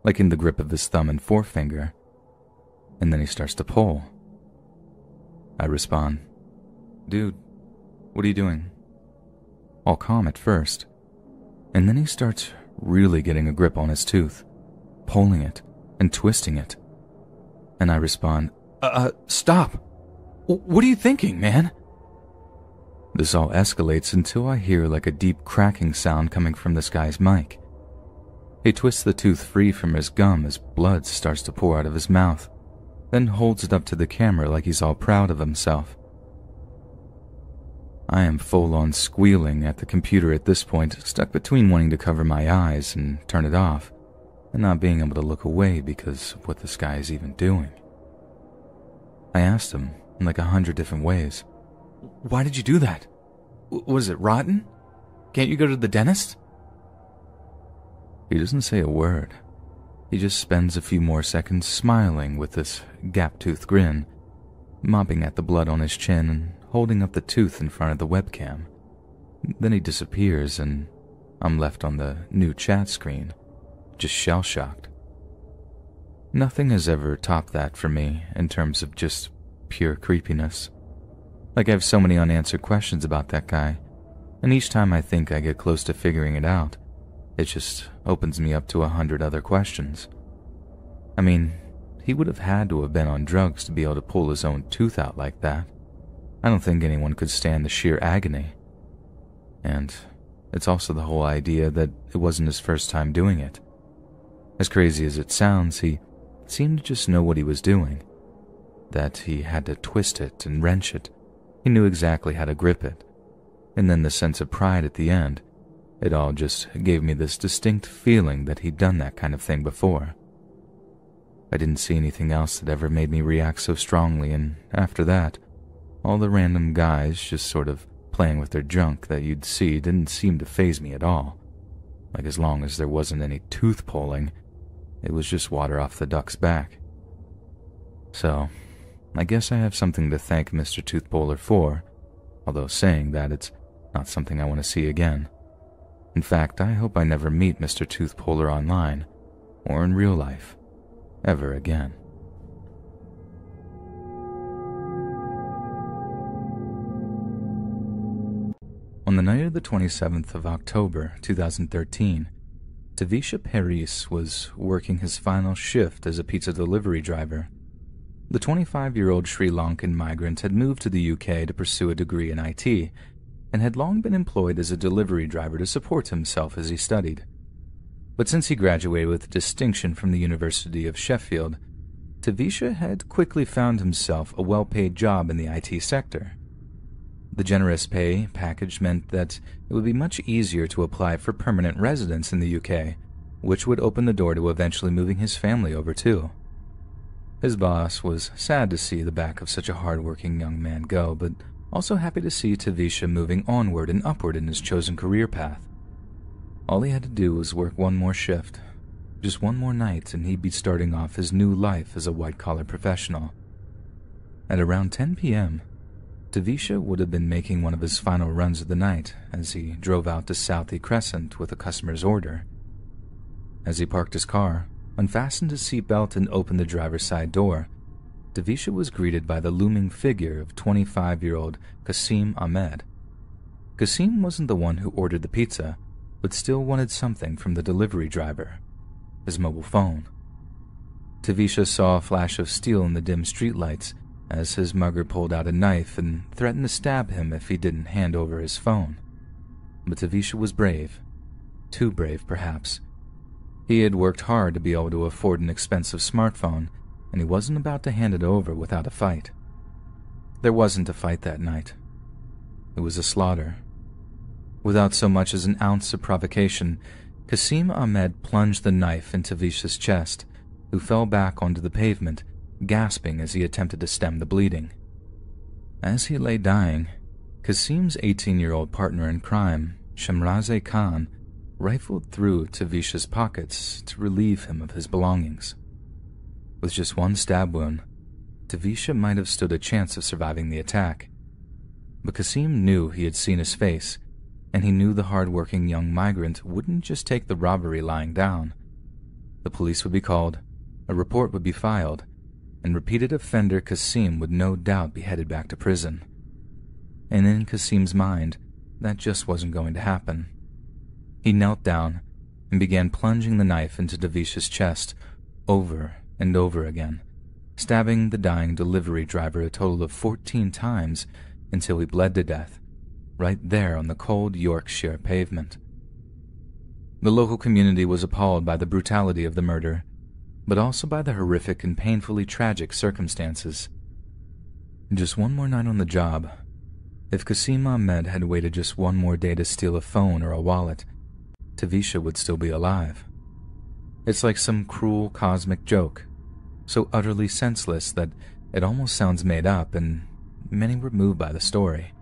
Like in the grip of his thumb and forefinger. and then he starts to pull. I respond, "Dude, what are you doing?" All calm at first, and then he starts really getting a grip on his tooth, pulling it and twisting it. And I respond, stop! What are you thinking, man?" This all escalates until I hear like a deep cracking sound coming from this guy's mic. He twists the tooth free from his gum as blood starts to pour out of his mouth, then holds it up to the camera like he's all proud of himself. I am full-on squealing at the computer at this point, stuck between wanting to cover my eyes and turn it off, and not being able to look away because of what this guy is even doing. I asked him in like 100 different ways, "Why did you do that? Was it rotten? Can't you go to the dentist?" He doesn't say a word. He just spends a few more seconds smiling with this gap-toothed grin, mopping at the blood on his chin and holding up the tooth in front of the webcam. Then he disappears and I'm left on the new chat screen, just shell-shocked. Nothing has ever topped that for me in terms of just pure creepiness. Like I have so many unanswered questions about that guy, and each time I think I get close to figuring it out, it just opens me up to 100 other questions. I mean, he would have had to have been on drugs to be able to pull his own tooth out like that. I don't think anyone could stand the sheer agony. And it's also the whole idea that it wasn't his first time doing it. As crazy as it sounds, he seemed to just know what he was doing. That he had to twist it and wrench it. He knew exactly how to grip it. And then the sense of pride at the end, it all just gave me this distinct feeling that he'd done that kind of thing before. I didn't see anything else that ever made me react so strongly, and after that, all the random guys just sort of playing with their junk that you'd see didn't seem to faze me at all. Like as long as there wasn't any tooth pulling, it was just water off the duck's back. So, I guess I have something to thank Mr. Tooth Puller for, although saying that it's not something I want to see again. In fact, I hope I never meet Mr. Tooth Puller online, or in real life, ever again. On the night of the 27th of October, 2013, Tavisha Paris was working his final shift as a pizza delivery driver. The 25-year-old Sri Lankan migrant had moved to the UK to pursue a degree in IT, and had long been employed as a delivery driver to support himself as he studied. But since he graduated with distinction from the University of Sheffield, Tavisha had quickly found himself a well-paid job in the IT sector. The generous pay package meant that it would be much easier to apply for permanent residence in the UK, which would open the door to eventually moving his family over too. His boss was sad to see the back of such a hard-working young man go, but also happy to see Tavisha moving onward and upward in his chosen career path. All he had to do was work one more shift, just one more night, and he'd be starting off his new life as a white-collar professional. At around 10 p.m., Tavisha would have been making one of his final runs of the night as he drove out to Southie Crescent with a customer's order. As he parked his car, unfastened his seatbelt and opened the driver's side door, Tavisha was greeted by the looming figure of 25-year-old Qasim Ahmed. Qasim wasn't the one who ordered the pizza, but still wanted something from the delivery driver, his mobile phone. Tavisha saw a flash of steel in the dim streetlights as his mugger pulled out a knife and threatened to stab him if he didn't hand over his phone. But Tavisha was brave. Too brave, perhaps. He had worked hard to be able to afford an expensive smartphone, and he wasn't about to hand it over without a fight. There wasn't a fight that night. It was a slaughter. Without so much as an ounce of provocation, Qasim Ahmed plunged the knife in Tavisha's chest, who fell back onto the pavement, gasping as he attempted to stem the bleeding. As he lay dying, Qasim's 18-year-old partner in crime, Shamraze Khan, rifled through Tavisha's pockets to relieve him of his belongings. With just one stab wound, Tavisha might have stood a chance of surviving the attack. But Qasim knew he had seen his face, and he knew the hard-working young migrant wouldn't just take the robbery lying down. The police would be called, a report would be filed, and repeated offender Kasim would no doubt be headed back to prison. And in Kasim's mind, that just wasn't going to happen. He knelt down and began plunging the knife into Davisha's chest over and over again, stabbing the dying delivery driver a total of 14 times until he bled to death, right there on the cold Yorkshire pavement. The local community was appalled by the brutality of the murder, but also by the horrific and painfully tragic circumstances. Just one more night on the job. If Kasim Ahmed had waited just one more day to steal a phone or a wallet, Tavisha would still be alive. It's like some cruel cosmic joke, so utterly senseless that it almost sounds made up, and many were moved by the story.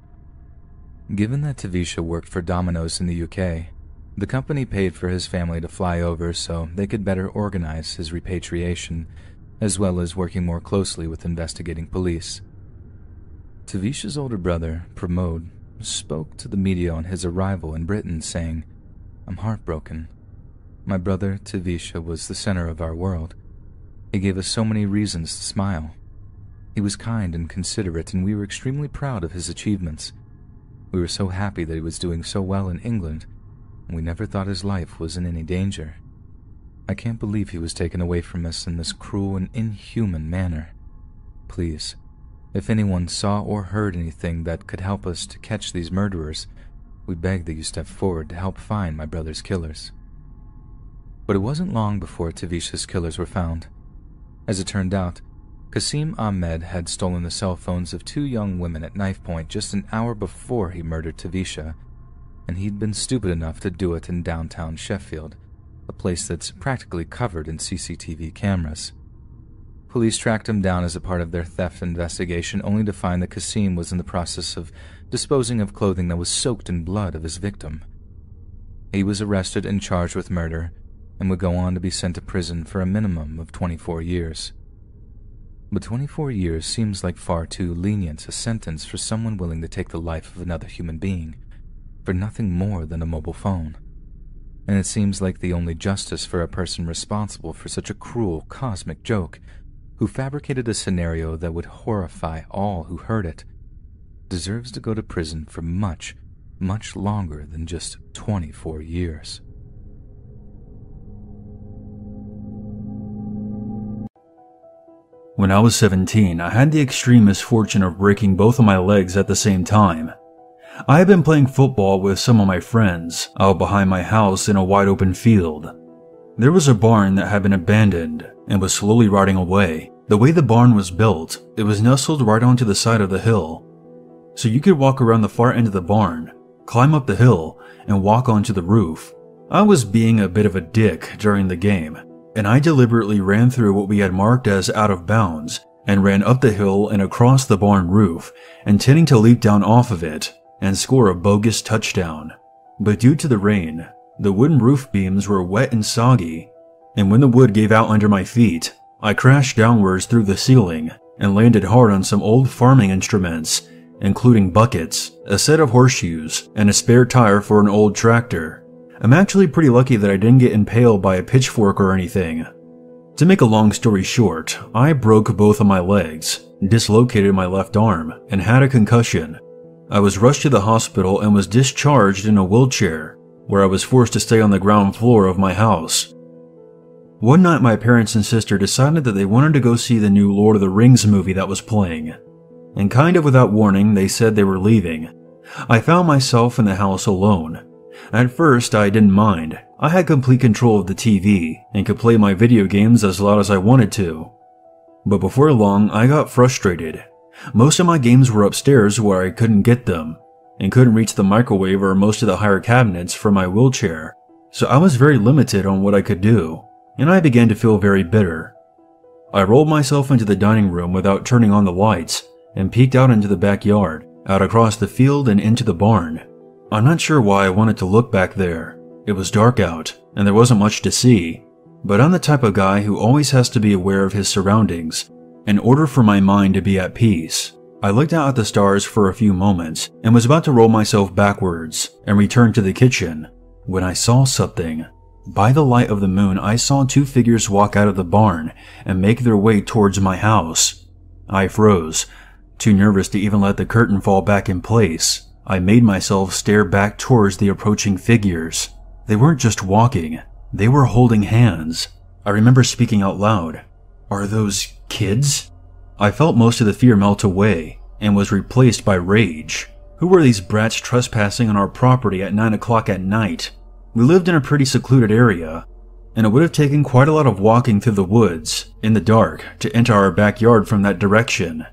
Given that Tavisha worked for Domino's in the UK, the company paid for his family to fly over so they could better organize his repatriation, as well as working more closely with investigating police. Tavisha's older brother, Pramod, spoke to the media on his arrival in Britain, saying, "I'm heartbroken. My brother, Tavisha, was the center of our world. He gave us so many reasons to smile. He was kind and considerate, and we were extremely proud of his achievements. We were so happy that he was doing so well in England, and we never thought his life was in any danger. I can't believe he was taken away from us in this cruel and inhuman manner. Please, if anyone saw or heard anything that could help us to catch these murderers, we beg that you step forward to help find my brother's killers." But it wasn't long before Tavisha's killers were found. As it turned out, Kasim Ahmed had stolen the cell phones of 2 young women at knife point just an hour before he murdered Tavisha, and he'd been stupid enough to do it in downtown Sheffield, a place that's practically covered in CCTV cameras. Police tracked him down as a part of their theft investigation, only to find that Kasim was in the process of disposing of clothing that was soaked in blood of his victim. He was arrested and charged with murder, and would go on to be sent to prison for a minimum of 24 years. But 24 years seems like far too lenient a sentence for someone willing to take the life of another human being, for nothing more than a mobile phone. And it seems like the only justice for a person responsible for such a cruel cosmic joke, who fabricated a scenario that would horrify all who heard it, deserves to go to prison for much, much longer than just 24 years. When I was 17, I had the extreme misfortune of breaking both of my legs at the same time. I had been playing football with some of my friends out behind my house in a wide open field. There was a barn that had been abandoned and was slowly rotting away. The way the barn was built, it was nestled right onto the side of the hill. So you could walk around the far end of the barn, climb up the hill, and walk onto the roof. I was being a bit of a dick during the game, and I deliberately ran through what we had marked as out of bounds and ran up the hill and across the barn roof, intending to leap down off of it and score a bogus touchdown. But due to the rain, the wooden roof beams were wet and soggy, and when the wood gave out under my feet, I crashed downwards through the ceiling and landed hard on some old farming instruments, including buckets, a set of horseshoes, and a spare tire for an old tractor. I'm actually pretty lucky that I didn't get impaled by a pitchfork or anything. To make a long story short, I broke both of my legs, dislocated my left arm, and had a concussion. I was rushed to the hospital and was discharged in a wheelchair, where I was forced to stay on the ground floor of my house. One night my parents and sister decided that they wanted to go see the new Lord of the Rings movie that was playing, and kind of without warning they said they were leaving. I found myself in the house alone. At first, I didn't mind. I had complete control of the TV and could play my video games as loud as I wanted to. But before long, I got frustrated. Most of my games were upstairs where I couldn't get them, and couldn't reach the microwave or most of the higher cabinets from my wheelchair, so I was very limited on what I could do, and I began to feel very bitter. I rolled myself into the dining room without turning on the lights and peeked out into the backyard, out across the field and into the barn. I'm not sure why I wanted to look back there. It was dark out, and there wasn't much to see, but I'm the type of guy who always has to be aware of his surroundings, in order for my mind to be at peace. I looked out at the stars for a few moments, and was about to roll myself backwards and return to the kitchen, when I saw something. By the light of the moon, I saw two figures walk out of the barn and make their way towards my house. I froze, too nervous to even let the curtain fall back in place. I made myself stare back towards the approaching figures. They weren't just walking, they were holding hands. I remember speaking out loud, "Are those kids?" I felt most of the fear melt away and was replaced by rage. Who were these brats trespassing on our property at 9 o'clock at night? We lived in a pretty secluded area, and it would have taken quite a lot of walking through the woods in the dark to enter our backyard from that direction.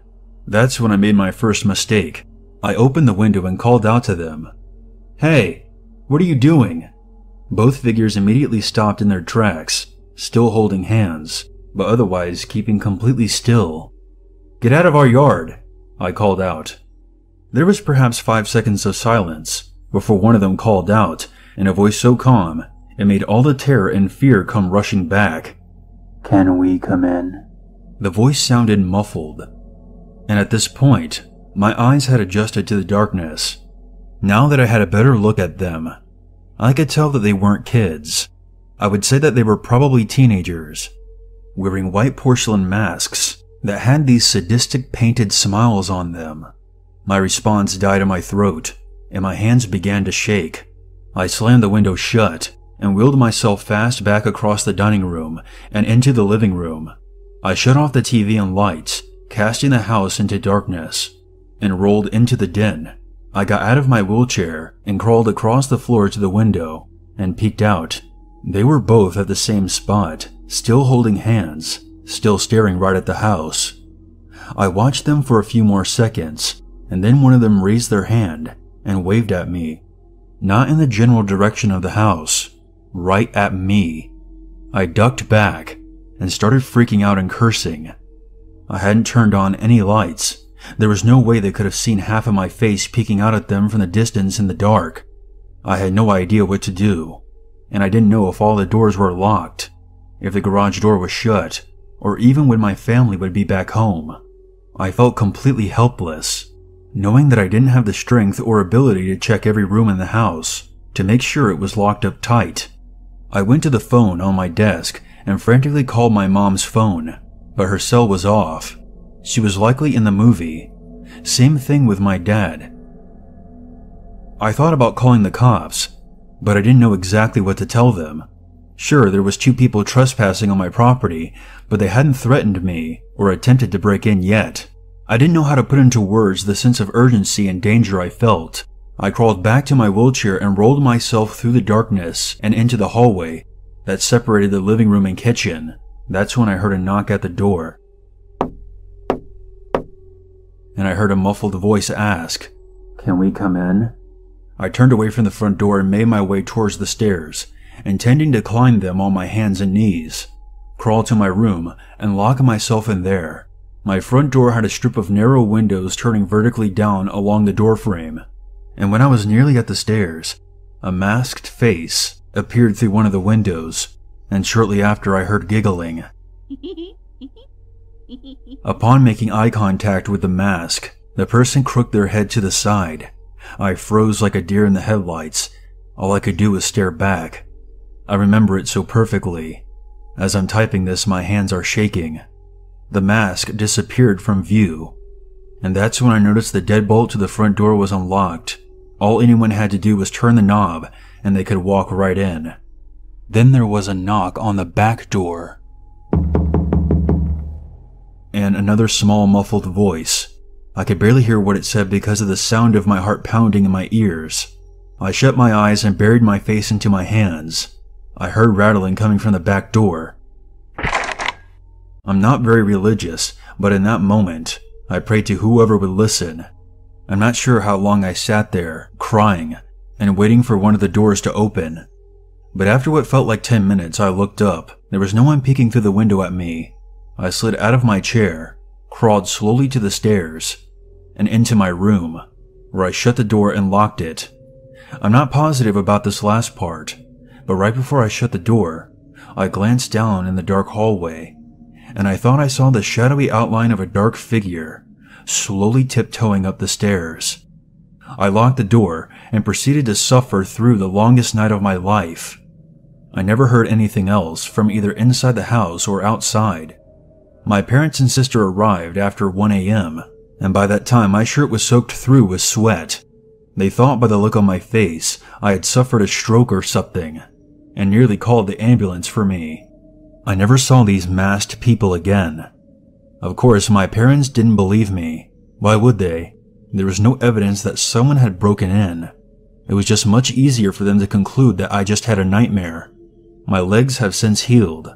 That's when I made my first mistake. I opened the window and called out to them, "Hey, what are you doing?" Both figures immediately stopped in their tracks, still holding hands, but otherwise keeping completely still. "Get out of our yard," I called out. There was perhaps 5 seconds of silence before one of them called out in a voice so calm it made all the terror and fear come rushing back. "Can we come in?" The voice sounded muffled, and at this point, my eyes had adjusted to the darkness. Now that I had a better look at them, I could tell that they weren't kids. I would say that they were probably teenagers, wearing white porcelain masks that had these sadistic painted smiles on them. My response died in my throat, and my hands began to shake. I slammed the window shut and wheeled myself fast back across the dining room and into the living room. I shut off the TV and lights, casting the house into darkness, and rolled into the den. I got out of my wheelchair and crawled across the floor to the window and peeked out. They were both at the same spot, still holding hands, still staring right at the house. I watched them for a few more seconds, and then one of them raised their hand and waved at me. Not in the general direction of the house, right at me. I ducked back and started freaking out and cursing. I hadn't turned on any lights. There was no way they could have seen half of my face peeking out at them from the distance in the dark. I had no idea what to do, and I didn't know if all the doors were locked, if the garage door was shut, or even when my family would be back home. I felt completely helpless, knowing that I didn't have the strength or ability to check every room in the house to make sure it was locked up tight. I went to the phone on my desk and frantically called my mom's phone, but her cell was off. She was likely in the movie. Same thing with my dad. I thought about calling the cops, but I didn't know exactly what to tell them. Sure, there was 2 people trespassing on my property, but they hadn't threatened me or attempted to break in yet. I didn't know how to put into words the sense of urgency and danger I felt. I crawled back to my wheelchair and rolled myself through the darkness and into the hallway that separated the living room and kitchen. That's when I heard a knock at the door, and I heard a muffled voice ask, "Can we come in?" I turned away from the front door and made my way towards the stairs, intending to climb them on my hands and knees, crawl to my room, and lock myself in there. My front door had a strip of narrow windows turning vertically down along the doorframe, and when I was nearly at the stairs, a masked face appeared through one of the windows, and shortly after I heard giggling. Upon making eye contact with the mask, the person crooked their head to the side. I froze like a deer in the headlights. All I could do was stare back. I remember it so perfectly. As I'm typing this, my hands are shaking. The mask disappeared from view, and that's when I noticed the deadbolt to the front door was unlocked. All anyone had to do was turn the knob, and they could walk right in. Then there was a knock on the back door, and another small muffled voice. I could barely hear what it said because of the sound of my heart pounding in my ears. I shut my eyes and buried my face into my hands. I heard rattling coming from the back door. I'm not very religious, but in that moment, I prayed to whoever would listen. I'm not sure how long I sat there, crying, and waiting for one of the doors to open. But after what felt like 10 minutes, I looked up. There was no one peeking through the window at me. I slid out of my chair, crawled slowly to the stairs, and into my room, where I shut the door and locked it. I'm not positive about this last part, but right before I shut the door, I glanced down in the dark hallway, and I thought I saw the shadowy outline of a dark figure slowly tiptoeing up the stairs. I locked the door and proceeded to suffer through the longest night of my life. I never heard anything else from either inside the house or outside. My parents and sister arrived after 1 a.m., and by that time my shirt was soaked through with sweat. They thought by the look on my face I had suffered a stroke or something, and nearly called the ambulance for me. I never saw these masked people again. Of course, my parents didn't believe me. Why would they? There was no evidence that someone had broken in. It was just much easier for them to conclude that I just had a nightmare. My legs have since healed,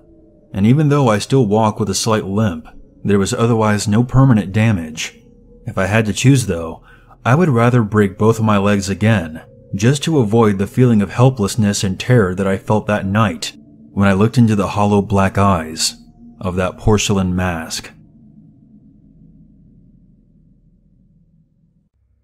and even though I still walk with a slight limp, there was otherwise no permanent damage. If I had to choose though, I would rather break both of my legs again, just to avoid the feeling of helplessness and terror that I felt that night when I looked into the hollow black eyes of that porcelain mask.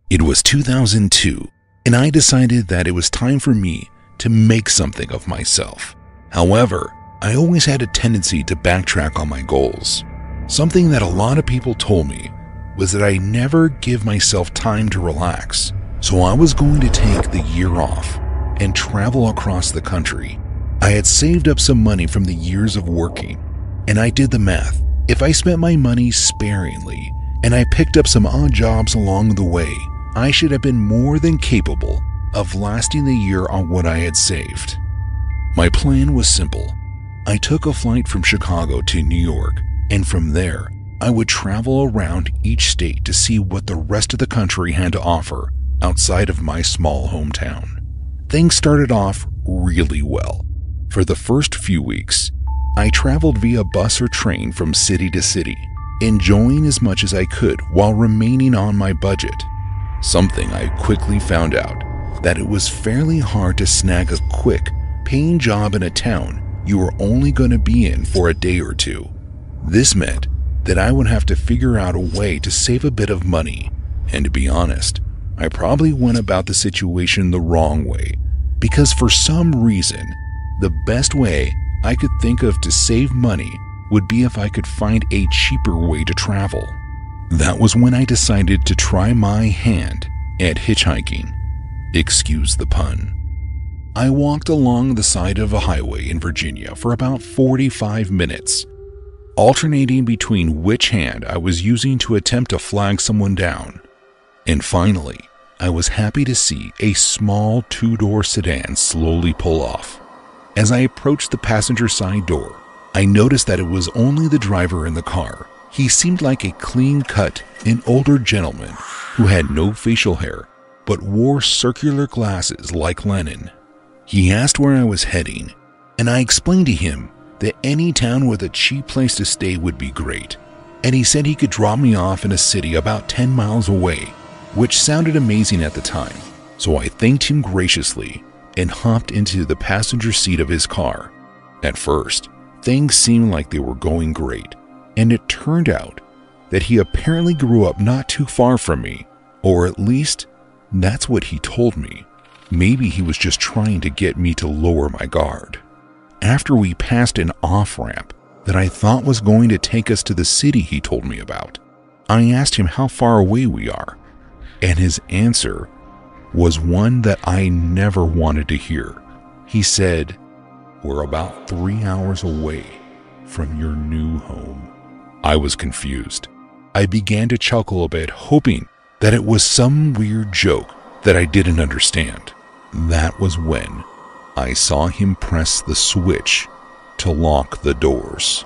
It was 2002, and I decided that it was time for me to make something of myself. However, I always had a tendency to backtrack on my goals. Something that a lot of people told me was that I never give myself time to relax. So I was going to take the year off and travel across the country. I had saved up some money from the years of working, and I did the math. If I spent my money sparingly and I picked up some odd jobs along the way, I should have been more than capable of lasting the year on what I had saved. My plan was simple. I took a flight from Chicago to New York, and from there, I would travel around each state to see what the rest of the country had to offer outside of my small hometown. Things started off really well. For the first few weeks, I traveled via bus or train from city to city, enjoying as much as I could while remaining on my budget. Something I quickly found out, that it was fairly hard to snag a quick, paying job in a town you were only going to be in for a day or two. This meant that I would have to figure out a way to save a bit of money, and to be honest, I probably went about the situation the wrong way, because for some reason, the best way I could think of to save money would be if I could find a cheaper way to travel. That was when I decided to try my hand at hitchhiking. Excuse the pun. I walked along the side of a highway in Virginia for about 45 minutes, alternating between which hand I was using to attempt to flag someone down. And finally, I was happy to see a small two-door sedan slowly pull off. As I approached the passenger side door, I noticed that it was only the driver in the car. He seemed like a clean-cut and older gentleman who had no facial hair, but wore circular glasses like Lenin. He asked where I was heading, and I explained to him that any town with a cheap place to stay would be great, and he said he could drop me off in a city about 10 miles away, which sounded amazing at the time. So I thanked him graciously and hopped into the passenger seat of his car. At first, things seemed like they were going great, and it turned out that he apparently grew up not too far from me, or at least that's what he told me. Maybe he was just trying to get me to lower my guard. After we passed an off-ramp that I thought was going to take us to the city he told me about, I asked him how far away we are, and his answer was one that I never wanted to hear. He said, "We're about 3 hours away from your new home." I was confused. I began to chuckle a bit, hoping that it was some weird joke that I didn't understand. That was when I saw him press the switch to lock the doors.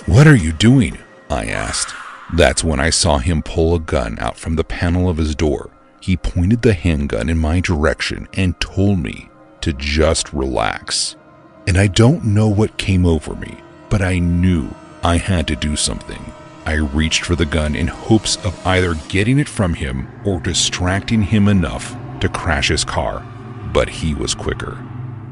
"What are you doing?" I asked. That's when I saw him pull a gun out from the panel of his door. He pointed the handgun in my direction and told me to just relax. And I don't know what came over me, but I knew I had to do something. I reached for the gun in hopes of either getting it from him or distracting him enough to crash his car, but he was quicker.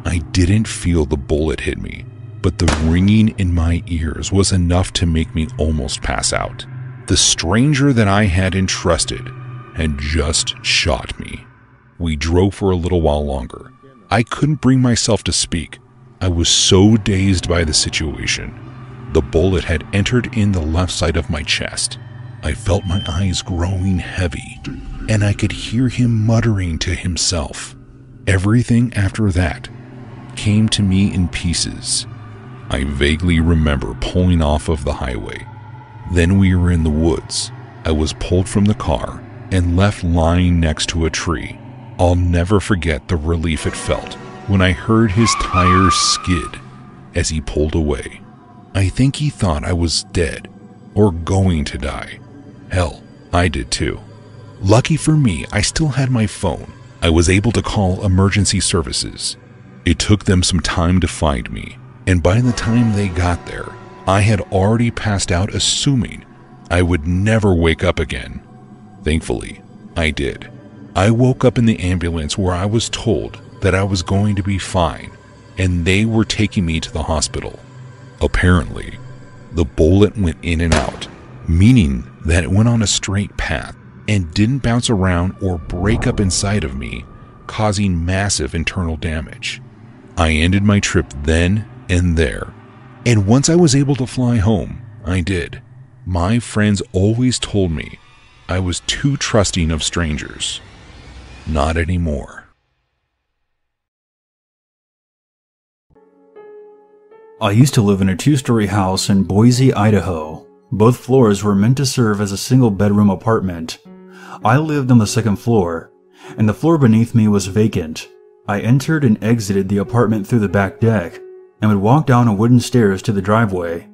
I didn't feel the bullet hit me, but the ringing in my ears was enough to make me almost pass out. The stranger that I had entrusted had just shot me. We drove for a little while longer. I couldn't bring myself to speak. I was so dazed by the situation. The bullet had entered in the left side of my chest. I felt my eyes growing heavy, and I could hear him muttering to himself. Everything after that came to me in pieces. I vaguely remember pulling off of the highway. Then we were in the woods. I was pulled from the car and left lying next to a tree. I'll never forget the relief it felt when I heard his tires skid as he pulled away. I think he thought I was dead or going to die. Hell, I did too. Lucky for me, I still had my phone. I was able to call emergency services. It took them some time to find me, and by the time they got there, I had already passed out, assuming I would never wake up again. Thankfully, I did. I woke up in the ambulance where I was told that I was going to be fine, and they were taking me to the hospital. Apparently, the bullet went in and out, meaning that it went on a straight path and didn't bounce around or break up inside of me, causing massive internal damage. I ended my trip then and there, and once I was able to fly home, I did. My friends always told me I was too trusting of strangers. Not anymore. I used to live in a 2-story house in Boise, Idaho. Both floors were meant to serve as a single-bedroom apartment. I lived on the 2nd floor, and the floor beneath me was vacant. I entered and exited the apartment through the back deck, and would walk down a wooden stairs to the driveway.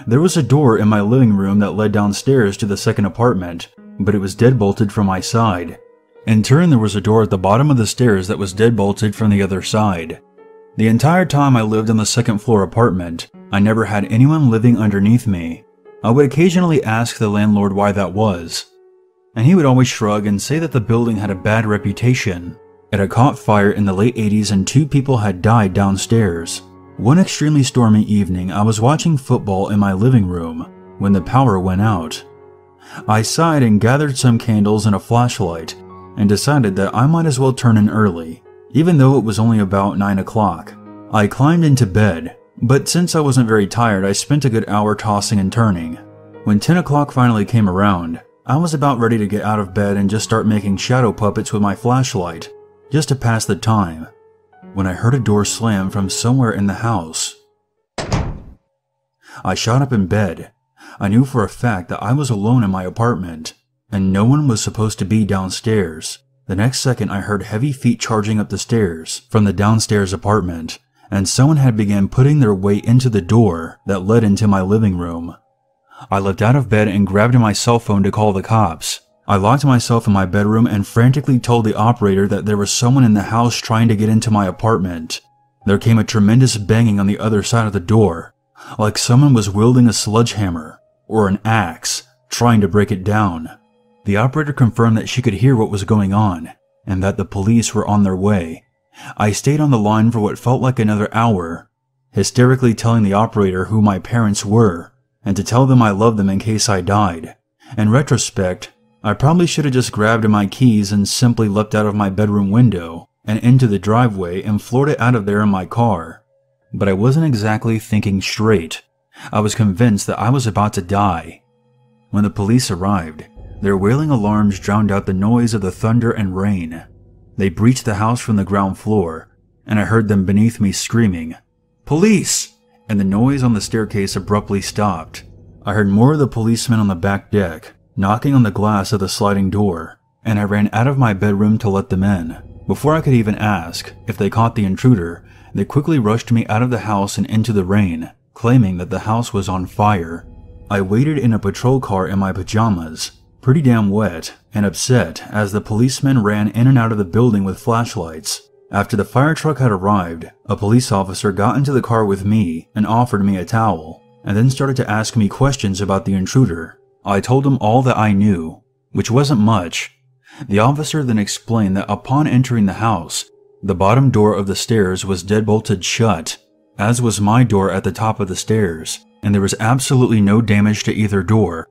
There was a door in my living room that led downstairs to the 2nd apartment, but it was deadbolted from my side. In turn, there was a door at the bottom of the stairs that was deadbolted from the other side. The entire time I lived in the 2nd floor apartment, I never had anyone living underneath me. I would occasionally ask the landlord why that was, and he would always shrug and say that the building had a bad reputation. It had caught fire in the late 80s and 2 people had died downstairs. One extremely stormy evening, I was watching football in my living room when the power went out. I sighed and gathered some candles and a flashlight and decided that I might as well turn in early, even though it was only about 9 o'clock. I climbed into bed, but since I wasn't very tired, I spent a good hour tossing and turning. When 10 o'clock finally came around, I was about ready to get out of bed and just start making shadow puppets with my flashlight, just to pass the time, when I heard a door slam from somewhere in the house. I shot up in bed. I knew for a fact that I was alone in my apartment, and no one was supposed to be downstairs. The next second, I heard heavy feet charging up the stairs from the downstairs apartment, and someone had begun putting their weight into the door that led into my living room. I leapt out of bed and grabbed my cell phone to call the cops. I locked myself in my bedroom and frantically told the operator that there was someone in the house trying to get into my apartment. There came a tremendous banging on the other side of the door, like someone was wielding a sledgehammer or an axe, trying to break it down. The operator confirmed that she could hear what was going on, and that the police were on their way. I stayed on the line for what felt like another hour, hysterically telling the operator who my parents were, and to tell them I loved them in case I died. In retrospect, I probably should have just grabbed my keys and simply leapt out of my bedroom window and into the driveway and floored it out of there in my car. But I wasn't exactly thinking straight. I was convinced that I was about to die. When the police arrived, their wailing alarms drowned out the noise of the thunder and rain. They breached the house from the ground floor, and I heard them beneath me screaming, "Police!" and the noise on the staircase abruptly stopped. I heard more of the policemen on the back deck, knocking on the glass of the sliding door, and I ran out of my bedroom to let them in. Before I could even ask if they caught the intruder, they quickly rushed me out of the house and into the rain, claiming that the house was on fire. I waited in a patrol car in my pajamas, pretty damn wet and upset as the policemen ran in and out of the building with flashlights. After the fire truck had arrived, a police officer got into the car with me and offered me a towel, and then started to ask me questions about the intruder. I told him all that I knew, which wasn't much. The officer then explained that upon entering the house, the bottom door of the stairs was deadbolted shut, as was my door at the top of the stairs, and there was absolutely no damage to either door.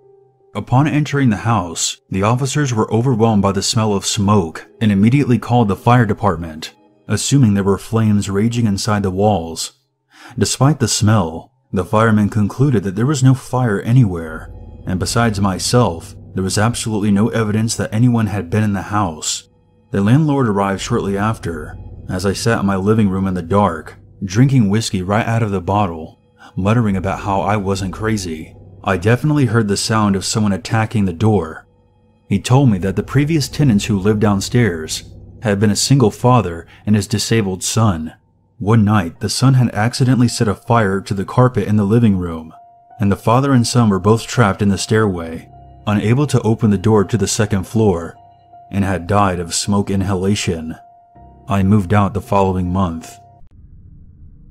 Upon entering the house, the officers were overwhelmed by the smell of smoke and immediately called the fire department, assuming there were flames raging inside the walls. Despite the smell, the firemen concluded that there was no fire anywhere, and besides myself, there was absolutely no evidence that anyone had been in the house. The landlord arrived shortly after, as I sat in my living room in the dark, drinking whiskey right out of the bottle, muttering about how I wasn't crazy. I definitely heard the sound of someone attacking the door. He told me that the previous tenants who lived downstairs had been a single father and his disabled son. One night, the son had accidentally set a fire to the carpet in the living room, and the father and son were both trapped in the stairway, unable to open the door to the second floor, and had died of smoke inhalation. I moved out the following month.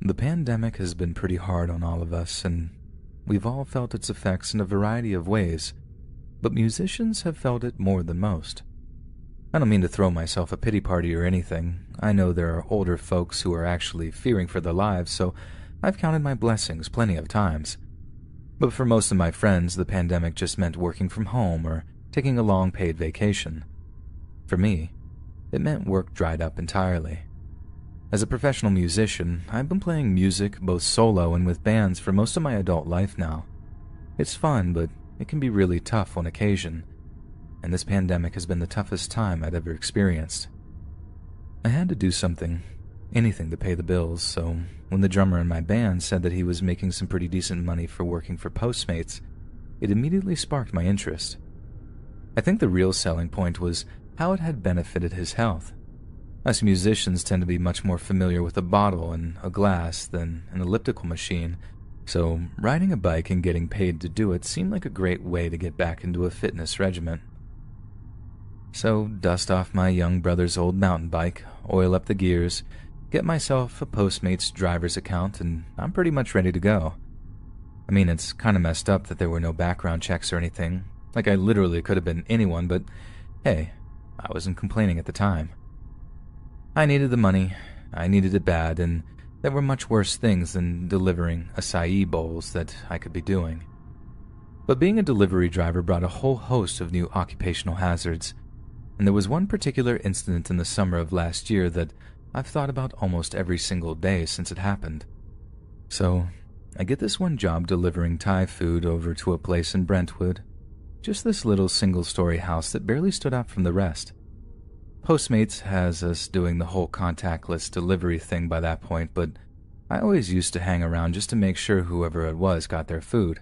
The pandemic has been pretty hard on all of us, and we've all felt its effects in a variety of ways, but musicians have felt it more than most. I don't mean to throw myself a pity party or anything. I know there are older folks who are actually fearing for their lives, so I've counted my blessings plenty of times. But for most of my friends, the pandemic just meant working from home or taking a long paid vacation. For me, it meant work dried up entirely. As a professional musician, I've been playing music both solo and with bands for most of my adult life now. It's fun, but it can be really tough on occasion, and this pandemic has been the toughest time I'd ever experienced. I had to do something, anything to pay the bills, so when the drummer in my band said that he was making some pretty decent money for working for Postmates, it immediately sparked my interest. I think the real selling point was how it had benefited his health. Us musicians tend to be much more familiar with a bottle and a glass than an elliptical machine, so riding a bike and getting paid to do it seemed like a great way to get back into a fitness regimen. So, dust off my young brother's old mountain bike, oil up the gears, get myself a Postmates driver's account, and I'm pretty much ready to go. I mean, it's kind of messed up that there were no background checks or anything. Like, I literally could have been anyone, but hey, I wasn't complaining at the time. I needed the money, I needed it bad, and there were much worse things than delivering acai bowls that I could be doing. But being a delivery driver brought a whole host of new occupational hazards, and there was one particular incident in the summer of last year that I've thought about almost every single day since it happened. So, I get this one job delivering Thai food over to a place in Brentwood, just this little single-story house that barely stood out from the rest. Postmates has us doing the whole contactless delivery thing by that point, but I always used to hang around just to make sure whoever it was got their food.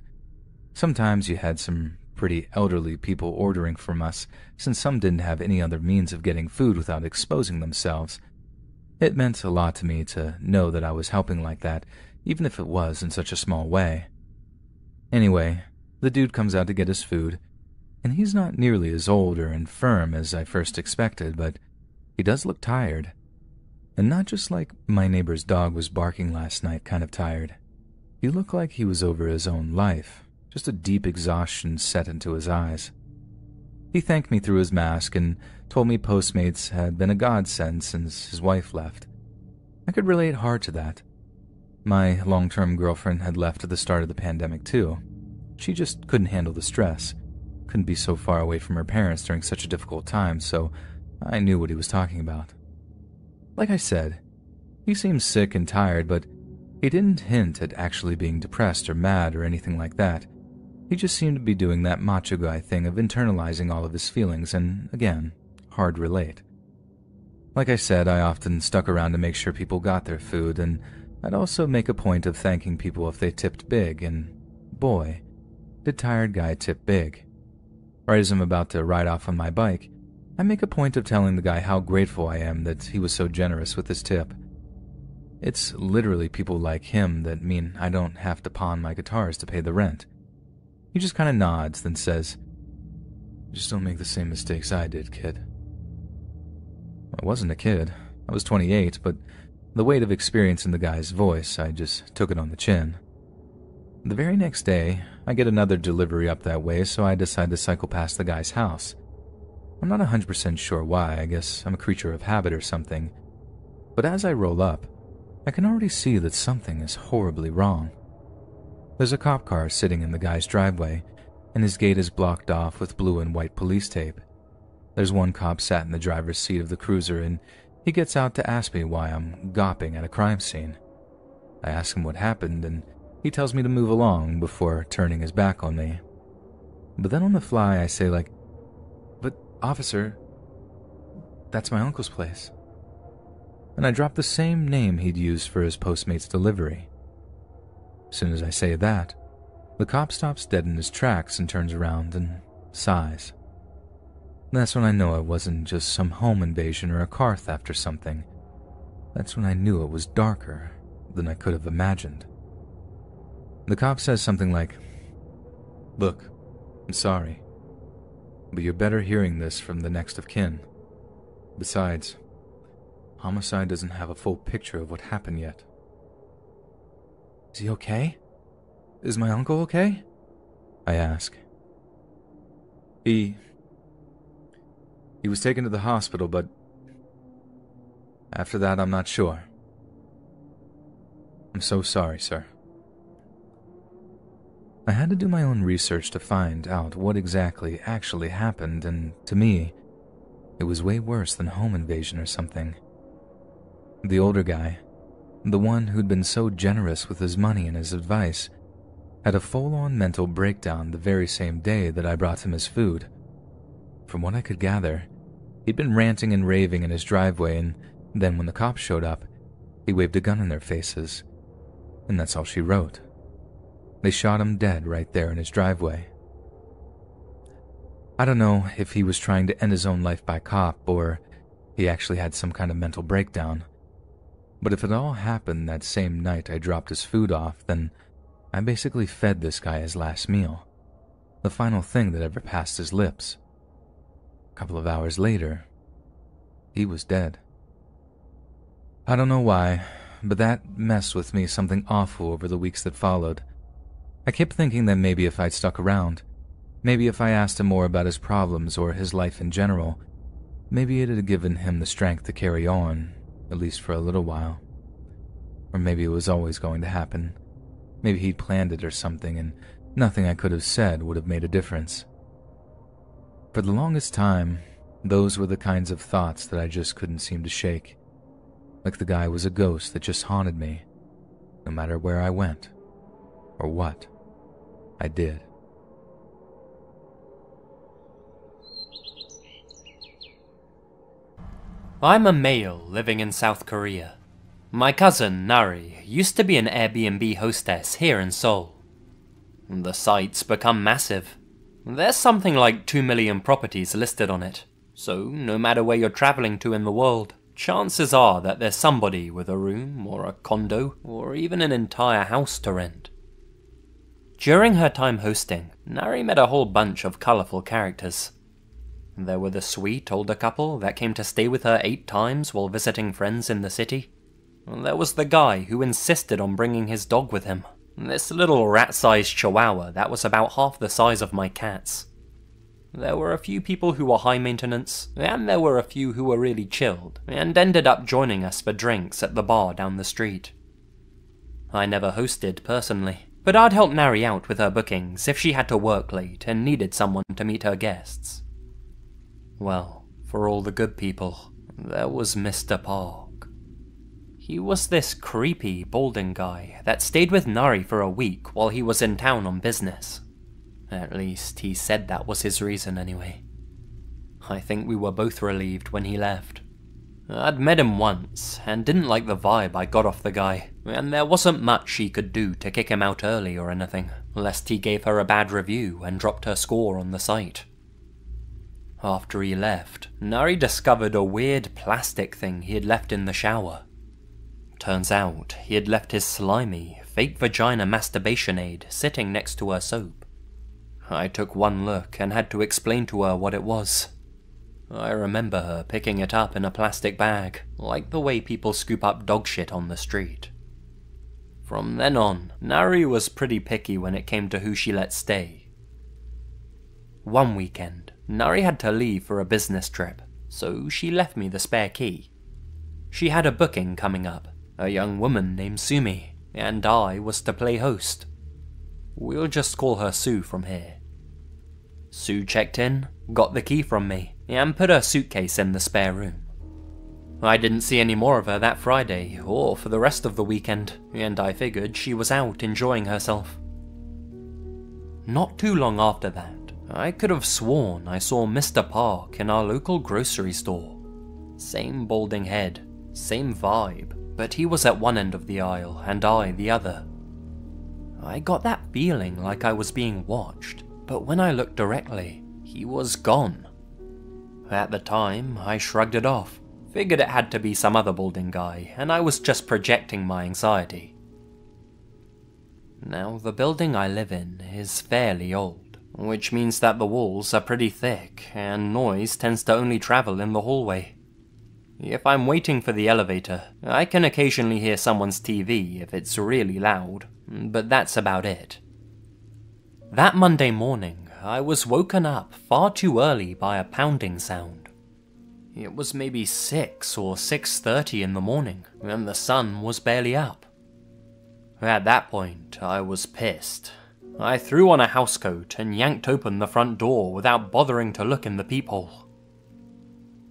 Sometimes you had some pretty elderly people ordering from us, since some didn't have any other means of getting food without exposing themselves. It meant a lot to me to know that I was helping like that, even if it was in such a small way. Anyway, the dude comes out to get his food, and he's not nearly as old or infirm as I first expected, but he does look tired. And not just like my neighbor's dog was barking last night kind of tired. He looked like he was over his own life, just a deep exhaustion set into his eyes. He thanked me through his mask and told me Postmates had been a godsend since his wife left. I could relate hard to that. My long-term girlfriend had left at the start of the pandemic too. She just couldn't handle the stress, couldn't be so far away from her parents during such a difficult time, so I knew what he was talking about. Like I said, he seemed sick and tired, but he didn't hint at actually being depressed or mad or anything like that. He just seemed to be doing that macho guy thing of internalizing all of his feelings and, again, hard relate. Like I said, I often stuck around to make sure people got their food, and I'd also make a point of thanking people if they tipped big, and boy, did tired guy tip big. Right as I'm about to ride off on my bike, I make a point of telling the guy how grateful I am that he was so generous with his tip. It's literally people like him that mean I don't have to pawn my guitars to pay the rent. He just kind of nods, then says, "Just don't make the same mistakes I did, kid." I wasn't a kid. I was 28, but the weight of experience in the guy's voice, I just took it on the chin. The very next day, I get another delivery up that way, so I decide to cycle past the guy's house. I'm not 100% sure why, I guess I'm a creature of habit or something. But as I roll up, I can already see that something is horribly wrong. There's a cop car sitting in the guy's driveway, and his gate is blocked off with blue and white police tape. There's one cop sat in the driver's seat of the cruiser, and he gets out to ask me why I'm gawping at a crime scene. I ask him what happened, and he tells me to move along before turning his back on me. But then on the fly I say "But officer, that's my uncle's place." and I drop the same name he'd used for his Postmates delivery. As soon as I say that, the cop stops dead in his tracks and turns around and sighs. That's when I know it wasn't just some home invasion or a car theft or something. That's when I knew it was darker than I could have imagined. The cop says something like, "Look, I'm sorry, but you're better hearing this from the next of kin. Besides, homicide doesn't have a full picture of what happened yet." "Is he okay? Is my uncle okay?" I ask. He was taken to the hospital, but after that, I'm not sure. I'm so sorry, sir. I had to do my own research to find out what exactly actually happened, and to me, it was way worse than a home invasion or something. The older guy, the one who'd been so generous with his money and his advice, had a full-on mental breakdown the very same day that I brought him his food. From what I could gather, he'd been ranting and raving in his driveway, and then when the cops showed up, he waved a gun in their faces, and that's all she wrote. They shot him dead right there in his driveway. I don't know if he was trying to end his own life by cop or he actually had some kind of mental breakdown, but if it all happened that same night I dropped his food off, then I basically fed this guy his last meal, the final thing that ever passed his lips. A couple of hours later, he was dead. I don't know why, but that messed with me something awful over the weeks that followed. I kept thinking that maybe if I'd stuck around, maybe if I asked him more about his problems or his life in general, maybe it had given him the strength to carry on, at least for a little while. Or maybe it was always going to happen. Maybe he'd planned it or something, and nothing I could have said would have made a difference. For the longest time, those were the kinds of thoughts that I just couldn't seem to shake. Like the guy was a ghost that just haunted me, no matter where I went, or what I did. I'm a male living in South Korea. My cousin, Nari, used to be an Airbnb hostess here in Seoul. The site's become massive. There's something like 2 million properties listed on it, so no matter where you're traveling to in the world, chances are that there's somebody with a room or a condo or even an entire house to rent. During her time hosting, Nari met a whole bunch of colourful characters. There were the sweet older couple that came to stay with her 8 times while visiting friends in the city. There was the guy who insisted on bringing his dog with him, this little rat-sized chihuahua that was about half the size of my cat's. There were a few people who were high maintenance, and there were a few who were really chilled, and ended up joining us for drinks at the bar down the street. I never hosted personally, but I'd help Nari out with her bookings if she had to work late and needed someone to meet her guests. Well, for all the good people, there was Mr. Park. He was this creepy, balding guy that stayed with Nari for a week while he was in town on business. At least, he said that was his reason anyway. I think we were both relieved when he left. I'd met him once, and didn't like the vibe I got off the guy, and there wasn't much she could do to kick him out early or anything, lest he gave her a bad review and dropped her score on the site. After he left, Nari discovered a weird plastic thing he had left in the shower. Turns out, he had left his slimy, fake vagina masturbation aid sitting next to her soap. I took one look and had to explain to her what it was. I remember her picking it up in a plastic bag, like the way people scoop up dog shit on the street. From then on, Nari was pretty picky when it came to who she let stay. One weekend, Nari had to leave for a business trip, so she left me the spare key. She had a booking coming up, a young woman named Sumi, and I was to play host. We'll just call her Sue from here. Sue checked in, got the key from me, and put her suitcase in the spare room. I didn't see any more of her that Friday, or for the rest of the weekend, and I figured she was out enjoying herself. Not too long after that, I could have sworn I saw Mr. Park in our local grocery store. Same balding head, Same vibe, but he was at one end of the aisle and I the other. I got that feeling like I was being watched, but when I looked directly, he was gone. At the time, I shrugged it off, figured it had to be some other balding guy, and I was just projecting my anxiety. Now, the building I live in is fairly old, which means that the walls are pretty thick, and noise tends to only travel in the hallway. If I'm waiting for the elevator, I can occasionally hear someone's TV if it's really loud, but that's about it. That Monday morning, I was woken up far too early by a pounding sound. It was maybe 6 or 6:30 in the morning, and the sun was barely up. At that point, I was pissed. I threw on a housecoat and yanked open the front door without bothering to look in the peephole.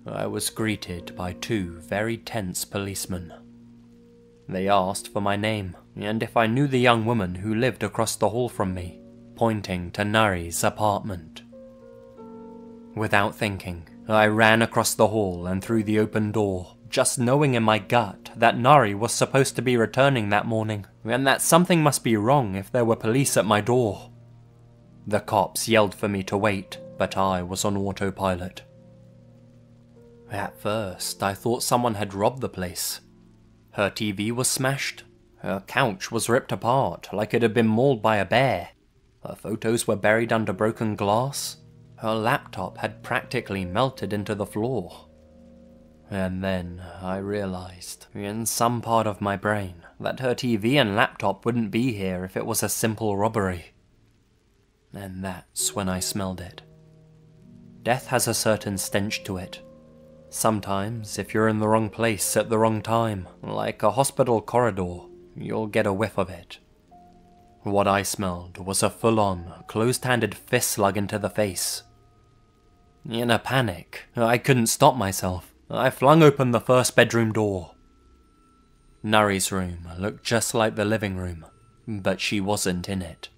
I was greeted by 2 very tense policemen. They asked for my name, and if I knew the young woman who lived across the hall from me, pointing to Nari's apartment. Without thinking, I ran across the hall and through the open door, just knowing in my gut that Nari was supposed to be returning that morning, and that something must be wrong if there were police at my door. The cops yelled for me to wait, but I was on autopilot. At first, I thought someone had robbed the place. Her TV was smashed, her couch was ripped apart like it had been mauled by a bear, her photos were buried under broken glass, her laptop had practically melted into the floor. And then I realized, in some part of my brain, that her TV and laptop wouldn't be here if it was a simple robbery. And that's when I smelled it. Death has a certain stench to it. Sometimes, if you're in the wrong place at the wrong time, like a hospital corridor, you'll get a whiff of it. What I smelled was a full-on, closed-handed fist slug into the face. In a panic, I couldn't stop myself. I flung open the first bedroom door. Nari's room looked just like the living room, but she wasn't in it.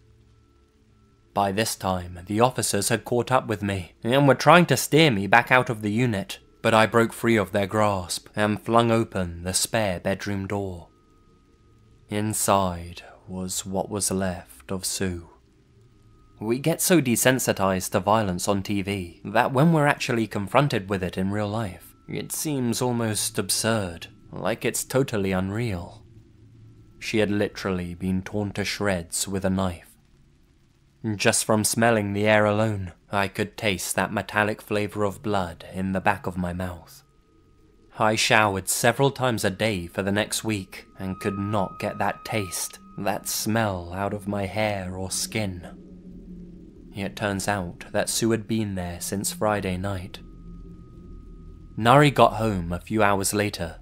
By this time, the officers had caught up with me, and were trying to steer me back out of the unit, but I broke free of their grasp and flung open the spare bedroom door. Inside was what was left of Sue. We get so desensitized to violence on TV that when we're actually confronted with it in real life, it seems almost absurd, like it's totally unreal. She had literally been torn to shreds with a knife. Just from smelling the air alone, I could taste that metallic flavor of blood in the back of my mouth. I showered several times a day for the next week and could not get that taste, that smell out of my hair or skin. It turns out that Sue had been there since Friday night. Nari got home a few hours later.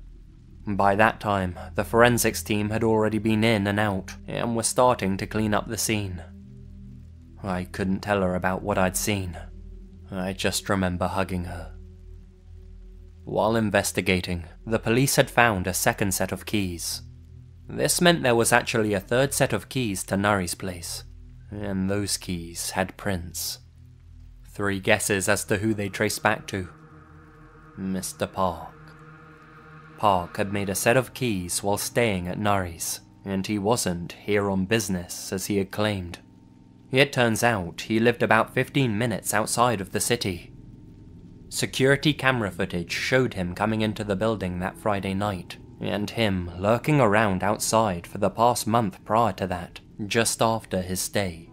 By that time, the forensics team had already been in and out and were starting to clean up the scene. I couldn't tell her about what I'd seen. I just remember hugging her. While investigating, the police had found a second set of keys. This meant there was actually a third set of keys to Nari's place, and those keys had prints. 3 guesses as to who they traced back to. Mr. Park. Park had made a set of keys while staying at Nari's, and he wasn't here on business as he had claimed. It turns out he lived about 15 minutes outside of the city. Security camera footage showed him coming into the building that Friday night, and him lurking around outside for the past month prior to that, just after his stay.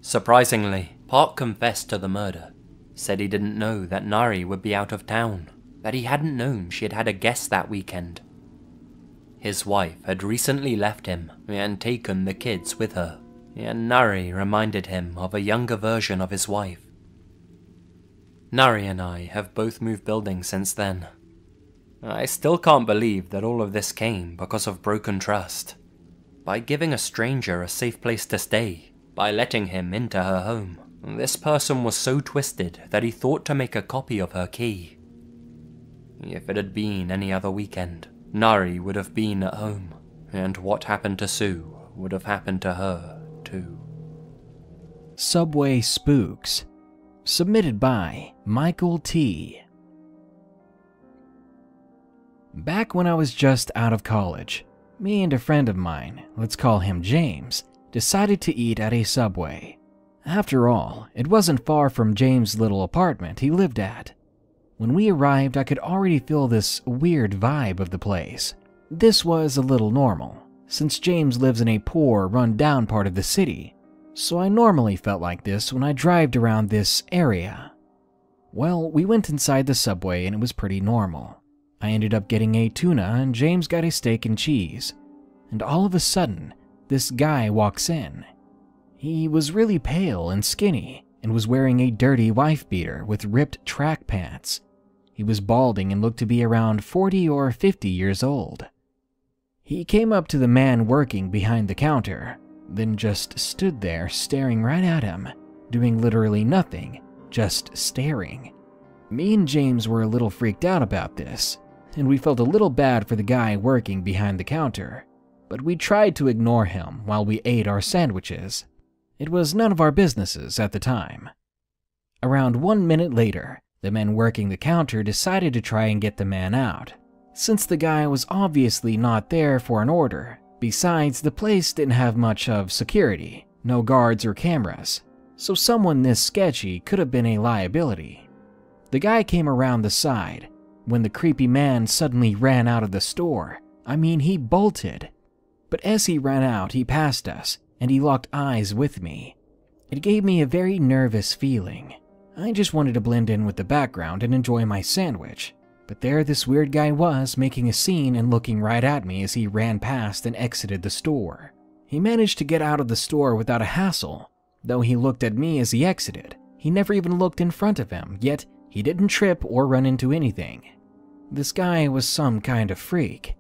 Surprisingly, Park confessed to the murder, said he didn't know that Nari would be out of town, that he hadn't known she had had a guest that weekend. His wife had recently left him and taken the kids with her, and Nari reminded him of a younger version of his wife. Nari and I have both moved buildings since then. I still can't believe that all of this came because of broken trust. By giving a stranger a safe place to stay, by letting him into her home, this person was so twisted that he thought to make a copy of her key. If it had been any other weekend, Nari would have been at home, and what happened to Sue would have happened to her too. Subway Spooks. Submitted by Michael T. Back when I was just out of college, me and a friend of mine, let's call him James, decided to eat at a Subway. After all, it wasn't far from James' little apartment he lived at. When we arrived, I could already feel this weird vibe of the place. This was a little normal, since James lives in a poor, run-down part of the city, so I normally felt like this when I drived around this area. Well, we went inside the Subway and it was pretty normal. I ended up getting a tuna and James got a steak and cheese. And all of a sudden, this guy walks in. He was really pale and skinny and was wearing a dirty wife beater with ripped track pants. He was balding and looked to be around 40 or 50 years old. He came up to the man working behind the counter, then just stood there staring right at him, doing literally nothing, just staring. Me and James were a little freaked out about this, and we felt a little bad for the guy working behind the counter, but we tried to ignore him while we ate our sandwiches. It was none of our businesses at the time. Around 1 minute later, the men working the counter decided to try and get the man out, since the guy was obviously not there for an order. Besides, the place didn't have much of security, no guards or cameras, so someone this sketchy could have been a liability. The guy came around the side when the creepy man suddenly ran out of the store. I mean, he bolted. But as he ran out, he passed us, and he locked eyes with me. It gave me a very nervous feeling. I just wanted to blend in with the background and enjoy my sandwich. But there this weird guy was, making a scene and looking right at me as he ran past and exited the store. He managed to get out of the store without a hassle. Though he looked at me as he exited, he never even looked in front of him, yet he didn't trip or run into anything. This guy was some kind of freak.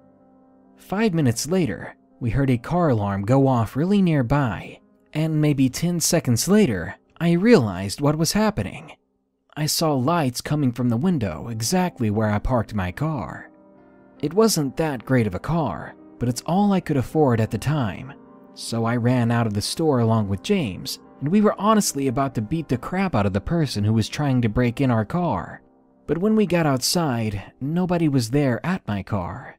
5 minutes later, we heard a car alarm go off really nearby, and maybe 10 seconds later, I realized what was happening. I saw lights coming from the window exactly where I parked my car. It wasn't that great of a car, but it's all I could afford at the time. So I ran out of the store along with James, and we were honestly about to beat the crap out of the person who was trying to break in our car. But when we got outside, nobody was there at my car.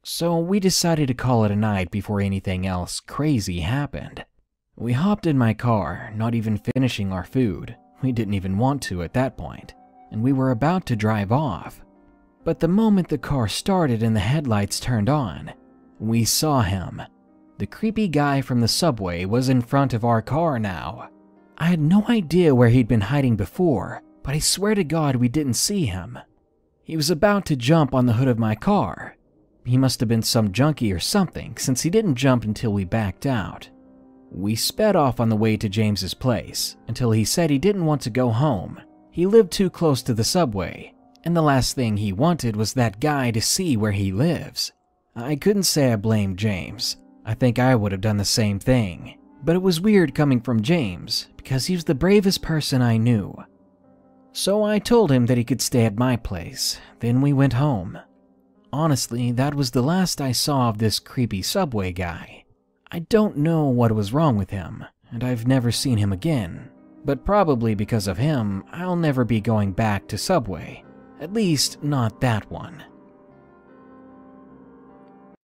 So we decided to call it a night before anything else crazy happened. We hopped in my car, not even finishing our food. We didn't even want to at that point, and we were about to drive off. But the moment the car started and the headlights turned on, we saw him. The creepy guy from the Subway was in front of our car now. I had no idea where he'd been hiding before, but I swear to God we didn't see him. He was about to jump on the hood of my car. He must have been some junkie or something, since he didn't jump until we backed out. We sped off on the way to James's place, until he said he didn't want to go home. He lived too close to the Subway, and the last thing he wanted was that guy to see where he lives. I couldn't say I blamed James. I think I would have done the same thing. But it was weird coming from James, because he was the bravest person I knew. So I told him that he could stay at my place, then we went home. Honestly, that was the last I saw of this creepy Subway guy. I don't know what was wrong with him, and I've never seen him again. But probably because of him, I'll never be going back to Subway. At least, not that one.